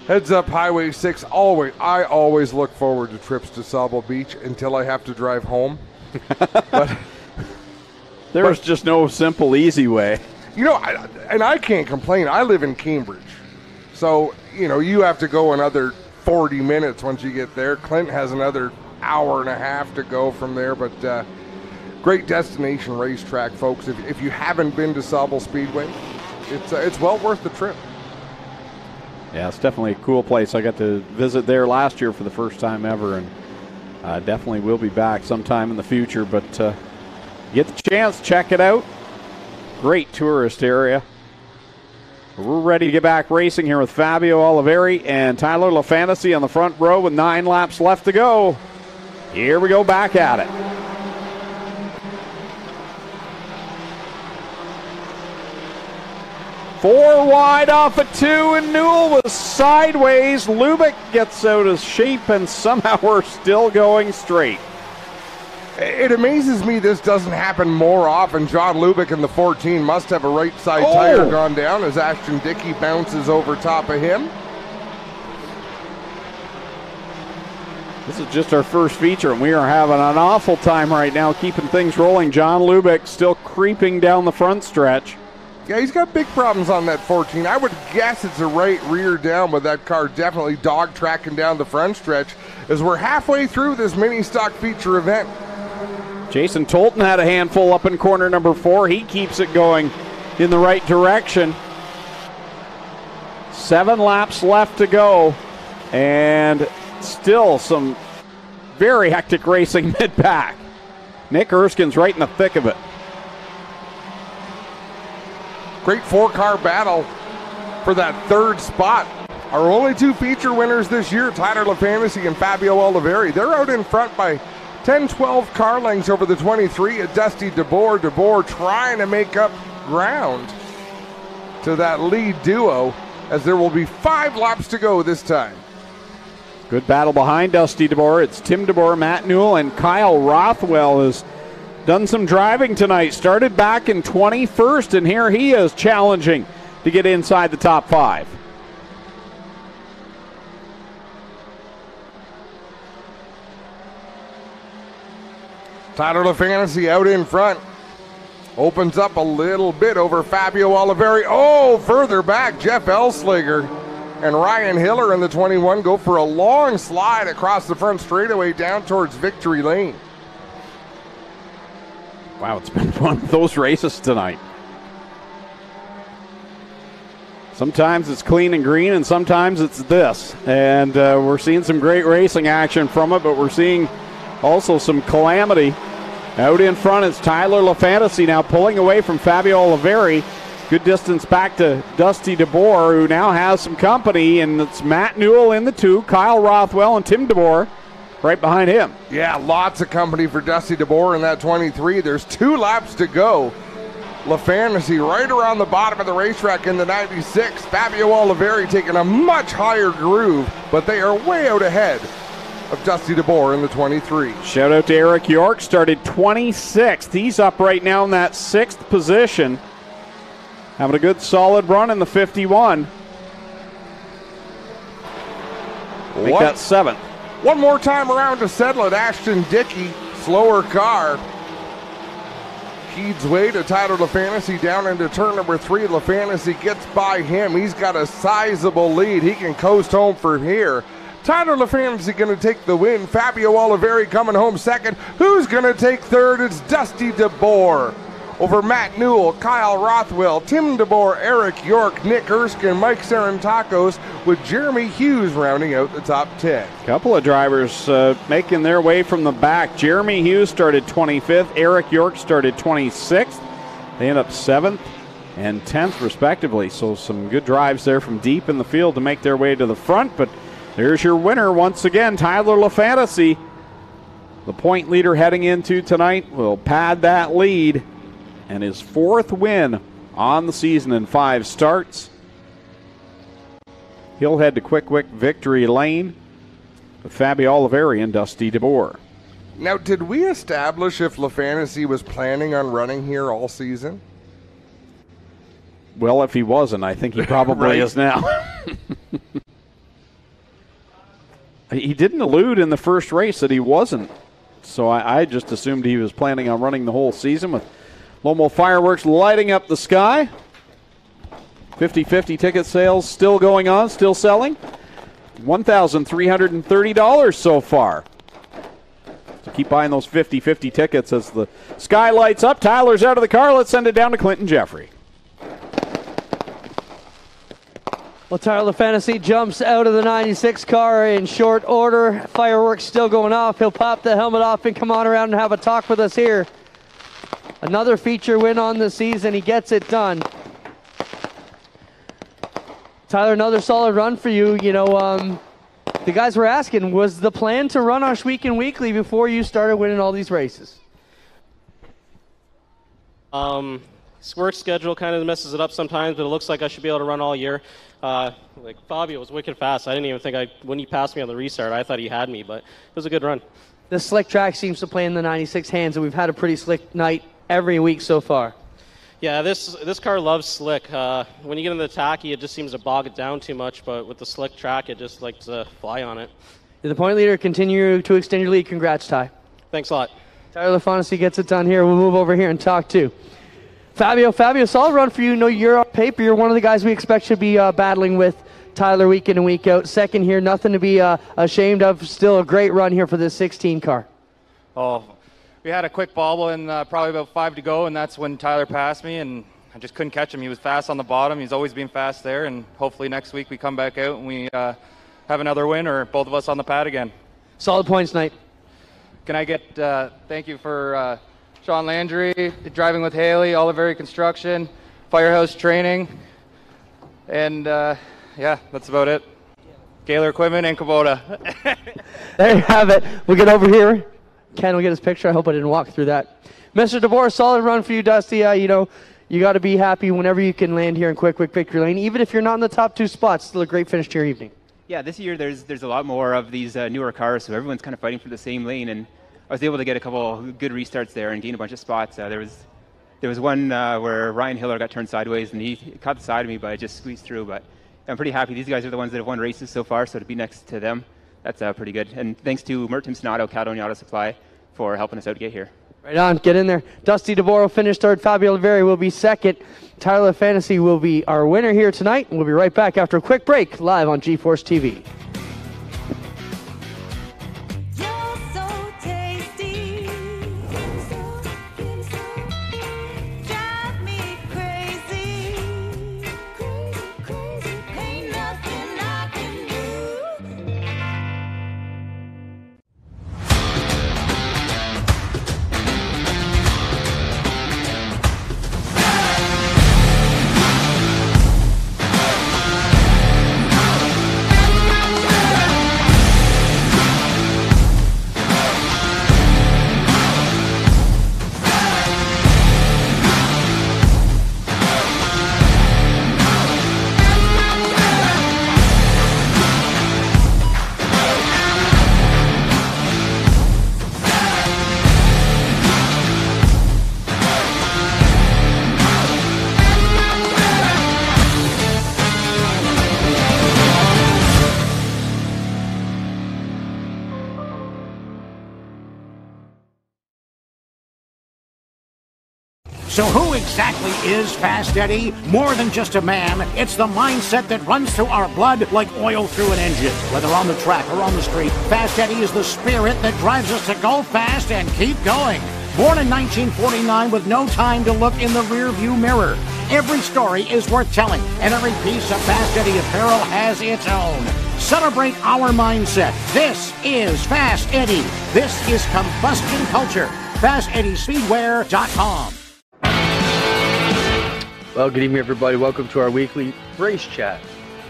heads up Highway 6. I always look forward to trips to Sauble Beach until I have to drive home. But there's just no simple, easy way. You know, I can't complain. I live in Cambridge. So, you know, you have to go another 40 minutes once you get there. Clint has another hour and a half to go from there. But great destination racetrack, folks. If you haven't been to Sauble Speedway, it's well worth the trip. Yeah, it's definitely a cool place. I got to visit there last year for the first time ever, and definitely will be back sometime in the future. But get the chance, check it out. Great tourist area. We're ready to get back racing here with Fabio Oliveri and Tyler LaFantasy on the front row with 9 laps left to go. Here we go back at it. Four wide off at 2, and Newell was sideways. Lubick gets out of shape, and somehow we're still going straight. It amazes me this doesn't happen more often. John Lubick in the 14 must have a right side tire gone down as Ashton Dickey bounces over top of him. This is just our first feature, and we are having an awful time right now keeping things rolling. John Lubick still creeping down the front stretch. Yeah, he's got big problems on that 14. I would guess it's a right rear down, with that car definitely dog tracking down the front stretch as we're halfway through this mini stock feature event. Jason Tolton had a handful up in corner number 4. He keeps it going in the right direction. 7 laps left to go, and still some very hectic racing mid-pack. Nick Erskine's right in the thick of it. Great 4-car battle for that 3rd spot. Our only 2 feature winners this year, Tyler LaFantasy and Fabio Oliveri. They're out in front by 10-12 car lengths over the 23 at Dusty DeBoer. DeBoer trying to make up ground to that lead duo, as there will be 5 laps to go this time. Good battle behind Dusty DeBoer. It's Tim DeBoer, Matt Newell, and Kyle Rothwell has done some driving tonight. Started back in 21st, and here he is challenging to get inside the top 5. Tyler LaFantasy out in front. Opens up a little bit over Fabio Oliveri. Oh, further back, Jeff Elslager and Ryan Hiller in the 21 go for a long slide across the front straightaway down towards Victory Lane. Wow, it's been one of those races tonight. Sometimes it's clean and green, and sometimes it's this. And we're seeing some great racing action from it, but we're seeing also some calamity. Out in front is Tyler LaFantasy now pulling away from Fabio Oliveri. Good distance back to Dusty DeBoer, who now has some company, and it's Matt Newell in the 2, Kyle Rothwell and Tim DeBoer right behind him. Yeah, lots of company for Dusty DeBoer in that 23. There's 2 laps to go. LaFantasy right around the bottom of the racetrack in the 96. Fabio Oliveri taking a much higher groove, but they are way out ahead of Dusty DeBoer in the 23. Shout out to Eric York, started 26th. He's up right now in that 6th position. Having a good solid run in the 51. Make that 7th. One more time around to settle it. Ashton Dickey, slower car. Keeds way to Tyler LaFantasy down into turn number 3. LaFantasy gets by him. He's got a sizable lead. He can coast home from here. Tyler LaFantasy going to take the win. Fabio Oliveri coming home second. Who's going to take third? It's Dusty DeBoer over Matt Newell, Kyle Rothwell, Tim DeBoer, Eric York, Nick Erskine, Mike Sarantakos, with Jeremy Hughes rounding out the top 10. Couple of drivers making their way from the back. Jeremy Hughes started 25th. Eric York started 26th. They end up 7th and 10th respectively. So some good drives there from deep in the field to make their way to the front. But there's your winner once again, Tyler LaFantasy. The point leader heading into tonight will pad that lead. And his 4th win on the season in 5 starts. He'll head to Quick Victory Lane with Fabio Oliveri and Dusty DeBoer. Now, did we establish if LaFantasy was planning on running here all season? Well, if he wasn't, I think he probably is now. He didn't allude in the first race that he wasn't. So I just assumed he was planning on running the whole season with Lomo Fireworks lighting up the sky. 50-50 ticket sales still going on, still selling. $1,330 so far. So keep buying those 50-50 tickets as the sky lights up. Tyler's out of the car. Let's send it down to Clinton Jeffrey. Well, Tyler LaFantasy jumps out of the 96 car in short order. Fireworks still going off. He'll pop the helmet off and come on around and have a talk with us here. Another feature win on the season. He gets it done. Tyler, another solid run for you. You know, the guys were asking, was the plan to run Ohsweken Weekly before you started winning all these races? Work schedule kind of messes it up sometimes, but it looks like I should be able to run all year. Like Fabio was wicked fast. I didn't even think when he passed me on the restart, I thought he had me, but it was a good run. The slick track seems to play in the 96 hands, and we've had a pretty slick night every week so far. Yeah, this car loves slick. When you get in the tacky, it just seems to bog it down too much, but with the slick track, it just likes to fly on it. Did the point leader continue to extend your lead? Congrats, Ty. Thanks a lot. Tyler LaFantasy gets it done here. We'll move over here and talk to Fabio. Fabio, solid run for you. No, you're on paper. You're one of the guys we expect should be battling with Tyler week in and week out. Second here, nothing to be ashamed of. Still a great run here for this 16 car. Oh, we had a quick bobble and probably about 5 to go, and that's when Tyler passed me, and I just couldn't catch him. He was fast on the bottom. He's always been fast there, and hopefully next week we come back out and we have another win, or both of us on the pad again. Solid points night. Can I get thank you for Sean Landry, driving with Haley, Oliveri Construction, Firehouse Training, and yeah, that's about it. Gaylor Equipment and Kubota. There you have it. We'll get over here. Ken will get his picture. I hope I didn't walk through that. Mr. DeBoer, solid run for you, Dusty. You know, you got to be happy whenever you can land here in Quick Victory Lane. Even if you're not in the top 2 spots, still a great finish to your evening. Yeah, this year there's a lot more of these newer cars, so everyone's kind of fighting for the same lane, and I was able to get a couple good restarts there and gain a bunch of spots. There was one where Ryan Hiller got turned sideways, and he caught the side of me, but I just squeezed through. But I'm pretty happy. These guys are the ones that have won races so far, so to be next to them, that's pretty good. And thanks to Mert Timsonato, Caledonia Auto Supply, for helping us out to get here. Right on, get in there. Dusty DeBoro finished third. Fabio Oliveri will be second. Tyler Fantasy will be our winner here tonight. We'll be right back after a quick break, live on G-Force TV. So who exactly is Fast Eddie? More than just a man, it's the mindset that runs through our blood like oil through an engine. Whether on the track or on the street, Fast Eddie is the spirit that drives us to go fast and keep going. Born in 1949 with no time to look in the rearview mirror. Every story is worth telling, and every piece of Fast Eddie apparel has its own. Celebrate our mindset. This is Fast Eddie. This is combustion culture. FastEddieSpeedwear.com. Well, good evening, everybody. Welcome to our weekly race chat.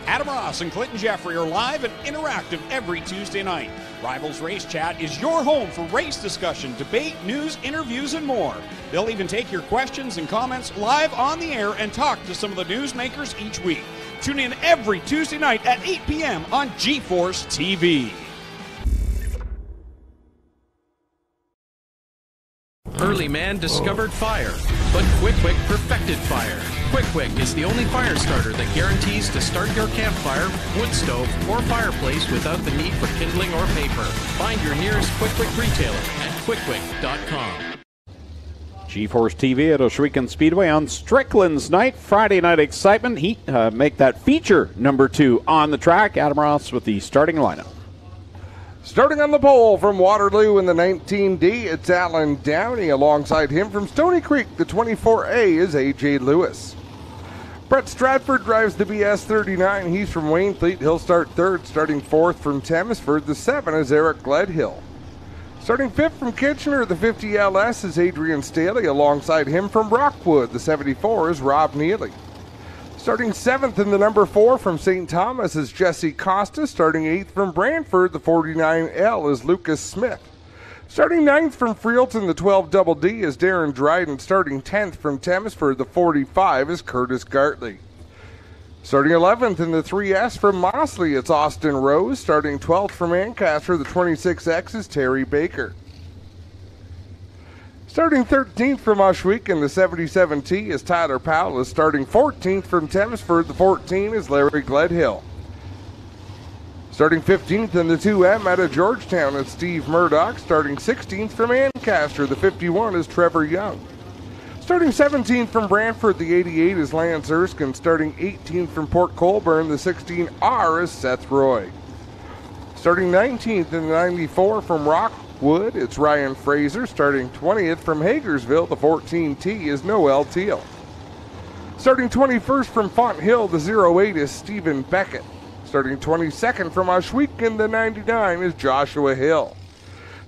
Adam Ross and Clinton Jeffrey are live and interactive every Tuesday night. Rivals Race Chat is your home for race discussion, debate, news, interviews, and more. They'll even take your questions and comments live on the air and talk to some of the newsmakers each week. Tune in every Tuesday night at 8 p.m. on G-Force TV. Early man discovered fire, but Quick perfected fire. Quick is the only fire starter that guarantees to start your campfire, wood stove, or fireplace without the need for kindling or paper. Find your nearest Quick retailer at quickquick.com. G-Force TV at Ohsweken Speedway on Strickland's night. Friday night excitement. Heat make that feature number 2 on the track. Adam Ross with the starting lineup. Starting on the pole from Waterloo in the 19D, it's Alan Downey. Alongside him from Stony Creek, the 24A is A.J. Lewis. Brett Stratford drives the BS39. He's from Wainfleet. He'll start third. Starting fourth from Temesford, the 7 is Eric Gledhill. Starting fifth from Kitchener, the 50 LS is Adrian Staley. Alongside him from Rockwood, the 74 is Rob Neely. Starting 7th in the number 4 from St. Thomas is Jesse Costa. Starting 8th from Brantford, the 49L is Lucas Smith. Starting 9th from Freelton, the 12 Double D is Darren Dryden. Starting 10th from Temesford, the 45 is Curtis Gartley. Starting 11th in the 3S from Mossley, it's Austin Rose. Starting 12th from Ancaster, the 26X is Terry Baker. Starting 13th from Ohsweken, the 77T is Tyler Powell. Starting 14th from Temesford, the 14 is Larry Gledhill. Starting 15th in the 2M out of Georgetown, it's Steve Murdoch. Starting 16th from Ancaster, the 51 is Trevor Young. Starting 17th from Brantford, the 88 is Lance Erskine. Starting 18th from Port Colborne, the 16R is Seth Roy. Starting 19th in the 94 from Rockwood, it's Ryan Fraser. Starting 20th from Hagersville, the 14T is Noel Teal. Starting 21st from Font Hill, the 08 is Stephen Beckett. Starting 22nd from Ohsweken, the 99 is Joshua Hill.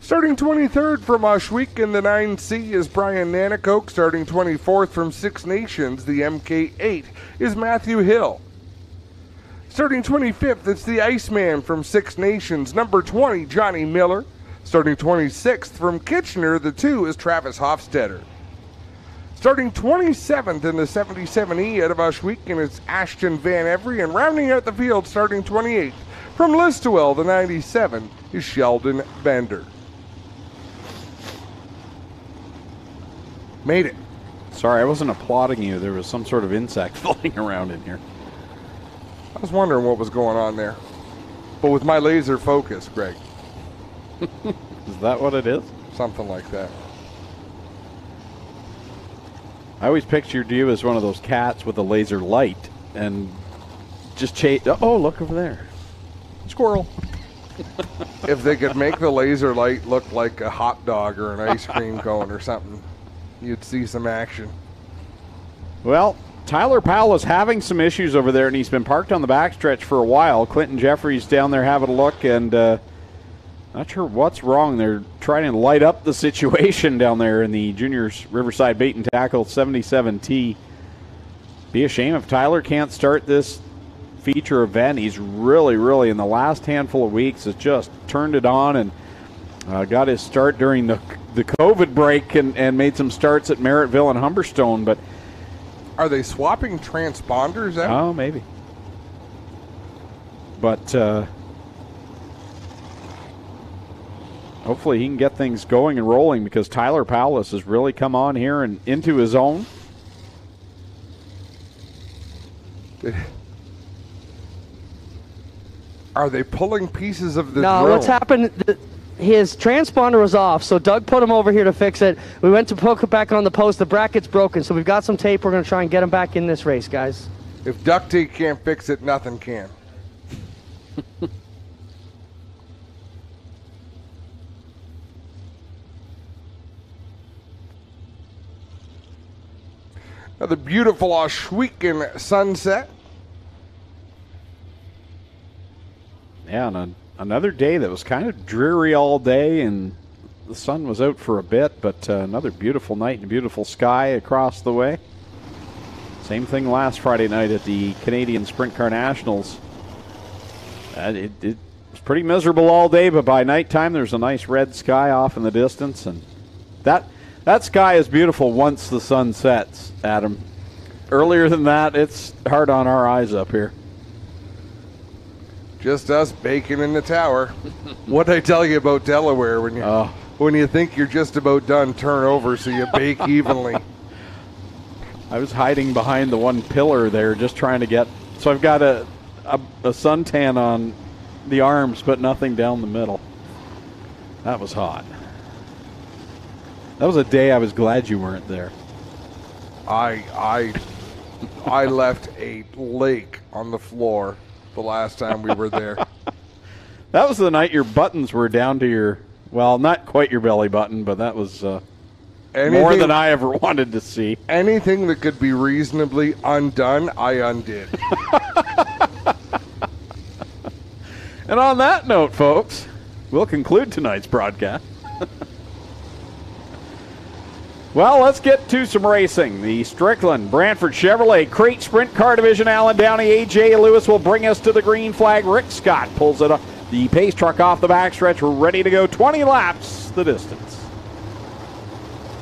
Starting 23rd from Ohsweken, the 9C is Brian Nanakoke. Starting 24th from Six Nations, the MK8 is Matthew Hill. Starting 25th, it's the Iceman from Six Nations, number 20, Johnny Miller. Starting 26th from Kitchener, the 2 is Travis Hofstetter. Starting 27th in the 77E out of Ohsweken, it's Ashton Van Every. And rounding out the field, starting 28th from Listowel, the 97 is Sheldon Bender. Made it. Sorry, I wasn't applauding you. There was some sort of insect floating around in here. I was wondering what was going on there. But with my laser focus, Greg. Is that what it is? Something like that. I always pictured you as one of those cats with a laser light and just chase. Oh, look over there. Squirrel. If they could make the laser light look like a hot dog or an ice cream cone or something, you'd see some action. Well, Tyler Powell is having some issues over there, and he's been parked on the backstretch for a while. Clinton Jeffries down there having a look, and not sure what's wrong. They're trying to light up the situation down there in the Juniors Riverside Bait and Tackle 77T. Be a shame if Tyler can't start this feature event. He's really in the last handful of weeks has just turned it on and got his start during the COVID break and made some starts at Merrittville and Humberstone. But are they swapping transponders out? Oh, maybe. But hopefully he can get things going and rolling, because Tyler Powell has really come on here and into his own. Are they pulling pieces of the No, drone? what's happened, his transponder was off, so Doug put him over here to fix it. We went to poke it back on the post. The bracket's broken, so we've got some tape. We're going to try and get him back in this race, guys. If duct tape can't fix it, nothing can. Now the beautiful Ohsweken sunset. Yeah, and another day that was kind of dreary all day, and the sun was out for a bit, but another beautiful night and beautiful sky across the way. Same thing last Friday night at the Canadian Sprint Car Nationals. It was pretty miserable all day, but by nighttime there's a nice red sky off in the distance, and that sky is beautiful once the sun sets, Adam. Earlier than that, it's hard on our eyes up here. Just us baking in the tower. What'd I tell you about Delaware? When you think you're just about done, turn over so you bake evenly. I was hiding behind the one pillar there, just trying to get. So I've got a suntan on the arms, but nothing down the middle. That was hot. That was a day I was glad you weren't there. I left a lake on the floor the last time we were there. That was the night your buttons were down to your, well, not quite your belly button, but that was more than I ever wanted to see. Anything that could be reasonably undone, I undid. And on that note, folks, we'll conclude tonight's broadcast. Well, let's get to some racing. The Strickland Brantford Chevrolet Crate Sprint Car Division, Alan Downey, A.J. Lewis will bring us to the green flag. Rick Scott pulls it up. The pace truck off the backstretch. We're ready to go 20 laps the distance.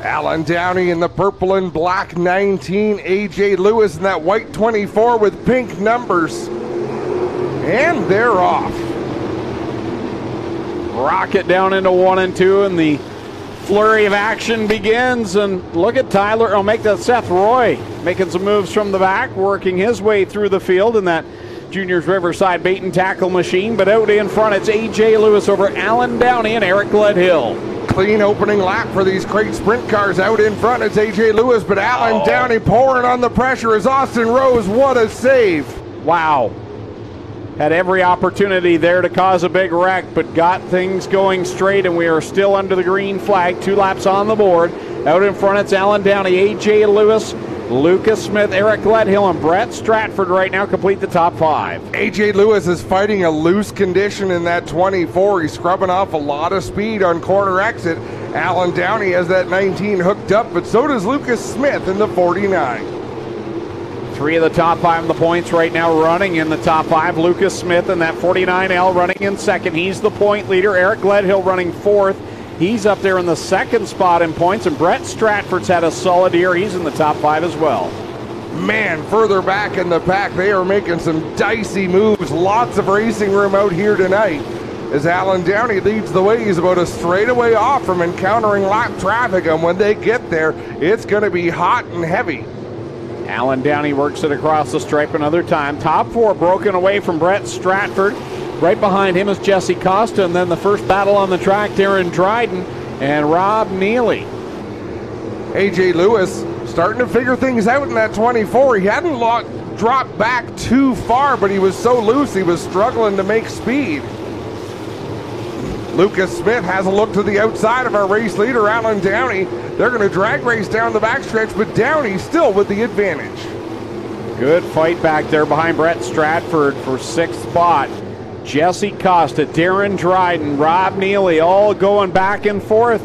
Alan Downey in the purple and black 19. A.J. Lewis in that white 24 with pink numbers. And they're off. Rocket down into 1 and 2, and the flurry of action begins, and look at Tyler. Make that Seth Roy making some moves from the back, working his way through the field in that Juniors Riverside Bait and Tackle machine. But out in front, it's A.J. Lewis over Alan Downey and Eric Gledhill. Clean opening lap for these Crate Sprint cars. Out in front, it's A.J. Lewis, but Alan Downey pouring on the pressure as Austin Rose. What a save! Wow. Had every opportunity there to cause a big wreck, but got things going straight, and we are still under the green flag. 2 laps on the board. Out in front, it's Alan Downey, A.J. Lewis, Lucas Smith, Eric Gledhill, and Brett Stratford right now complete the top 5. A.J. Lewis is fighting a loose condition in that 24. He's scrubbing off a lot of speed on corner exit. Alan Downey has that 19 hooked up, but so does Lucas Smith in the 49. 3 of the top 5 of the points right now running in the top 5. Lucas Smith in that 49L running in second. He's the point leader. Eric Gledhill running 4th. He's up there in the 2nd spot in points. And Brett Stratford's had a solid year. He's in the top 5 as well. Man, further back in the pack, they are making some dicey moves. Lots of racing room out here tonight. As Alan Downey leads the way, he's about a straightaway off from encountering lap traffic. And when they get there, it's going to be hot and heavy. Alan Downey works it across the stripe another time. Top 4 broken away from Brett Stratford. Right behind him is Jesse Costa, and then the first battle on the track, Darren Dryden and Rob Neely. A.J. Lewis starting to figure things out in that 24. He hadn't dropped back too far, but he was so loose he was struggling to make speed. Lucas Smith has a look to the outside of our race leader, Alan Downey. They're going to drag race down the backstretch, but Downey still with the advantage. Good fight back there behind Brett Stratford for 6th spot. Jesse Costa, Darren Dryden, Rob Neely all going back and forth.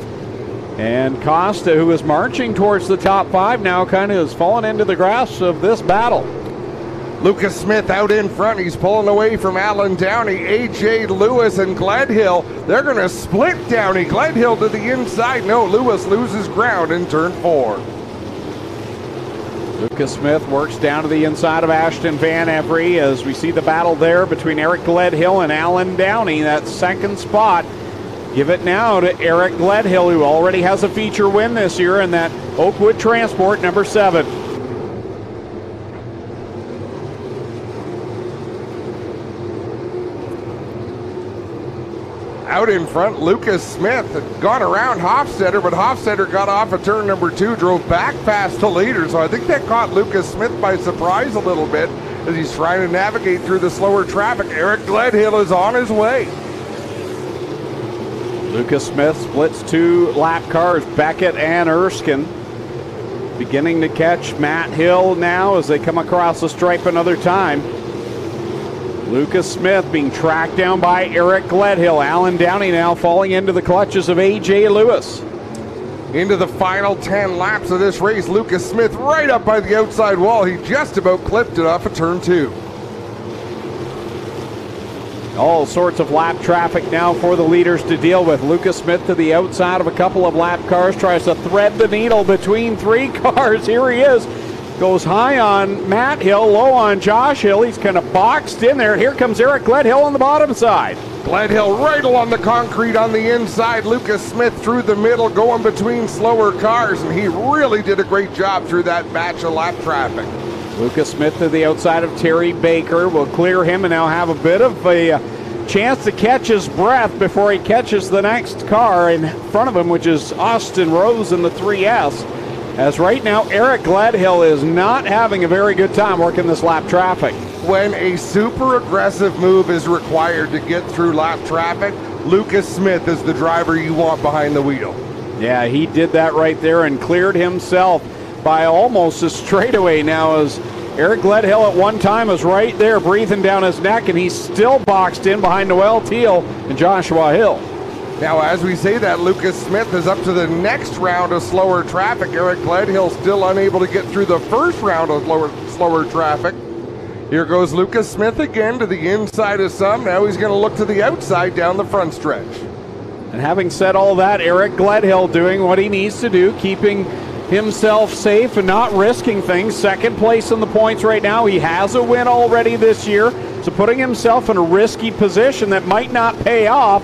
And Costa, who is marching towards the top 5 now, kind of has fallen into the grasp of this battle. Lucas Smith out in front. He's pulling away from Alan Downey. A.J. Lewis and Gledhill. They're going to split Downey. Gledhill to the inside. No, Lewis loses ground in turn 4. Lucas Smith works down to the inside of Ashton Van Every as we see the battle there between Eric Gledhill and Alan Downey. That 2nd spot. Give it now to Eric Gledhill, who already has a feature win this year in that Oakwood Transport number 7. Out in front, Lucas Smith had gone around Hofstetter, but Hofstetter got off at turn number 2, drove back past the leader. So I think that caught Lucas Smith by surprise a little bit as he's trying to navigate through the slower traffic. Eric Gledhill is on his way. Lucas Smith splits 2 lap cars, Beckett and Erskine. Beginning to catch Matt Hill now as they come across the stripe another time. Lucas Smith being tracked down by Eric Gledhill. Alan Downey now falling into the clutches of A.J. Lewis. Into the final 10 laps of this race, Lucas Smith right up by the outside wall. He just about clipped it off of turn 2. All sorts of lap traffic now for the leaders to deal with. Lucas Smith to the outside of a couple of lap cars, tries to thread the needle between 3 cars. Here he is. Goes high on Matt Hill, low on Josh Hill. He's kind of boxed in there. Here comes Eric Gledhill on the bottom side. Gledhill right along the concrete on the inside. Lucas Smith through the middle, going between slower cars, and he really did a great job through that batch of lap traffic. Lucas Smith to the outside of Terry Baker will clear him and now have a bit of a chance to catch his breath before he catches the next car in front of him, which is Austin Rose in the 3S. As right now, Eric Gledhill is not having a very good time working this lap traffic. When a super aggressive move is required to get through lap traffic, Lucas Smith is the driver you want behind the wheel. Yeah, he did that right there and cleared himself by almost a straightaway now, as Eric Gledhill at one time was right there breathing down his neck, and he's still boxed in behind Noel Teal and Joshua Hill. Now, as we say that, Lucas Smith is up to the next round of slower traffic. Eric Gledhill still unable to get through the first round of slower traffic. Here goes Lucas Smith again to the inside of some. Now he's going to look to the outside down the front stretch. And having said all that, Eric Gledhill doing what he needs to do, keeping himself safe and not risking things. 2nd place in the points right now. He has a win already this year, so putting himself in a risky position that might not pay off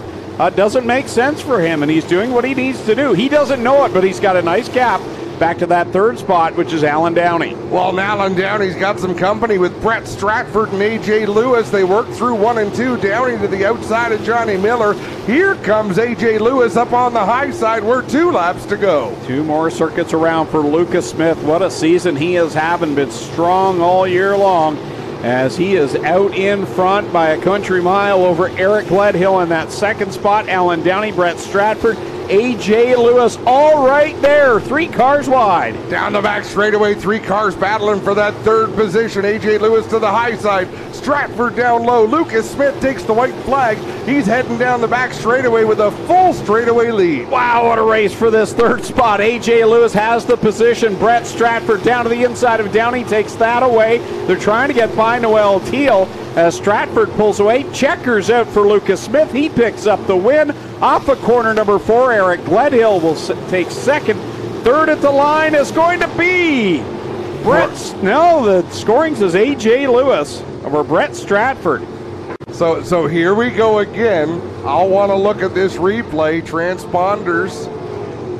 doesn't make sense for him, and he's doing what he needs to do. He doesn't know it, but he's got a nice gap back to that 3rd spot, which is Alan Downey. Well, Alan Downey's got some company with Brett Stratford and A.J. Lewis. They work through 1 and 2. Downey to the outside of Johnny Miller. Here comes A.J. Lewis up on the high side. We're 2 laps to go. 2 more circuits around for Lucas Smith. What a season he is having. Been strong all year long, as he is out in front by a country mile over Eric Gledhill in that 2nd spot. Alan Downey, Brett Stratford, A.J. Lewis all right there, 3 cars wide. Down the back straightaway, 3 cars battling for that 3rd position. A.J. Lewis to the high side, Stratford down low. Lucas Smith takes the white flag. He's heading down the back straightaway with a full straightaway lead. Wow, what a race for this 3rd spot. A.J. Lewis has the position. Brett Stratford down to the inside of Downey takes that away. They're trying to get by Noel Teal as Stratford pulls away. Checkers out for Lucas Smith. He picks up the win. Off of corner number 4, Eric Gledhill will take 2nd. 3rd at the line is going to be the scoring says A.J. Lewis over Brett Stratford. So here we go again. I'll want to look at this replay. Transponders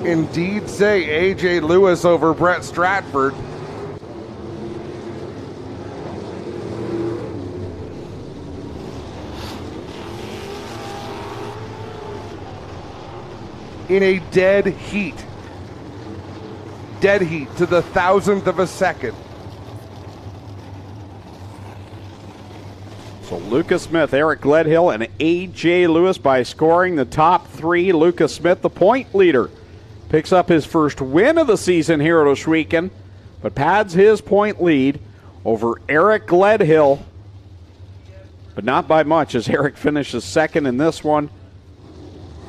indeed say A.J. Lewis over Brett Stratford. In a dead heat. dead heat to the 1,000th of a second. So Lucas Smith, Eric Gledhill, and A.J. Lewis by scoring the top three. Lucas Smith, the point leader, picks up his first win of the season here at Ohsweken, but pads his point lead over Eric Gledhill, but not by much as Eric finishes second in this one.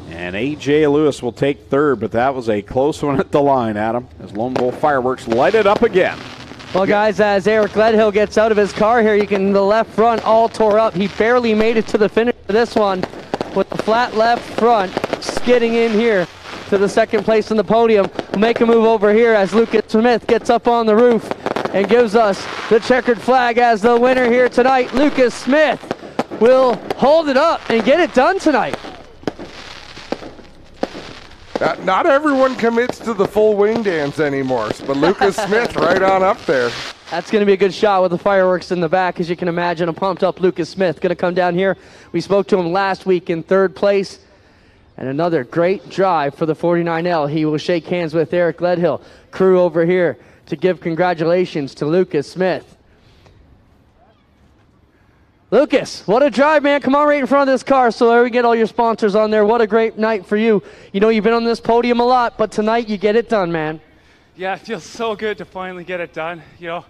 And A.J. Lewis will take third, but that was a close one at the line, Adam, as Lone Wolf Fireworks light it up again. Well, guys, as Eric Gledhill gets out of his car here, you can the left front all tore up. He barely made it to the finish of this one with the flat left front skidding in here to the second place on the podium. We'll make a move over here as Lucas Smith gets up on the roof and gives us the checkered flag as the winner here tonight. Lucas Smith will hold it up and get it done tonight. Not everyone commits to the full wing dance anymore, but Lucas Smith right on up there. That's going to be a good shot with the fireworks in the back, as you can imagine. A pumped up Lucas Smith going to come down here. We spoke to him last week in third place. And another great drive for the 49L. He will shake hands with Eric Gledhill. Crew over here to give congratulations to Lucas Smith. Lucas, what a drive, man. Come on right in front of this car so we get all your sponsors on there. What a great night for you. You know, you've been on this podium a lot, but tonight you get it done, man. Yeah, it feels so good to finally get it done. You know,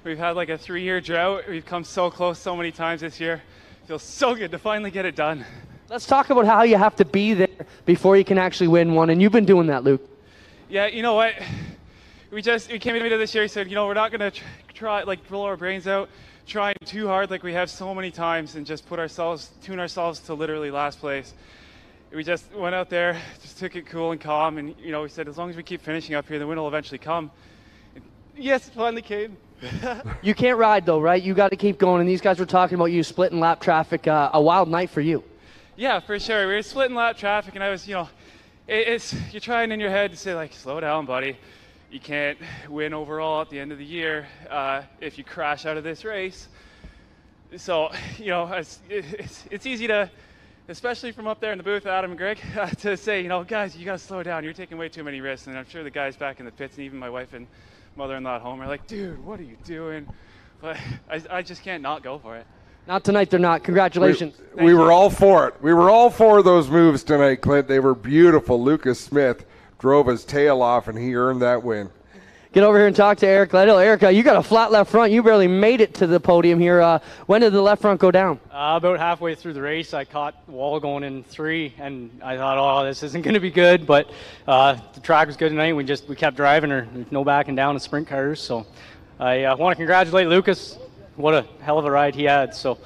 we've had like a 3-year drought. We've come so close so many times this year. It feels so good to finally get it done. Let's talk about how you have to be there before you can actually win one, and you've been doing that, Luke. Yeah, you know what? We came into this year and said, you know, we're not going to try, like, blow our brains out, trying too hard like we have so many times and just tune ourselves to literally last place. We just went out there, just took it cool and calm, and, you know, we said as long as we keep finishing up here, the win will eventually come. And yes, it finally came. You can't ride, though, right? You got to keep going, and these guys were talking about you splitting lap traffic. A wild night for you. Yeah, for sure. We were splitting lap traffic, and I was, you know, you're trying in your head to say, like, slow down, buddy. You can't win overall at the end of the year if you crash out of this race. So, you know, it's easy to, especially from up there in the booth, Adam and Greg, to say, you know, guys, you got to slow down. You're taking way too many risks. And I'm sure the guys back in the pits and even my wife and mother-in-law at home are like, dude, what are you doing? But I just can't not go for it. Not tonight, they're not. Congratulations. We were all for it. We were all for those moves tonight, Clint. They were beautiful. Lucas Smith drove his tail off, and he earned that win. Get over here and talk to Eric Gledhill. Eric, you got a flat left front. You barely made it to the podium here. When did the left front go down? About halfway through the race, I caught the wall going in 3, and I thought, oh, this isn't going to be good. But the track was good tonight. We kept driving. There's no backing down in sprint cars. So I want to congratulate Lucas. What a hell of a ride he had. So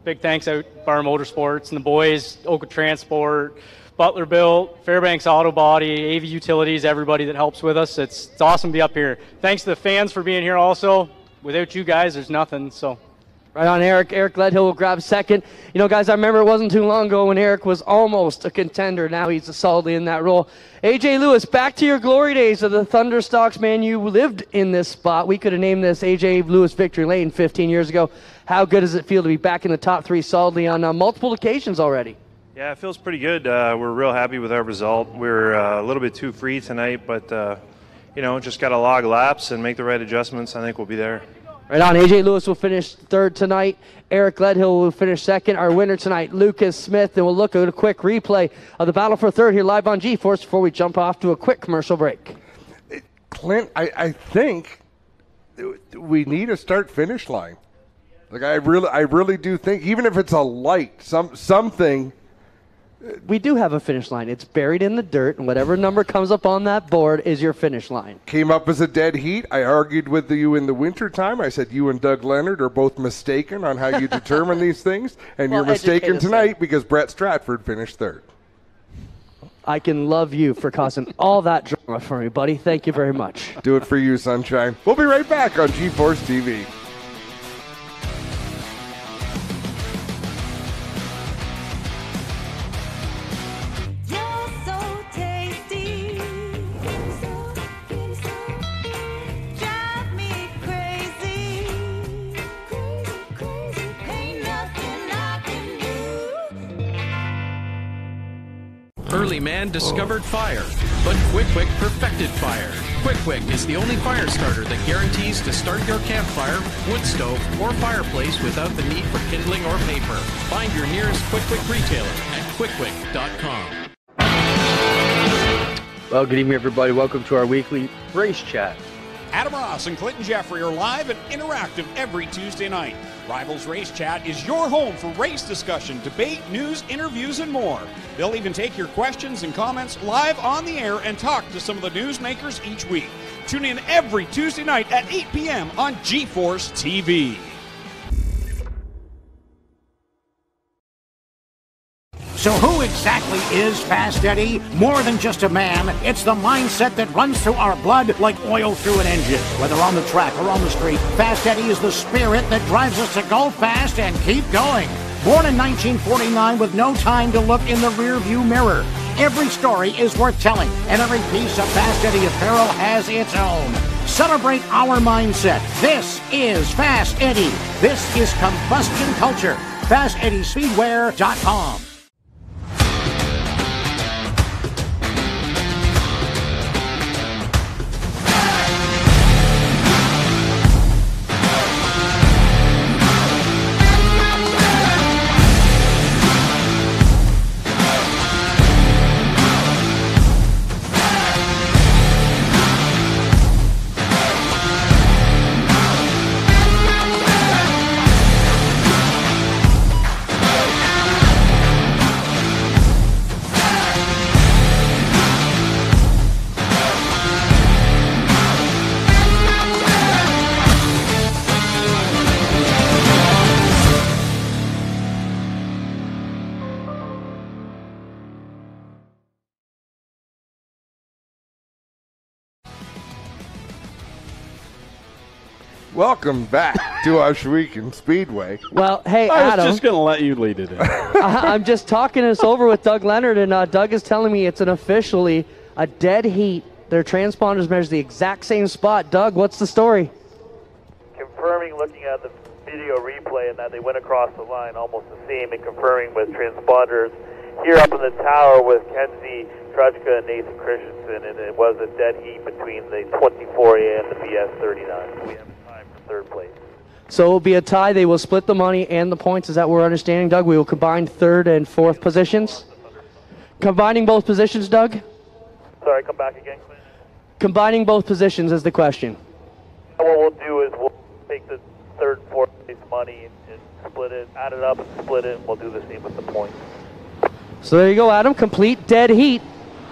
big thanks out Bar Motorsports and the boys, Oka Transport, Butler Built, Fairbanks Auto Body, AV Utilities, everybody that helps with us. It's awesome to be up here. Thanks to the fans for being here also. Without you guys, there's nothing. So. Right on, Eric. Eric Gledhill will grab second. You know, guys, I remember it wasn't too long ago when Eric was almost a contender. Now he's solidly in that role. A.J. Lewis, back to your glory days of the Thunderstocks, man. You lived in this spot. We could have named this A.J. Lewis Victory Lane 15 years ago. How good does it feel to be back in the top 3 solidly on multiple occasions already? Yeah, it feels pretty good. We're real happy with our result. We're a little bit too free tonight, but, you know, just got to log laps and make the right adjustments. I think we'll be there. Right on. A.J. Lewis will finish third tonight. Eric Gledhill will finish second. Our winner tonight, Lucas Smith. And we'll look at a quick replay of the battle for third here live on G-Force before we jump off to a quick commercial break. Clint, I think we need a start-finish line. Like I really do think, even if it's a light, something. We do have a finish line. It's buried in the dirt, and whatever number comes up on that board is your finish line. Came up as a dead heat. I argued with you in the wintertime. I said you and Doug Leonard are both mistaken on how you determine these things, and Well, you're mistaken tonight because Brett Stratford finished third. I can love you for causing all that drama for me, buddy. Thank you very much. Do it for you, sunshine. We'll be right back on G-Force TV. Early man discovered fire, but Quick Quick perfected fire. Quick Quick is the only fire starter that guarantees to start your campfire, wood stove, or fireplace without the need for kindling or paper. Find your nearest Quick Quick retailer at quickquick.com. Well, good evening, everybody. Welcome to our weekly race chat. Adam Ross and Clinton Jeffrey are live and interactive every Tuesday night. Rivals Race Chat is your home for race discussion, debate, news, interviews, and more. They'll even take your questions and comments live on the air and talk to some of the newsmakers each week. Tune in every Tuesday night at 8 p.m. on GeForce TV. So who exactly is Fast Eddie? More than just a man, it's the mindset that runs through our blood like oil through an engine. Whether on the track or on the street, Fast Eddie is the spirit that drives us to go fast and keep going. Born in 1949 with no time to look in the rearview mirror, every story is worth telling, and every piece of Fast Eddie apparel has its own. Celebrate our mindset. This is Fast Eddie. This is combustion culture. FastEddieSpeedway.com. Welcome back to Ohsweken Speedway. Well, hey, I Adam. was just going to let you lead it in. I'm just talking this over with Doug Leonard, and Doug is telling me it's officially a dead heat. Their transponders measure the exact same spot. Doug, what's the story? Confirming, looking at the video replay, and that they went across the line almost the same, and confirming with transponders here up in the tower with Kenzie Trutchka and Nathan Christensen, and it was a dead heat between the 24A and the BS39. So we have a tie for third place. So it will be a tie. They will split the money and the points. Is that what we're understanding, Doug? We will combine third and fourth positions. Combining both positions, Doug? Sorry, come back again, Clinton. Combining both positions is the question. What we'll do is we'll take the third and fourth place money and split it, add it up and split it, and we'll do the same with the points. So there you go, Adam. Complete dead heat.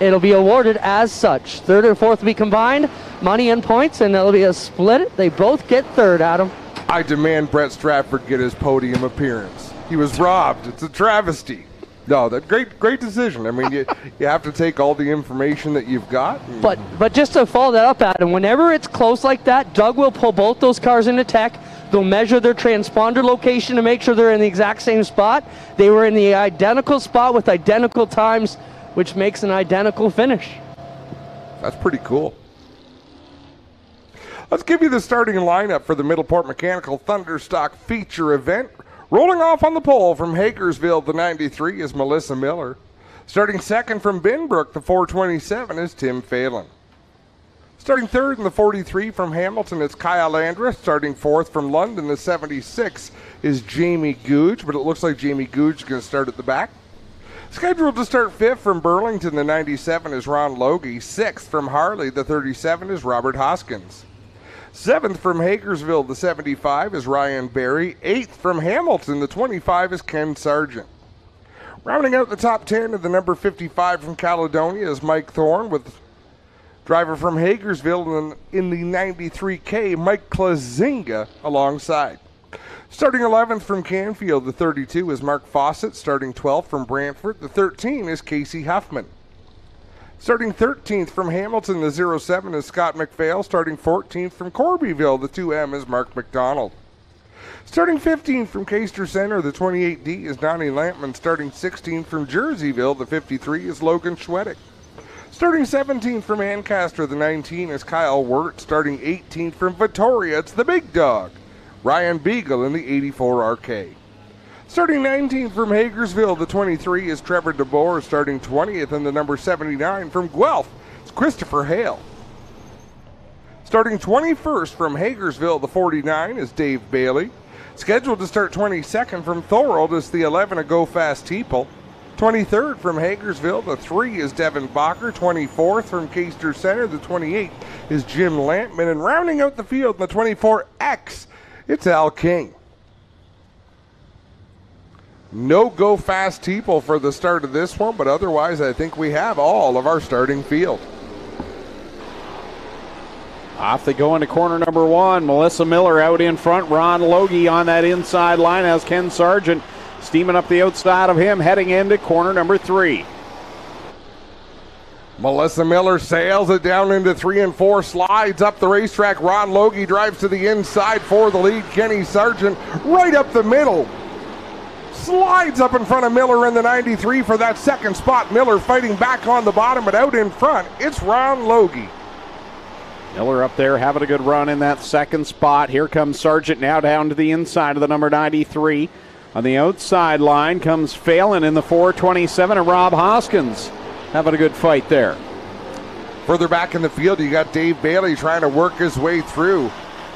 It'll be awarded as such. Third and fourth will be combined, money and points, and it'll be a split. They both get third, Adam. I demand Brett Stratford get his podium appearance. He was robbed. It's a travesty. No, that great decision. I mean, you have to take all the information that you've got. But just to follow that up, Adam, whenever it's close like that, Doug will pull both those cars into tech. They'll measure their transponder location to make sure they're in the exact same spot. They were in the identical spot with identical times, which makes an identical finish. That's pretty cool. Let's give you the starting lineup for the Middleport Mechanical Thunderstock feature event. Rolling off on the pole from Hagersville, the 93, is Melissa Miller. Starting second from Binbrook, the 427, is Tim Phelan. Starting third in the 43 from Hamilton, it's Kyle Landreth. Starting fourth from London, the 76, is Jamie Googe, but it looks like Jamie Googe is going to start at the back. Scheduled to start fifth from Burlington, the 97, is Ron Logie. Sixth from Harley, the 37, is Robert Hoskins. Seventh from Hagersville, the 75, is Ryan Berry. Eighth from Hamilton, the 25, is Ken Sargent. Rounding out the top 10 of the number 55 from Caledonia is Mike Thorne, with driver from Hagersville in the 93K, Mike Klazinga, alongside. Starting 11th from Canfield, the 32, is Mark Fawcett. Starting 12th from Brantford, the 13, is Casey Huffman. Starting 13th from Hamilton, the 07, is Scott McPhail. Starting 14th from Corbyville, the 2M, is Mark McDonald. Starting 15th from Caister Center, the 28D, is Donnie Lampman. Starting 16th from Jerseyville, the 53, is Logan Schwedick. Starting 17th from Ancaster, the 19, is Kyle Wirt. Starting 18th from Victoria, it's the big dog, Ryan Beagle in the 84 RK. Starting 19th from Hagersville, the 23 is Trevor DeBoer. Starting 20th in the number 79 from Guelph, it's Christopher Hale. Starting 21st from Hagersville, the 49 is Dave Bailey. Scheduled to start 22nd from Thorold is the 11 of Go Fast Teeple. 23rd from Hagersville, the 3 is Devin Bacher. 24th from Caister Center, the 28 is Jim Lampman. And rounding out the field in the 24X, it's Al King. No Go Fast Teeple for the start of this one, but otherwise I think we have all of our starting field. Off they go into corner number 1. Melissa Miller out in front. Ron Logie on that inside line as Ken Sargent steaming up the outside of him, heading into corner number 3. Melissa Miller sails it down into 3 and 4, slides up the racetrack. Ron Logie drives to the inside for the lead. Kenny Sargent right up the middle. Slides up in front of Miller in the 93 for that second spot. Miller fighting back on the bottom, but out in front, it's Ron Logie. Miller up there having a good run in that second spot. Here comes Sargent now down to the inside of the number 93. On the outside line comes Phelan in the 427, and Rob Hoskins having a good fight there. Further back in the field, you got Dave Bailey trying to work his way through.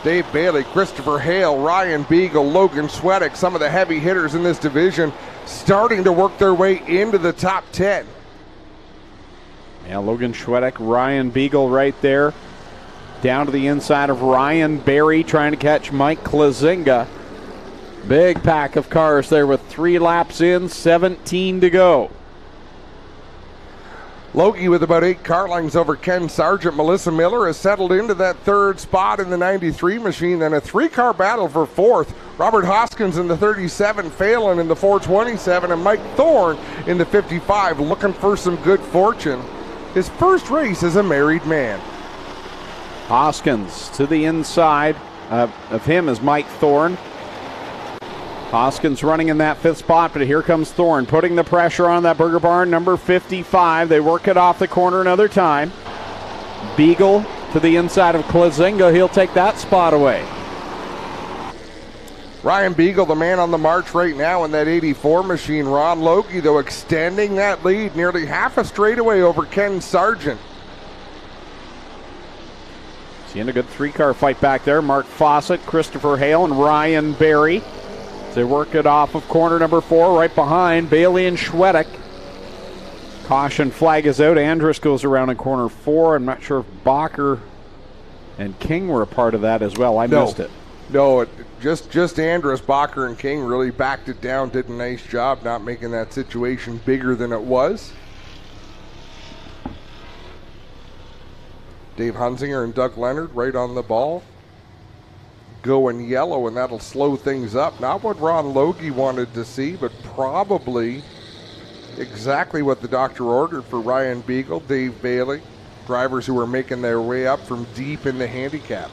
Dave Bailey, Christopher Hale, Ryan Beagle, Logan Schwedick, some of the heavy hitters in this division starting to work their way into the top 10. Yeah, Logan Schwedick, Ryan Beagle right there. Down to the inside of Ryan Berry trying to catch Mike Klazinga. Big pack of cars there with 3 laps in, 17 to go. Logie with about 8 car lengths over Ken Sargent. Melissa Miller has settled into that third spot in the 93 machine. Then a 3-car battle for fourth. Robert Hoskins in the 37, Phelan in the 427, and Mike Thorne in the 55 looking for some good fortune. His first race as a married man. Hoskins to the inside of him is Mike Thorne. Hoskins running in that 5th spot, but here comes Thorne putting the pressure on that Burger Barn number 55. They work it off the corner another time. Beagle to the inside of Klazinga. He'll take that spot away. Ryan Beagle, the man on the march right now in that 84 machine. Ron Logie, though, extending that lead nearly half a straightaway over Ken Sargent. Seeing a good 3-car fight back there. Mark Fawcett, Christopher Hale, and Ryan Berry. They work it off of corner number 4, right behind Bailey and Schwedick. Caution flag is out. Andrus goes around in corner 4. I'm not sure if Bacher and King were a part of that as well. I missed it. No, just Andrus. Bacher and King really backed it down, did a nice job not making that situation bigger than it was. Dave Hunsinger and Doug Leonard right on the ball. Going yellow, and that'll slow things up. Not what Ron Logie wanted to see, but probably exactly what the doctor ordered for Ryan Beagle, Dave Bailey, drivers who were making their way up from deep in the handicap.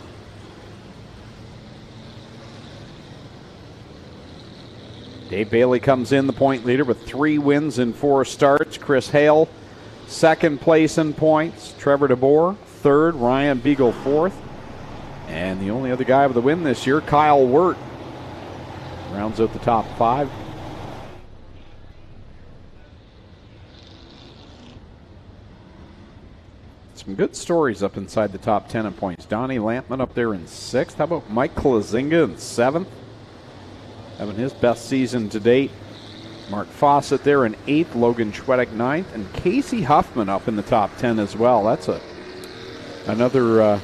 Dave Bailey comes in the point leader with 3 wins in 4 starts. Chris Hale, 2nd place in points. Trevor DeBoer, 3rd. Ryan Beagle, 4th. And the only other guy with a win this year, Kyle Wirt, rounds out the top 5. Some good stories up inside the top 10 in points. Donnie Lampman up there in 6th. How about Mike Klazinga in 7th? Having his best season to date. Mark Fawcett there in 8th. Logan Schwedick 9th. And Casey Huffman up in the top 10 as well. That's another...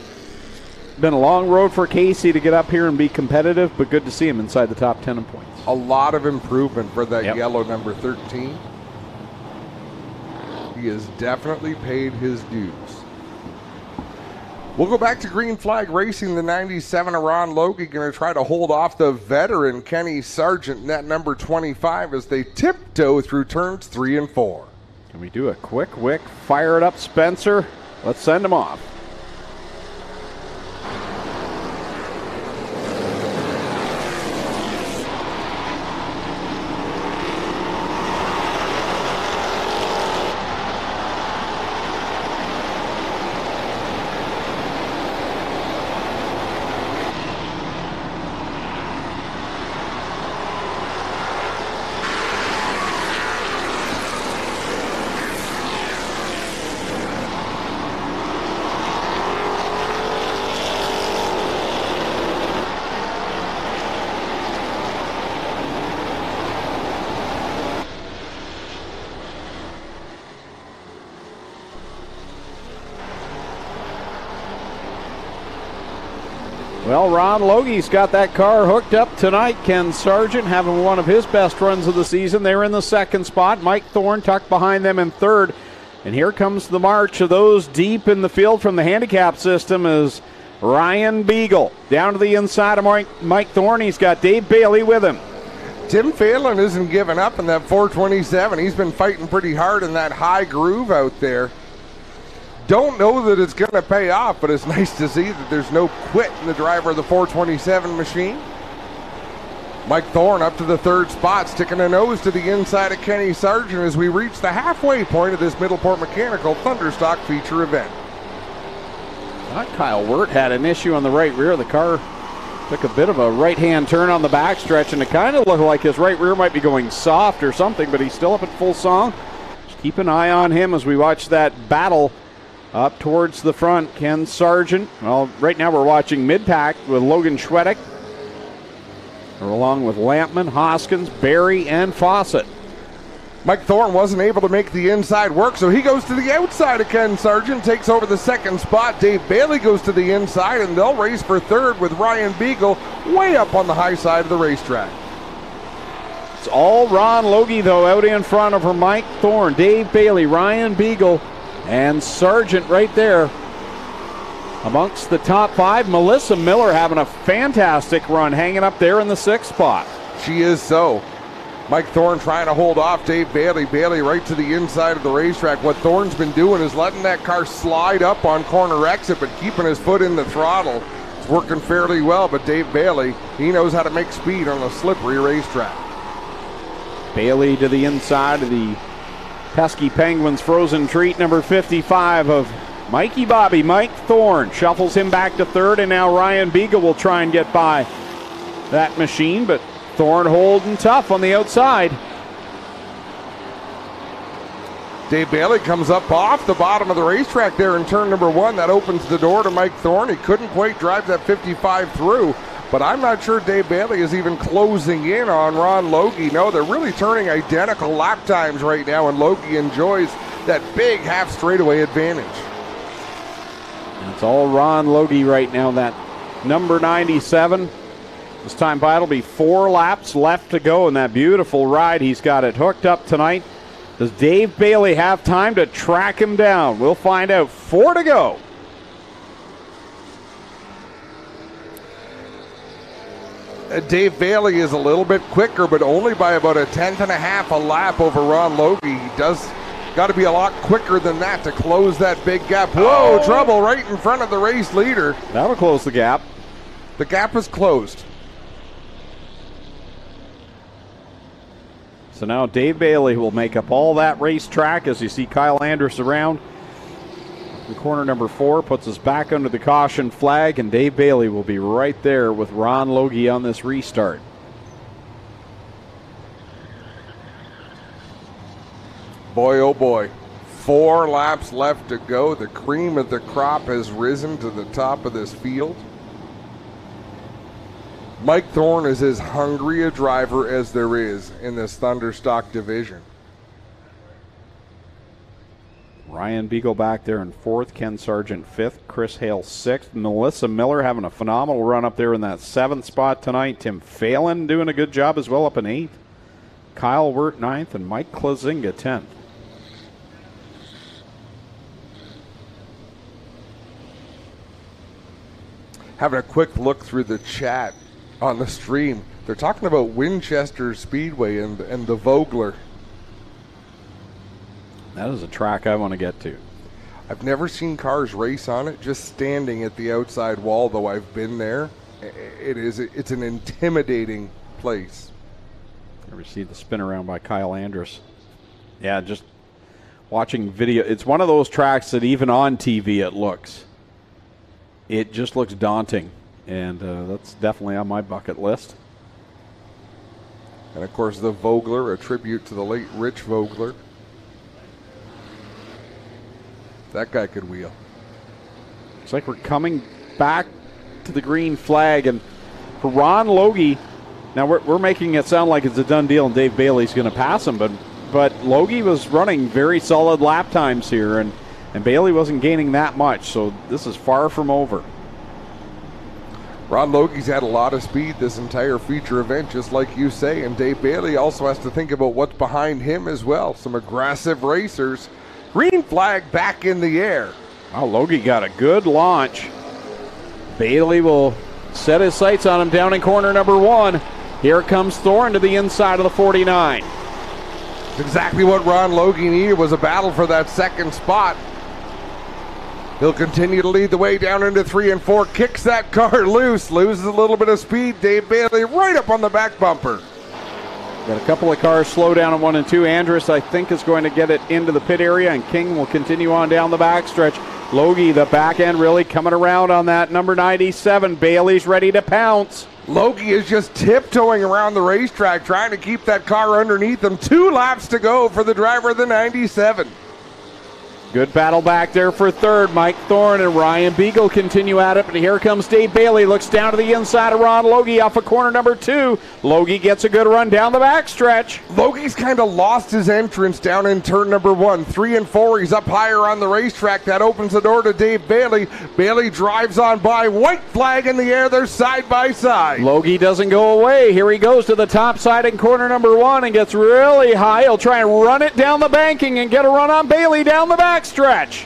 been a long road for Casey to get up here and be competitive, but good to see him inside the top 10 in points. A lot of improvement for that yellow number 13. He has definitely paid his dues. We'll go back to Green Flag Racing. The 97 of Ron Logie going to try to hold off the veteran Kenny Sargent, net number 25, as they tiptoe through turns 3 and 4. Can we do a quick wick? Fire it up, Spencer. Let's send him off. Well, Ron Logie's got that car hooked up tonight. Ken Sargent having one of his best runs of the season. They're in the second spot. Mike Thorne tucked behind them in third. And here comes the march of those deep in the field from the handicap system is Ryan Beagle. Down to the inside of Mike Thorne. He's got Dave Bailey with him. Tim Phelan isn't giving up in that 427. He's been fighting pretty hard in that high groove out there. Don't know that it's going to pay off, but it's nice to see that there's no quit in the driver of the 427 machine. Mike Thorne up to the third spot, sticking a nose to the inside of Kenny Sargent as we reach the halfway point of this Middleport Mechanical Thunderstock feature event. Kyle Wirt had an issue on the right rear. The car took a bit of a right-hand turn on the backstretch, and it kind of looked like his right rear might be going soft or something, but he's still up at full song. Just keep an eye on him as we watch that battle up towards the front. Ken Sargent. Well, right now we're watching mid-pack with Logan Schwedek, along with Lampman, Hoskins, Barry, and Fawcett. Mike Thorne wasn't able to make the inside work, so he goes to the outside of Ken Sargent, takes over the second spot. Dave Bailey goes to the inside, and they'll race for third with Ryan Beagle way up on the high side of the racetrack. It's all Ron Logie, though, out in front of her. Mike Thorne, Dave Bailey, Ryan Beagle, and Sargent right there amongst the top five. Melissa Miller having a fantastic run, hanging up there in the sixth spot. She is so. Mike Thorne trying to hold off Dave Bailey. Bailey right to the inside of the racetrack. What Thorne's been doing is letting that car slide up on corner exit, but keeping his foot in the throttle. It's working fairly well, but Dave Bailey, he knows how to make speed on a slippery racetrack. Bailey to the inside of the pesky Penguins frozen treat, number 55 of Mikey Bobby. Mike Thorne shuffles him back to third, and now Ryan Beagle will try and get by that machine, but Thorne holding tough on the outside. Dave Bailey comes up off the bottom of the racetrack there in turn number one. That opens the door to Mike Thorne. He couldn't quite drive that 55 through, but I'm not sure Dave Bailey is even closing in on Ron Logie. No, they're really turning identical lap times right now, and Logie enjoys that big half straightaway advantage. It's all Ron Logie right now, that number 97. This time by it'll be 4 laps left to go in that beautiful ride. He's got it hooked up tonight. Does Dave Bailey have time to track him down? We'll find out. 4 to go. Dave Bailey is a little bit quicker, but only by about a 10.5 a lap over Ron Logie. He does got to be a lot quicker than that to close that big gap. Whoa, trouble right in front of the race leader. That'll close the gap. The gap is closed. So now Dave Bailey will make up all that racetrack as you see Kyle Andrus around. In corner number 4 puts us back under the caution flag, and Dave Bailey will be right there with Ron Logie on this restart. Boy, oh boy. 4 laps left to go. The cream of the crop has risen to the top of this field. Mike Thorne is as hungry a driver as there is in this Thunderstock division. Ryan Beagle back there in 4th, Ken Sargent 5th, Chris Hale 6th. Melissa Miller having a phenomenal run up there in that 7th spot tonight. Tim Phelan doing a good job as well up in 8th. Kyle Wirt 9th, and Mike Klazinga 10th. Having a quick look through the chat on the stream. They're talking about Winchester Speedway and the Vogler. That is a track I want to get to. I've never seen cars race on it, just standing at the outside wall, though I've been there. It's an intimidating place. Ever see the spin around by Kyle Andrus? Yeah, just watching video. It's one of those tracks that even on TV it just looks daunting. And that's definitely on my bucket list. And, of course, the Vogler, a tribute to the late Rich Vogler. That guy could wheel. Looks like we're coming back to the green flag. And for Ron Logie, now we're making it sound like it's a done deal and Dave Bailey's going to pass him. But Logie was running very solid lap times here, and Bailey wasn't gaining that much. So this is far from over. Ron Logie's had a lot of speed this entire feature event, just like you say, and Dave Bailey also has to think about what's behind him as well. Some aggressive racers. Green flag back in the air. Wow, Logie got a good launch. Bailey will set his sights on him down in corner number 1. Here comes Thorne to the inside of the 49. It's exactly what Ron Logie needed, was a battle for that second spot. He'll continue to lead the way down into 3 and 4, kicks that car loose, loses a little bit of speed. Dave Bailey right up on the back bumper. Got a couple of cars slow down in 1 and 2. Andrus, I think, is going to get it into the pit area, and King will continue on down the backstretch. Logie, the back end, really coming around on that number 97. Bailey's ready to pounce. Logie is just tiptoeing around the racetrack, trying to keep that car underneath him. 2 laps to go for the driver of the 97. Good battle back there for third. Mike Thorne and Ryan Beagle continue at it, but here comes Dave Bailey. Looks down to the inside of Ron Logie off of corner number 2. Logie gets a good run down the backstretch. Logie's kind of lost his entrance down in turn number 1. 3 and 4, he's up higher on the racetrack. That opens the door to Dave Bailey. Bailey drives on by. White flag in the air. They're side by side. Logie doesn't go away. Here he goes to the top side in corner number 1 and gets really high. He'll try and run it down the banking and get a run on Bailey down the backstretch.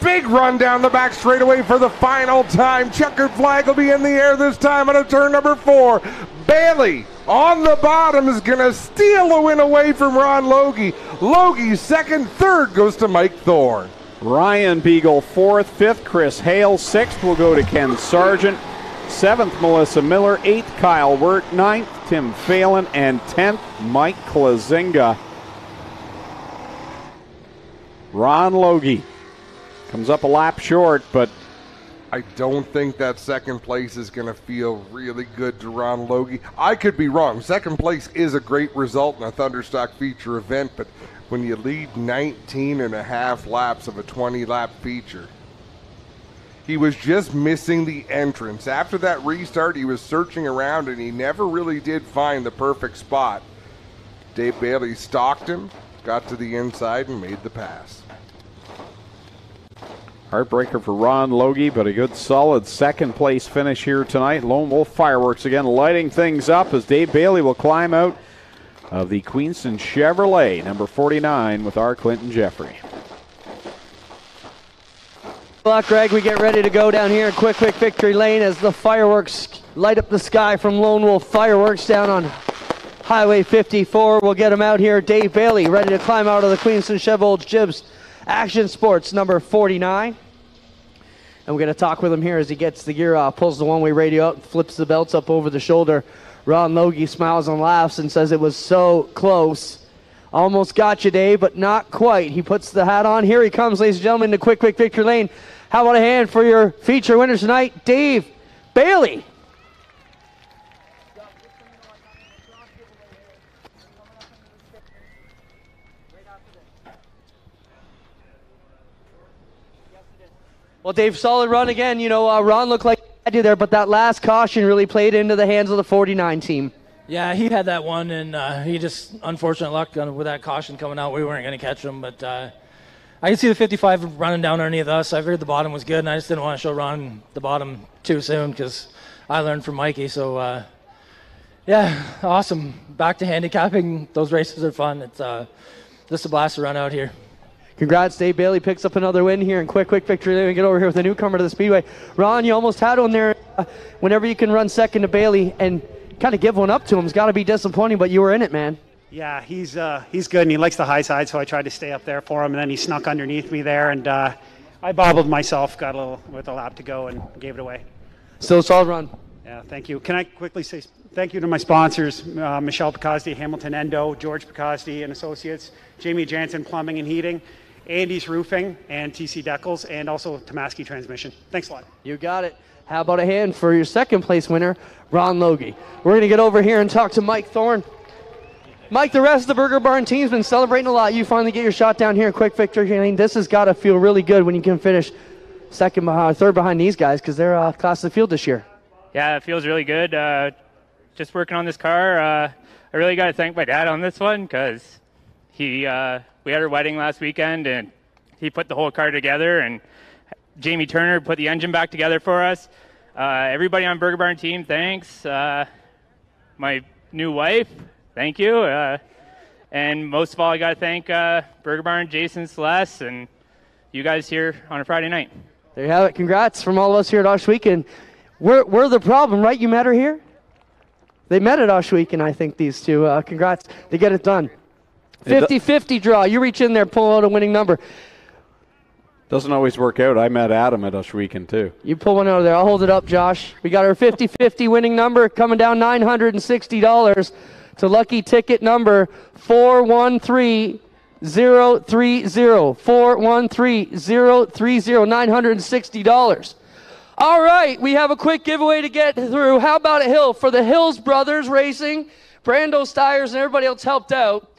Big run down the back straightaway for the final time. Checkered flag will be in the air this time out of turn number 4. Bailey on the bottom is going to steal the win away from Ron Logie. Logie second, third goes to Mike Thorne. Ryan Beagle 4th, 5th Chris Hale, 6th will go to Ken Sargent, 7th Melissa Miller, 8th Kyle Wirt, 9th Tim Phelan, and 10th Mike Klazinga. Ron Logie comes up a lap short, but I don't think that second place is going to feel really good to Ron Logie. I could be wrong. Second place is a great result in a Thunderstock feature event, but when you lead 19 and a half laps of a 20-lap feature, he was just missing the entrance. After that restart, he was searching around, and he never really did find the perfect spot. Dave Bailey stalked him, got to the inside, and made the pass. Heartbreaker for Ron Logie, but a good solid second place finish here tonight. Lone Wolf Fireworks again lighting things up as Dave Bailey will climb out of the Queenston Chevrolet, number 49, with our Clinton Jeffrey. Well, Greg, we get ready to go down here in quick victory lane as the fireworks light up the sky from Lone Wolf Fireworks down on Highway 54. We'll get him out here. Dave Bailey ready to climb out of the Queenston Chevrolet Jibs Action Sports number 49. And we're going to talk with him here as he gets the gear off, pulls the one-way radio out, flips the belts up over the shoulder. Ron Logie smiles and laughs and says it was so close. Almost got you, Dave, but not quite. He puts the hat on. Here he comes, ladies and gentlemen, to quick victory lane. How about a hand for your feature winner tonight, Dave Bailey? Well, Dave, solid run again. You know, Ron looked like he had you there, but that last caution really played into the hands of the 49 team. Yeah, he had that one, and he just, unfortunate luck with that caution coming out. We weren't going to catch him, but I could see the 55 running down underneath us. I figured the bottom was good, and I just didn't want to show Ron the bottom too soon because I learned from Mikey. So, yeah, awesome. Back to handicapping. Those races are fun. It's just a blast to run out here. Congrats, Dave Bailey picks up another win here in quick victory. Then we get over here with a newcomer to the Speedway. Ron, you almost had one there. Whenever you can run second to Bailey and kind of give one up to him, it's got to be disappointing, but you were in it, man. Yeah, he's good, and he likes the high side, so I tried to stay up there for him, and then he snuck underneath me there, and I bobbled myself, got a little with a lap to go, and gave it away. Still a solid run. Yeah, thank you. Can I quickly say thank you to my sponsors, Michelle Picosdi, Hamilton Endo, George Picosdi and Associates, Jamie Jansen Plumbing and Heating, Andy's Roofing, and TC Deckles, and also Tomaski Transmission. Thanks a lot. You got it. How about a hand for your second place winner, Ron Logie? We're going to get over here and talk to Mike Thorne. Mike, the rest of the Burger Barn team's been celebrating a lot. You finally get your shot down here in quick victory. This has got to feel really good when you can finish third behind these guys because they're class of the field this year. Yeah, it feels really good. Just working on this car. I really got to thank my dad on this one because we had our wedding last weekend and he put the whole car together, and Jamie Turner put the engine back together for us. Everybody on Burger Barn team, thanks. My new wife, thank you. And most of all, I got to thank Burger Barn, Jason, Celeste, and you guys here on a Friday night. There you have it. Congrats from all of us here at Ohsweken. We're the problem, right? You met her here? They met at Ohsweken, I think, these two. Congrats. They get it done. 50-50 draw. You reach in there, pull out a winning number. Doesn't always work out. I met Adam at Ohsweken, too. You pull one out of there. I'll hold it up, Josh. We got our 50-50 winning number coming down $960 to lucky ticket number 413030. 413030, $960. All right, we have a quick giveaway to get through. How about a hill for the Hills Brothers Racing? Brando Stiers and everybody else helped out.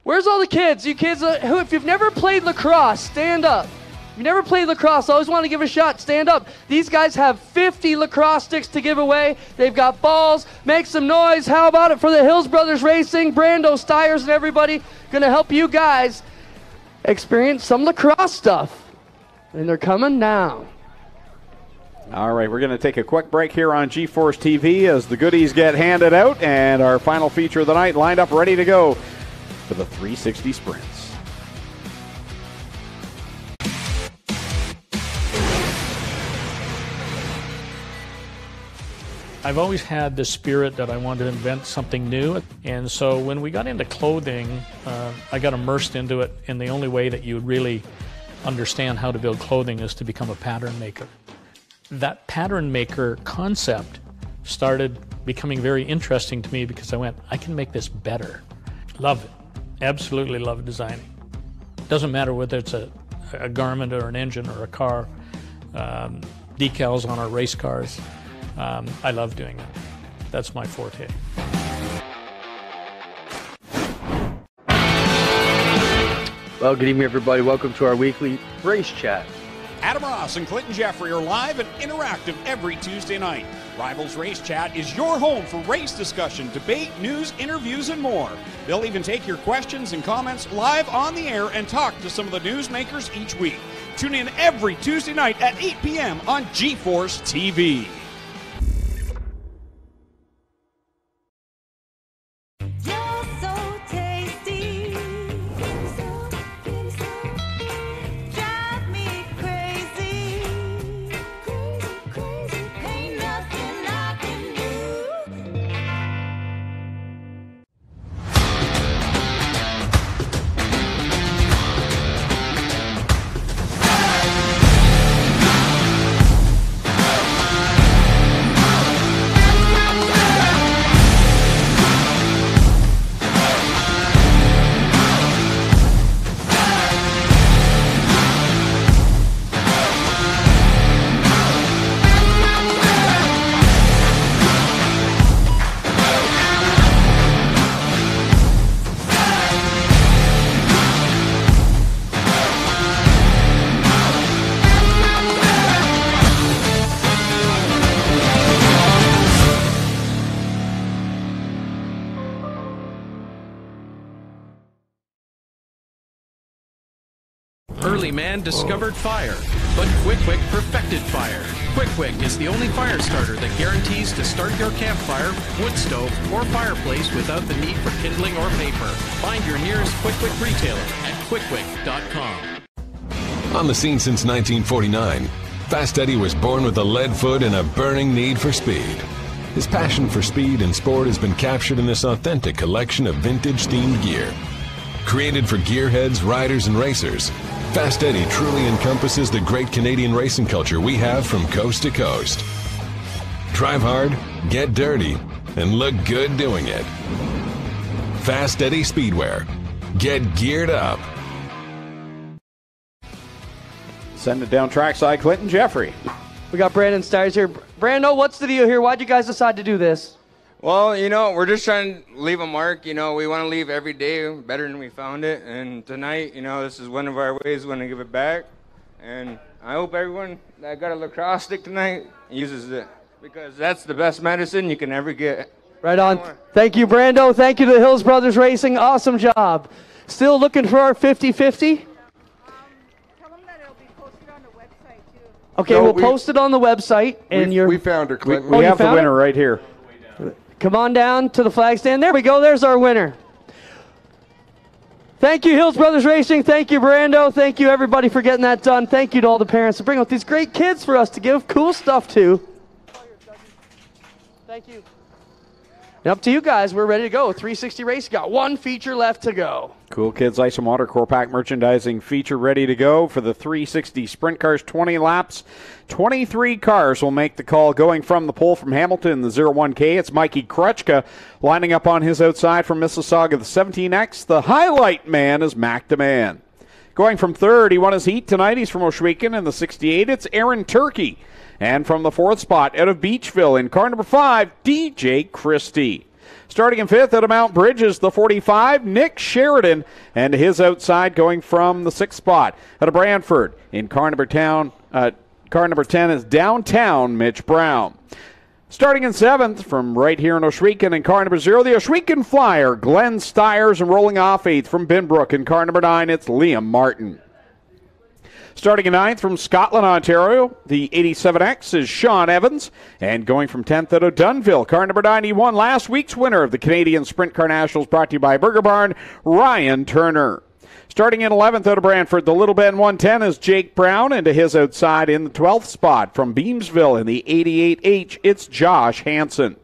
Where's all the kids? You kids, who, if you've never played lacrosse, stand up. If you've never played lacrosse, always want to give a shot, stand up. These guys have 50 lacrosse sticks to give away. They've got balls. Make some noise. How about it for the Hills Brothers Racing? Brando Stiers and everybody going to help you guys experience some lacrosse stuff. And they're coming down. All right, we're going to take a quick break here on G-Force TV as the goodies get handed out, and our final feature of the night lined up ready to go for the 360 sprints. I've always had this spirit that I wanted to invent something new, and so when we got into clothing, I got immersed into it, and the only way that you really understand how to build clothing is to become a pattern maker. That pattern maker concept started becoming very interesting to me because I went, I can make this better. Love it. Absolutely love designing. Doesn't matter whether it's a garment or an engine or a car, decals on our race cars. I love doing that. That's my forte. Well, good evening, everybody. Welcome to our weekly race chat. Adam Ross and Clinton Jeffrey are live and interactive every Tuesday night. Rivals Race Chat is your home for race discussion, debate, news, interviews, and more. They'll even take your questions and comments live on the air and talk to some of the newsmakers each week. Tune in every Tuesday night at 8 p.m. on G-Force TV. Early man discovered fire, but Quick perfected fire. Quick is the only fire starter that guarantees to start your campfire, wood stove, or fireplace without the need for kindling or paper. Find your nearest Quick retailer at quickquick.com. On the scene since 1949, Fast Eddie was born with a lead foot and a burning need for speed. His passion for speed and sport has been captured in this authentic collection of vintage-themed gear. Created for gearheads, riders, and racers, Fast Eddie truly encompasses the great Canadian racing culture we have from coast to coast. Drive hard, get dirty, and look good doing it. Fast Eddie Speedwear. Get geared up. Send it down trackside, Clinton Jeffrey. We got Brandon Stiers here. Brando, what's the deal here? Why'd you guys decide to do this? Well, you know, we're just trying to leave a mark. You know, we want to leave every day better than we found it. And tonight, you know, this is one of our ways we want to give it back. And I hope everyone that got a lacrosse stick tonight uses it, because that's the best medicine you can ever get. Right on. Thank you, Brando. Thank you to the Hills Brothers Racing. Awesome job. Still looking for our 50-50? Okay, we'll post it on the website. And we found her, Clinton. We have the winner right here. Come on down to the flag stand. There we go. There's our winner. Thank you, Hills Brothers Racing. Thank you, Brando. Thank you, everybody, for getting that done. Thank you to all the parents for bringing out these great kids for us to give cool stuff to. Thank you. And up to you guys. We're ready to go. 360 race. Got one feature left to go. Cool Kids Ice and Water Core Pack merchandising feature ready to go for the 360 Sprint Cars, 20 laps. 23 cars will make the call going from the pole from Hamilton, the 01K. It's Mikey Krutchka lining up on his outside from Mississauga, the 17X. The highlight man is Mac DeMan. Going from third, he won his heat tonight. He's from Ohsweken in the 68. It's Aaron Turkey. And from the fourth spot out of Beachville in car number 5, DJ Christie. Starting in fifth out of Mount Bridges, the 45, Nick Sheridan. And his outside going from the sixth spot out of Brantford in car number 10 is Downtown Mitch Brown. Starting in seventh from right here in Ohsweken in car number 0, the Ohsweken Flyer, Glenn Stiers. And rolling off eighth from Binbrook in car number 9, it's Liam Martin. Starting in ninth from Scotland, Ontario, the 87X is Sean Evans. And going from 10th out of Dunnville, car number 91, last week's winner of the Canadian Sprint Car Nationals, brought to you by Burger Barn, Ryan Turner. Starting in 11th out of Brantford, the Little Bend 110 is Jake Brown. And to his outside in the 12th spot from Beamsville in the 88H, it's Josh Hansen.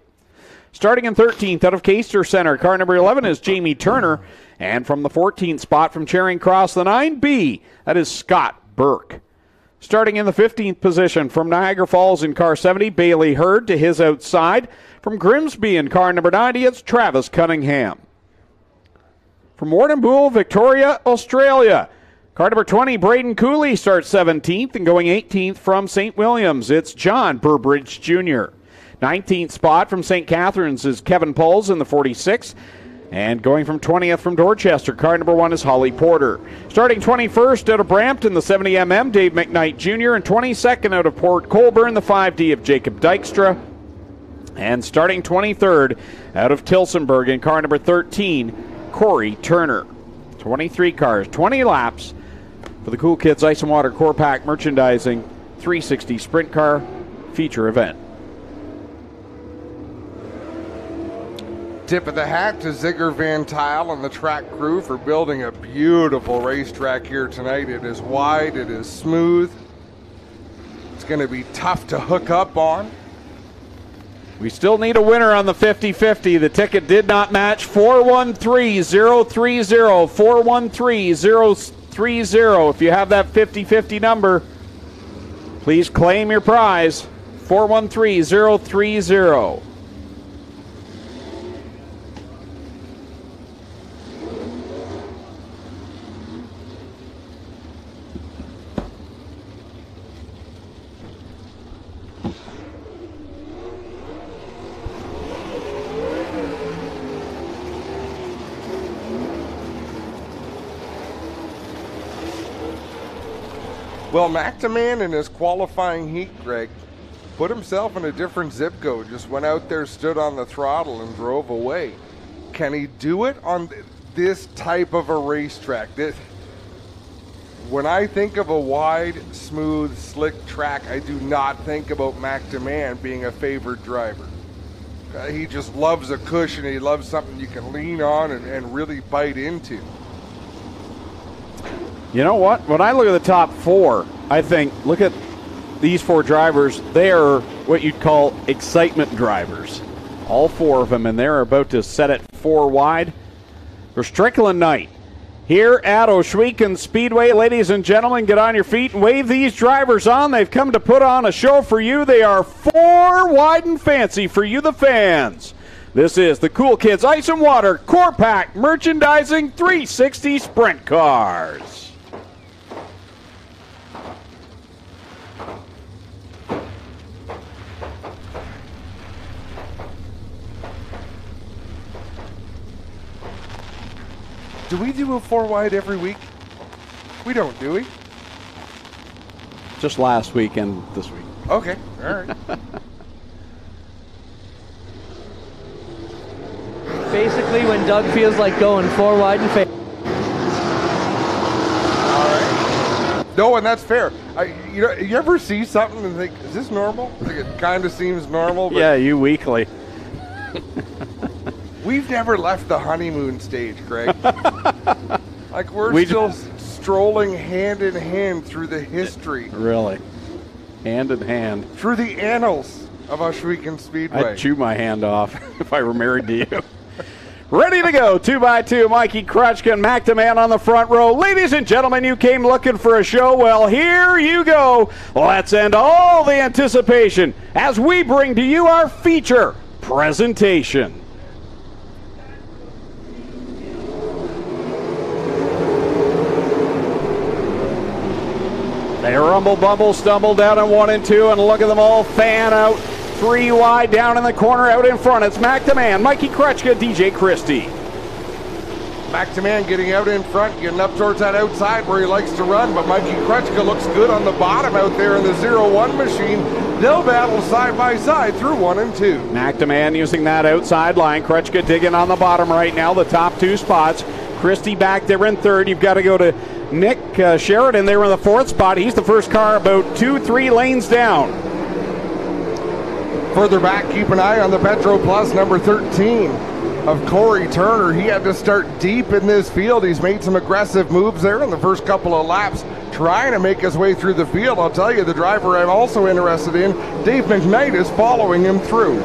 Starting in 13th out of Caister Center, car number 11 is Jamie Turner. And from the 14th spot from Charing Cross, the 9B, that is Scott Burke. Starting in the 15th position from Niagara Falls in car 70, Bailey Hurd. To his outside from Grimsby in car number 90, it's Travis Cunningham. From Warrnambool, Victoria, Australia, car number 20, Braden Cooley starts 17th. And going 18th from St. Williams, it's John Burbridge Jr. 19th spot from St. Catharines is Kevin Pauls in the 46. And going from 20th from Dorchester, car number 1 is Holly Porter. Starting 21st out of Brampton, the 70mm, Dave McKnight Jr. And 22nd out of Port Colborne, the 5D of Jacob Dykstra. And starting 23rd out of Tilsonburg in car number 13, Corey Turner. 23 cars, 20 laps for the Cool Kids Ice and Water Core Pack merchandising 360 Sprint Car feature event. Tip of the hat to Zigger Van Tile and the track crew for building a beautiful racetrack here tonight. It is wide, it is smooth. It's going to be tough to hook up on. We still need a winner on the 50-50. The ticket did not match. 413-030, 413-030. If you have that 50-50 number, please claim your prize. 413-030. Well, McNamara in his qualifying heat, Greg, put himself in a different zip code. Just went out there, stood on the throttle, and drove away. Can he do it on this type of a racetrack? When I think of a wide, smooth, slick track, I do not think about McNamara being a favored driver. He just loves a cushion. He loves something you can lean on and really bite into. You know what? When I look at the top four, I think, look at these four drivers. They are what you'd call excitement drivers. All four of them, and they're about to set it 4 wide for Strickland night here at Ohsweken Speedway. Ladies and gentlemen, get on your feet and wave these drivers on. They've come to put on a show for you. They are 4 wide and fancy for you, the fans. This is the Cool Kids Ice and Water Core Pack Merchandising 360 Sprint Cars. Do we do a 4 wide every week? We don't, do we? Just last week and this week. Okay, all right. Basically, when Doug feels like going 4 wide and fast. All right. No, and that's fair. You ever see something and think, is this normal? Like it kind of seems normal. But Yeah, you weekly. we've never left the honeymoon stage, Greg. Like we're We still strolling hand in hand through the history. Really? Hand in hand. Through the annals of Ohsweken Speedway. I'd chew my hand off if I were married to you. Ready to go, 2x2, Mikey Crutchka and McDeman on the front row. Ladies and gentlemen, you came looking for a show. Well, here you go. Let's end all the anticipation as we bring to you our feature presentation. They rumble, bumble, stumble down in 1 and 2, and look at them all fan out. 3 wide down in the corner, out in front. It's McDeman, Mikey Crutchka, DJ Christie. McDeman getting out in front, getting up towards that outside where he likes to run, but Mikey Crutchka looks good on the bottom out there in the 0-1 machine. They'll battle side by side through 1 and 2. McDeman using that outside line. Crutchka digging on the bottom right now, the top 2 spots. Christie back there in third. You've got to go to Nick Sheridan there in the 4th spot. He's the first car about 2-3 lanes down. Further back, keep an eye on the Petro Plus number 13 of Corey Turner. He had to start deep in this field. He's made some aggressive moves there in the first couple of laps, trying to make his way through the field. I'll tell you, the driver I'm also interested in, Dave McKnight, is following him through.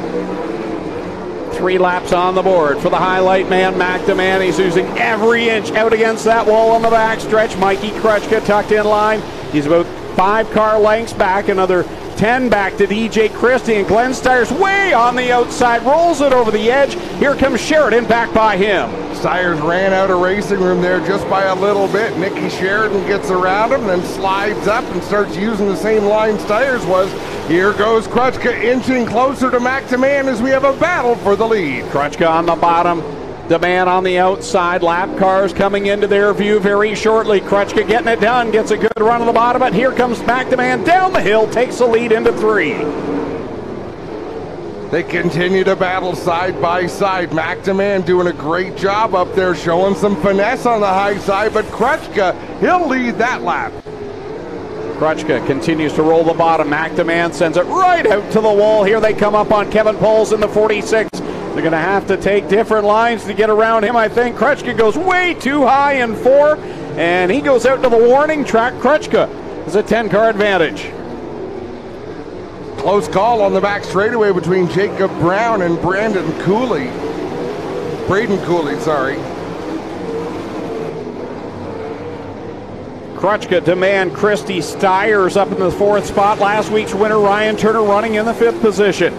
3 laps on the board for the highlight man, McDeman. He's using every inch out against that wall on the backstretch. Mikey Crutchka tucked in line. He's about 5 car lengths back, another 10 back to DJ Christie, and Glenn Steyer's way on the outside, rolls it over the edge. Here comes Sheridan back by him. Steyer's ran out of racing room there just by a little bit. Nicky Sheridan gets around him, then slides up and starts using the same line Steyer's was. Here goes Crutchka inching closer to McDeman as we have a battle for the lead. Crutchka on the bottom, DeMann on the outside. Lap cars coming into their view very shortly. Crutchka getting it done, gets a good run on the bottom, but here comes McDeman down the hill, takes the lead into 3. They continue to battle side by side. McDeman doing a great job up there, showing some finesse on the high side, but Crutchka, he'll lead that lap. Crutchka continues to roll the bottom. McDeman sends it right out to the wall. Here they come up on Kevin Poles in the 46. They're going to have to take different lines to get around him, I think. Crutchka goes way too high in 4, and he goes out to the warning track. Crutchka has a 10-car advantage. Close call on the back straightaway between Jacob Brown and Braden Cooley, sorry. Crutchka, DeMann, Christie, Steyer's up in the 4th spot. Last week's winner, Ryan Turner, running in the 5th position.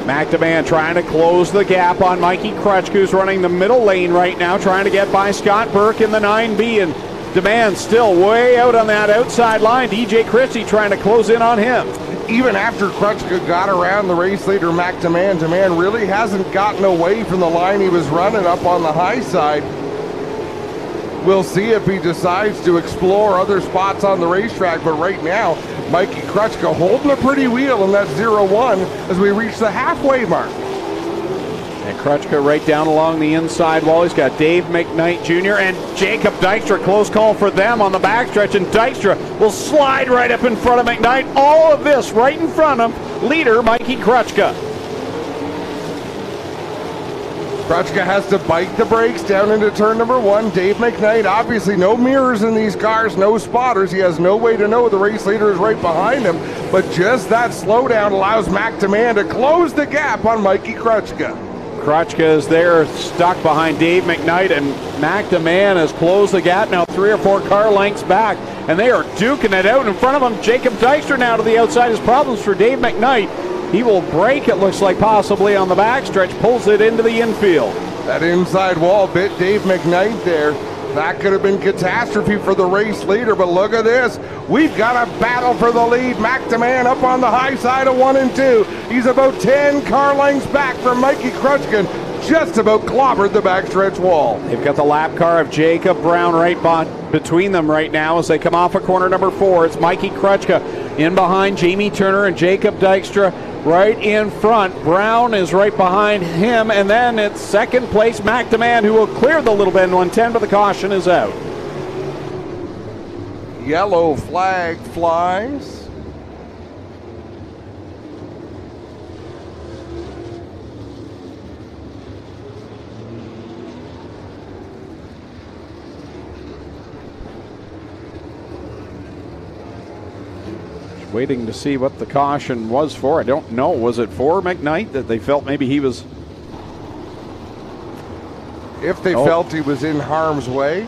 McDeman trying to close the gap on Mikey Crutchka, who's running the middle lane right now, trying to get by Scott Burke in the 9B, and DeMann still way out on that outside line. DJ Christie trying to close in on him. Even after Crutchka got around the race leader McDeman, DeMann really hasn't gotten away from the line he was running up on the high side. We'll see if he decides to explore other spots on the racetrack, but right now, Mikey Crutchka holding a pretty wheel in that 0-1 as we reach the halfway mark. And Crutchka right down along the inside wall. He's got Dave McKnight Jr. and Jacob Dykstra. Close call for them on the backstretch, and Dykstra will slide right up in front of McKnight. All of this right in front of leader Mikey Crutchka. Crutchka has to bite the brakes down into turn number 1. Dave McKnight, obviously no mirrors in these cars, no spotters. He has no way to know the race leader is right behind him, but just that slowdown allows McDeman to close the gap on Mikey Crutchka. Crutchka is there stuck behind Dave McKnight, and McDeman has closed the gap now 3 or 4 car lengths back, and they are duking it out in front of him. Jacob Dykstra now to the outside. His problems for Dave McKnight. He will break, it looks like, possibly on the backstretch, pulls it into the infield. That inside wall bit Dave McKnight there. That could have been catastrophe for the race leader, but look at this. We've got a battle for the lead. McDeman up on the high side of 1 and 2. He's about 10 car lengths back from Mikey Crutchka. Just about clobbered the backstretch wall. They've got the lap car of Jacob Brown right between them right now as they come off of corner number 4. It's Mikey Crutchka in behind Jamie Turner and Jacob Dykstra. right in front. Brown is right behind him, and then it's second place McDeman, who will clear the Little Bend 110, but the caution is out. Yellow flag flies. Waiting to see what the caution was for. I don't know. Was it for McKnight that they felt maybe he was... If they felt he was in harm's way.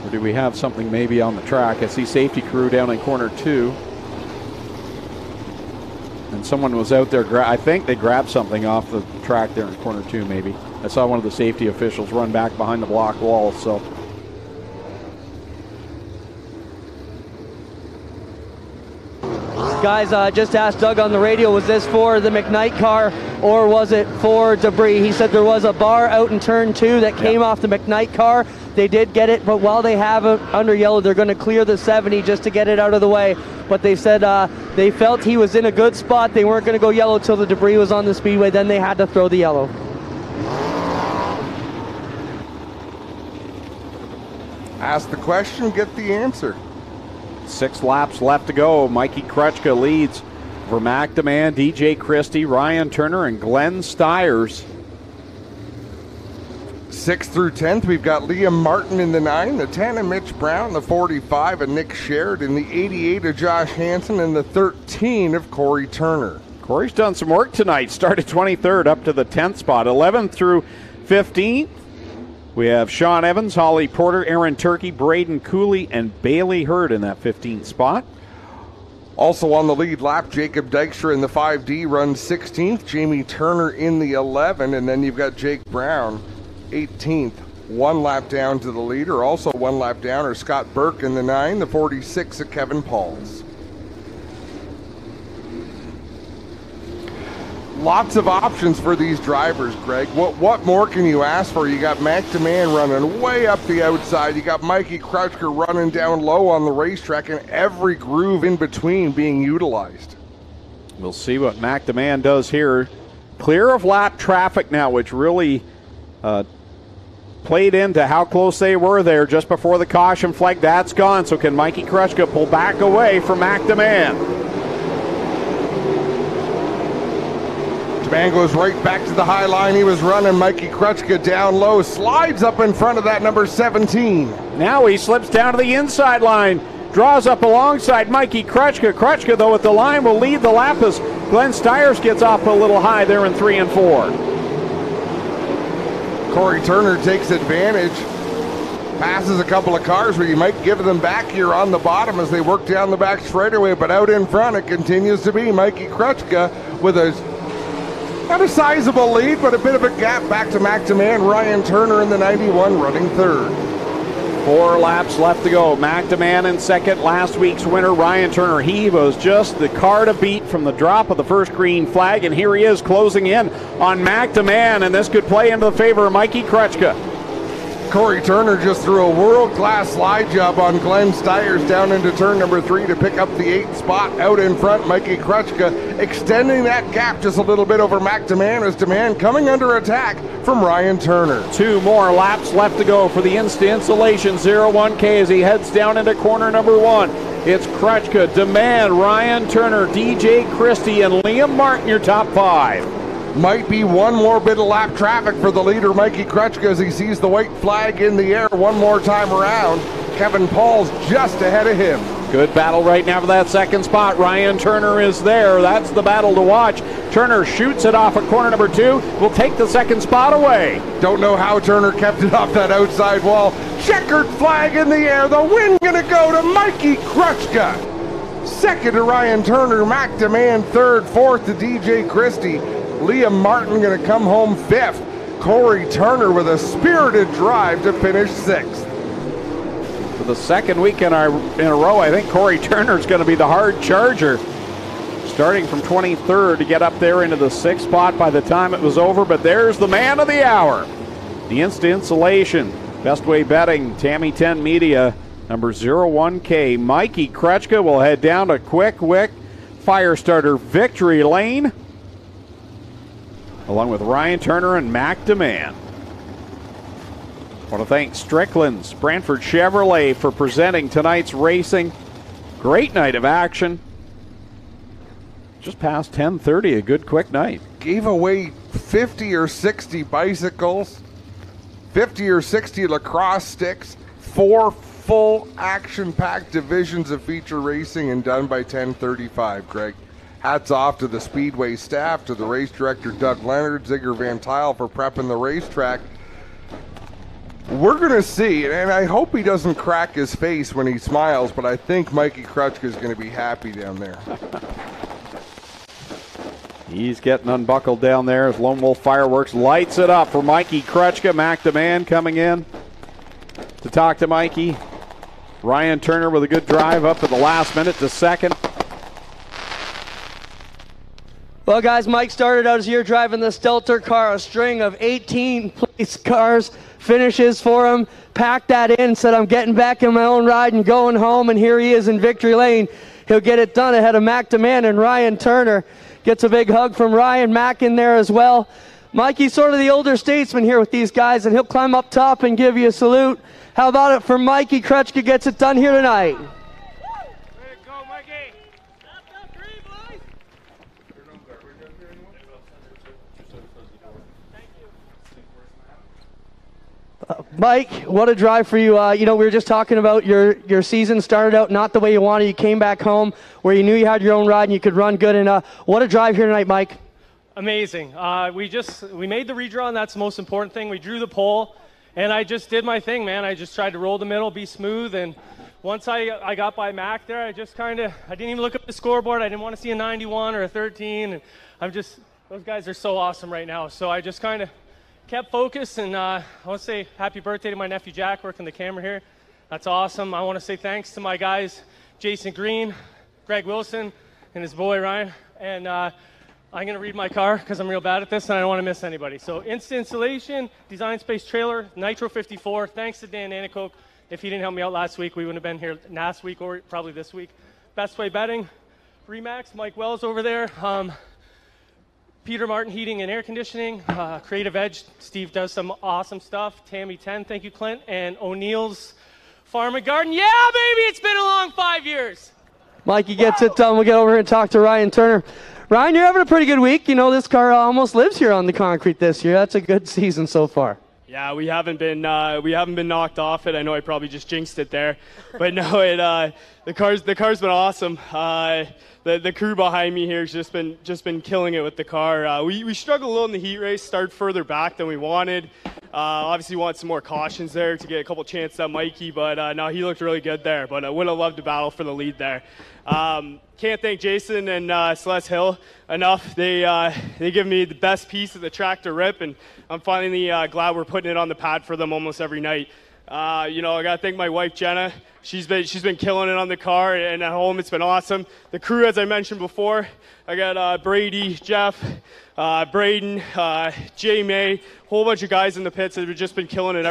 Or do we have something maybe on the track? I see safety crew down in corner 2. And someone was out there. I think they grabbed something off the track there in corner 2 maybe. I saw one of the safety officials run back behind the block wall, so... Guys, just asked Doug on the radio, was this for the McKnight car or was it for debris? He said there was a bar out in turn 2 that came off the McKnight car. They did get it, but while they have it under yellow, they're going to clear the 70 just to get it out of the way. But they said they felt he was in a good spot. They weren't going to go yellow till the debris was on the speedway. Then they had to throw the yellow. Ask the question, get the answer. 6 laps left to go. Mikey Krutchka leads over McDeman, DJ Christie, Ryan Turner, and Glenn Stiers. 6th through 10th, we've got Liam Martin in the 9, the 10 of Mitch Brown, the 45 of Nick Sheridan, the 88 of Josh Hansen, and the 13 of Corey Turner. Corey's done some work tonight. Started 23rd up to the 10th spot. 11th through 15th. We have Sean Evans, Holly Porter, Aaron Turkey, Braden Cooley, and Bailey Hurd in that 15th spot. Also on the lead lap, Jacob Dykstra in the 5D runs 16th, Jamie Turner in the 11, and then you've got Jake Brown 18th. 1 lap down to the leader. Also 1 lap down are Scott Burke in the 9, the 46 of Kevin Pauls. Lots of options for these drivers, Greg. What more can you ask for? You got McDeman running way up the outside. You got Mikey Krutchka running down low on the racetrack, and every groove in between being utilized. We'll see what McDeman does here. Clear of lap traffic now, which really played into how close they were there just before the caution flag. That's gone. So can Mikey Krutchka pull back away from McDeman? Man goes right back to the high line he was running. Mikey Krutchka down low, slides up in front of that number 17. Now he slips down to the inside line, draws up alongside Mikey Krutchka. Krutchka, though, at the line will lead the lap as Glenn Stiers gets off a little high there in 3 and 4. Corey Turner takes advantage, passes a couple of cars where you might give them back here on the bottom as they work down the back straightaway, but out in front it continues to be Mikey Krutchka with not a sizable lead, but a bit of a gap back to McDeman. Ryan Turner in the 91 running 3rd. 4 laps left to go. McDeman in 2nd. Last week's winner, Ryan Turner. He was just the car to beat from the drop of the first green flag, and here he is closing in on McDeman, and this could play into the favor of Mikey Krutchka. Corey Turner just threw a world-class slide job on Glenn Stiers down into turn number 3 to pick up the 8th spot out in front. Mikey Krutchka extending that gap just a little bit over McDeman as DeMan coming under attack from Ryan Turner. 2 more laps left to go for the Insta Insulation 01K as he heads down into corner number 1. It's Krutchka, DeMan, Ryan Turner, DJ Christie, and Liam Martin, your top 5. Might be one more bit of lap traffic for the leader, Mikey Krutchka, as he sees the white flag in the air one more time around. Kevin Paul's just ahead of him. Good battle right now for that 2nd spot. Ryan Turner is there. That's the battle to watch. Turner shoots it off at corner number 2. Will take the 2nd spot away. Don't know how Turner kept it off that outside wall. Checkered flag in the air. The win gonna go to Mikey Krutchka. 2nd to Ryan Turner. McDeman 3rd. 4th to DJ Christie. Liam Martin going to come home 5th. Corey Turner with a spirited drive to finish 6th. For the 2nd week in a row, I think Corey Turner is going to be the hard charger. Starting from 23rd to get up there into the 6th spot by the time it was over. But there's the man of the hour. The Insta Insulation. Best Way Betting, Tammy 10 Media, number 01K. Mikey Krutchka will head down to Quick Wick Fire Starter Victory Lane. along with Ryan Turner and Mac DeMann. I want to thank Strickland's Brantford Chevrolet for presenting tonight's racing. Great night of action. Just past 10:30, a good quick night. Gave away 50 or 60 bicycles, 50 or 60 lacrosse sticks, 4 full action-packed divisions of feature racing, and done by 10:35, Greg. Hats off to the Speedway staff, to the race director Doug Leonard, Zigger Van Tile for prepping the racetrack. We're going to see, and I hope he doesn't crack his face when he smiles, but I think Mikey Krutchka is going to be happy down there. He's getting unbuckled down there as Lone Wolf Fireworks lights it up for Mikey Krutchka. Mac DeMann coming in to talk to Mikey. Ryan Turner with a good drive up at the last minute to second. Well, guys, Mike started out his year driving the Stelter car, a string of 18 place cars, finishes for him, packed that in, said, I'm getting back in my own ride and going home, and here he is in victory lane. He'll get it done ahead of Mac DeMann, and Ryan Turner gets a big hug from Ryan. Mac in there as well. Mikey's sort of the older statesman here with these guys, and he'll climb up top and give you a salute. How about it for Mikey Krutchka gets it done here tonight? Mike, what a drive for you. We were just talking about your season started out not the way you wanted. You came back home where you knew you had your own ride and you could run good. And what a drive here tonight, Mike. Amazing. We made the redraw, and that's the most important thing. We drew the pole, and I just did my thing, man. I just tried to roll the middle, be smooth, and once I got by Mac there, I didn't even look up the scoreboard. I didn't want to see a 91 or a 13, and those guys are so awesome right now. So I just kind of kept focused, and I want to say happy birthday to my nephew Jack, working the camera here. That's awesome. I want to say thanks to my guys, Jason Green, Greg Wilson, and his boy Ryan. And I'm going to read my car because I'm real bad at this, and I don't want to miss anybody. So Instant Installation, Design Space Trailer, Nitro 54. Thanks to Dan Anacoke. If he didn't help me out last week, we wouldn't have been here last week or probably this week. Best Way Betting, Remax, Mike Wells over there. Peter Martin Heating and Air Conditioning, Creative Edge, Steve does some awesome stuff. Tammy 10, thank you, Clint, and O'Neill's Farm and Garden. Yeah, baby, it's been a long 5 years. Mikey gets it done. We'll get over here and talk to Ryan Turner. Ryan, you're having a pretty good week. This car almost lives here on the concrete this year. That's a good season so far. Yeah, we haven't been knocked off it. I know I probably just jinxed it there, but no, the car's been awesome. The crew behind me here has just been killing it with the car. We struggled a little in the heat race, started further back than we wanted. Obviously want some more cautions there to get a couple chances at Mikey, but no, he looked really good there. But I would have loved to battle for the lead there. Can't thank Jason and Celeste Hill enough. They give me the best piece of the track to rip, and I'm finally glad we're putting it on the pad for them almost every night. I gotta thank my wife Jenna. She's been killing it on the car, and at home it's been awesome. The crew, as I mentioned before, I got Brady, Jeff, Braden, Jay May, whole bunch of guys in the pits that have just been killing it